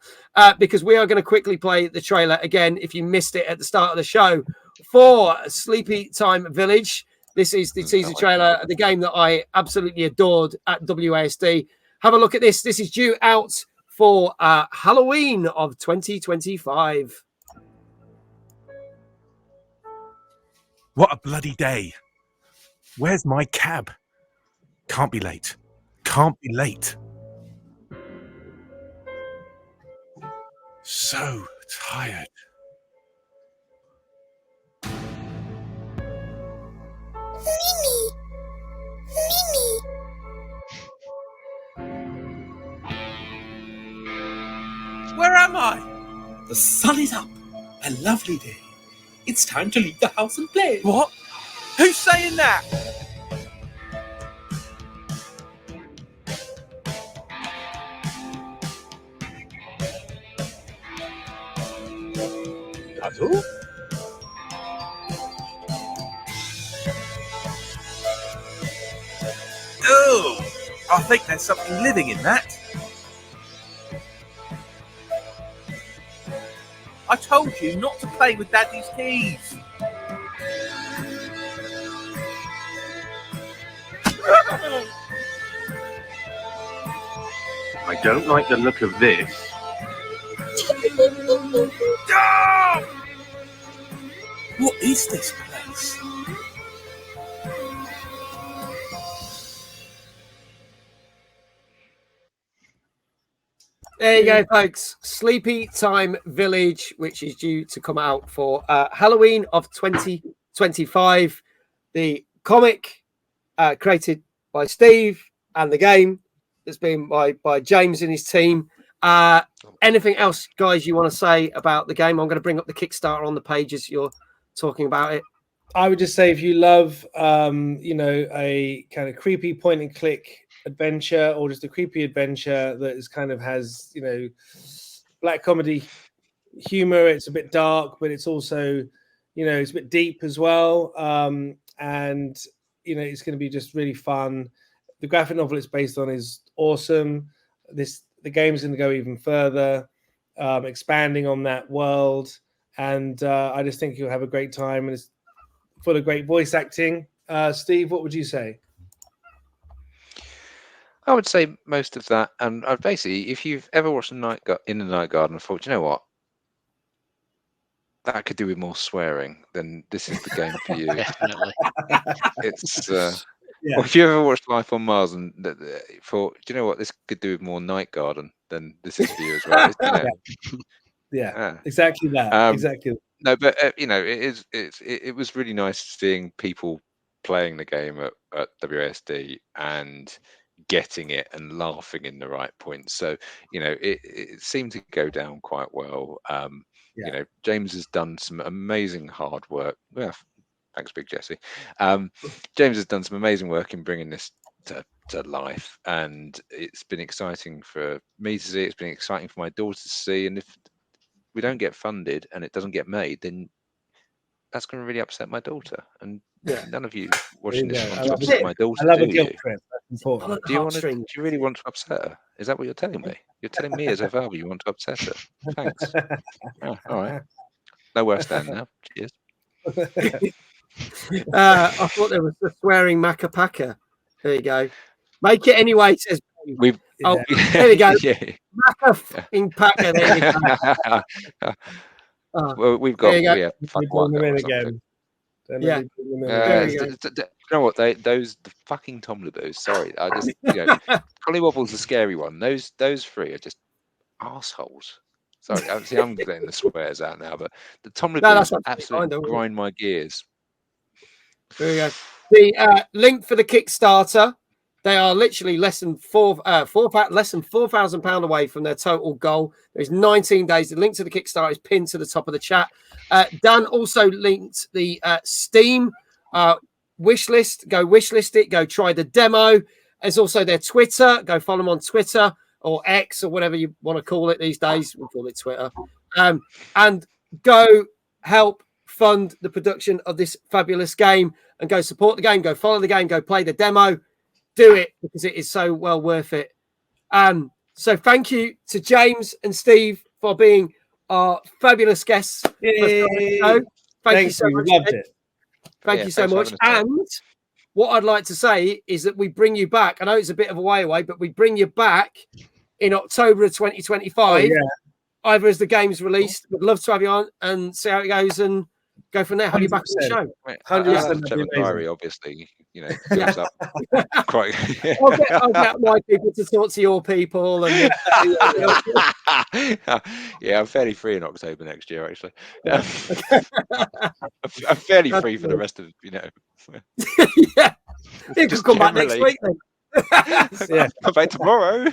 S2: Because we are going to quickly play the trailer again, if you missed it at the start of the show, for Sleepy Time Village. This is the teaser trailer, the game that I absolutely adored at WASD. Have a look at this. This is due out for Halloween of 2025.
S6: What a bloody day. Where's my cab? Can't be late. Can't be late. So tired.
S1: Mimi! Mimi!
S7: Where am I? The sun is up. A lovely day. It's time to leave the house and play. What? Who's saying that?
S6: Dazu? Oh, I think there's something living in that. I told you not to play with Daddy's keys.
S8: I don't like the look of this.
S7: What is this place?
S2: There you go, folks. Sleepy Time Village, which is due to come out for Halloween of 2025. The comic created by Steve and the game that's been by James and his team. Anything else, guys, you want to say about the game? I'm going to bring up the Kickstarter on the page as you're talking about it.
S4: I would just say if you love, a kind of creepy point and click adventure, or just a creepy adventure that is kind of has, black comedy humor. It's a bit dark, but it's also, it's a bit deep as well. And, it's going to be just really fun. The graphic novel it's based on is awesome. The game's going to go even further, expanding on that world. And I just think you'll have a great time. And it's full of great voice acting. Steve, what would you say?
S5: I would say most of that, and basically, if you've ever watched In the Night Garden and thought, you know what, that could do with more swearing, then this is the game for you.
S3: Definitely.
S5: It's or if you ever watched Life on Mars and thought, do you know what, this could do with more Night Garden, then this is for you as well.
S4: Exactly that. Exactly.
S5: No, but it was really nice seeing people playing the game at WASD and getting it and laughing in the right points. So it seemed to go down quite well. James has done some amazing hard work. Well, thanks, Big Jesse. James has done some amazing work in bringing this to life, and it's been exciting for me to see. It's been exciting for my daughter to see. And if we don't get funded and it doesn't get made, then that's going to really upset my daughter. And none of you watching this want to upset my daughter.
S4: I love a guilt trip. That's important.
S5: Do you really want to upset her? Is that what you're telling me? You're telling me as a father you want to upset her? Thanks. Oh, all right. No worse than now. Cheers.
S2: I thought there was the swearing Macca Packer. There you go. Make it anyway, says
S5: We've.
S2: There we go. Macca fucking Packer. There you go.
S5: Well, we've got.
S4: Put them in again.
S5: You know what? The fucking Tomlaboos. Sorry, I just Collywobble's a scary one. Those three are just assholes. Sorry, see, I'm getting the swears out now, but the Tomlaboos absolutely grind my gears.
S2: There we go. The link for the Kickstarter. They are literally less than £4,000 away from their total goal. There's 19 days. The link to the Kickstarter is pinned to the top of the chat. Dan also linked the Steam wish list. Go wish list it. Go try the demo. There's also their Twitter. Go follow them on Twitter or X or whatever you want to call it these days. We call it Twitter. And go help fund the production of this fabulous game and go support the game. Go follow the game. Go play the demo. Do it because it is so well worth it. So thank you to James and Steve for being our fabulous guests. Thank you so much.
S4: Loved it.
S2: Thank you so much. And what I'd like to say is that we bring you back. I know it's a bit of a way away, but we bring you back in October of 2025. Either as the game's released. We'd love to have you on and see how it goes and go from there. Have you back on the show?
S5: 100% check my diary, obviously. Fills up quite.
S2: I'll get my people to talk to your people. And
S5: I'm fairly free in October next year, actually. I'm fairly free for the rest of,
S2: yeah, you can come back next week then.
S5: Come back tomorrow.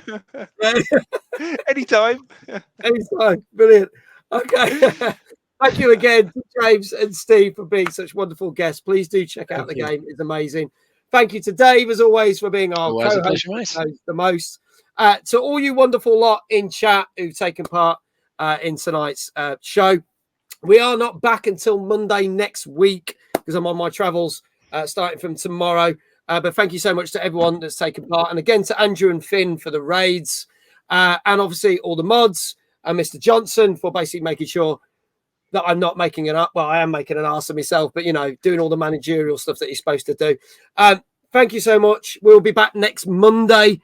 S5: Anytime.
S2: Brilliant. Okay. Thank you again to James and Steve for being such wonderful guests. Please do check out the game. It's amazing. Thank you to Dave, as always, for being our co-host the most. To all you wonderful lot in chat who've taken part in tonight's show. We are not back until Monday next week because I'm on my travels starting from tomorrow. But thank you so much to everyone that's taken part. And again, to Andrew and Finn for the raids. And obviously all the mods and Mr. Johnson for basically making sure that I'm not making I am making an arse of myself, but, doing all the managerial stuff that he's supposed to do. Thank you so much. We'll be back next Monday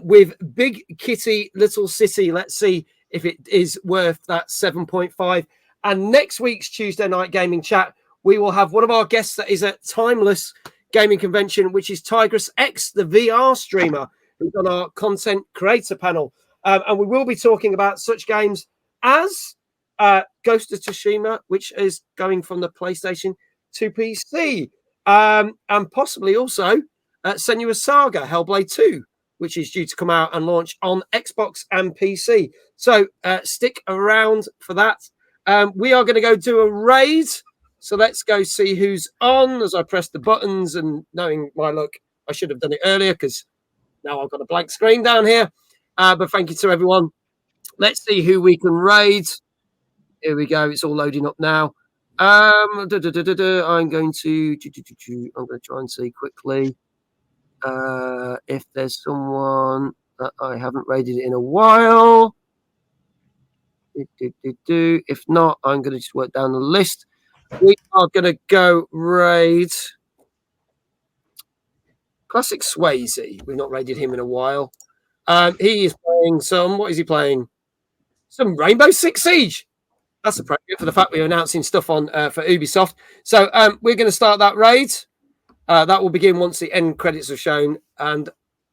S2: with Big Kitty, Little City. Let's see if it is worth that 7.5. And next week's Tuesday night gaming chat, we will have one of our guests that is at Timeless Gaming Convention, which is Tigress X, the VR streamer, who's on our content creator panel. And we will be talking about such games as Ghost of Tsushima, which is going from the PlayStation to PC, and possibly also Senua's Saga Hellblade 2, which is due to come out and launch on Xbox and PC. So stick around for that. We are going to go do a raid, so let's go see who's on as I press the buttons, and knowing my luck, I should have done it earlier because now I've got a blank screen down here. But thank you to everyone. Let's see who we can raid. Here we go. It's all loading up now. I'm going to try and see quickly if there's someone that I haven't raided in a while. If not, I'm going to just work down the list. We are going to go raid Classic Swayze. We've not raided him in a while. He is playing what is he playing? Some Rainbow Six Siege. That's appropriate for the fact we're announcing stuff on for Ubisoft. So we're going to start that raid. That will begin once the end credits are shown. And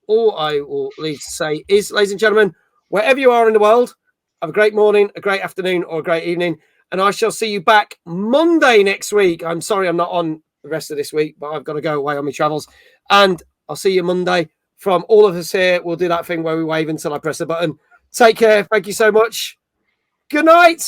S2: all I will need to say is, ladies and gentlemen, wherever you are in the world, have a great morning, a great afternoon, or a great evening. And I shall see you back Monday next week. I'm sorry I'm not on the rest of this week, but I've got to go away on my travels. And I'll see you Monday. From all of us here, we'll do that thing where we wave until I press the button. Take care. Thank you so much. Good night.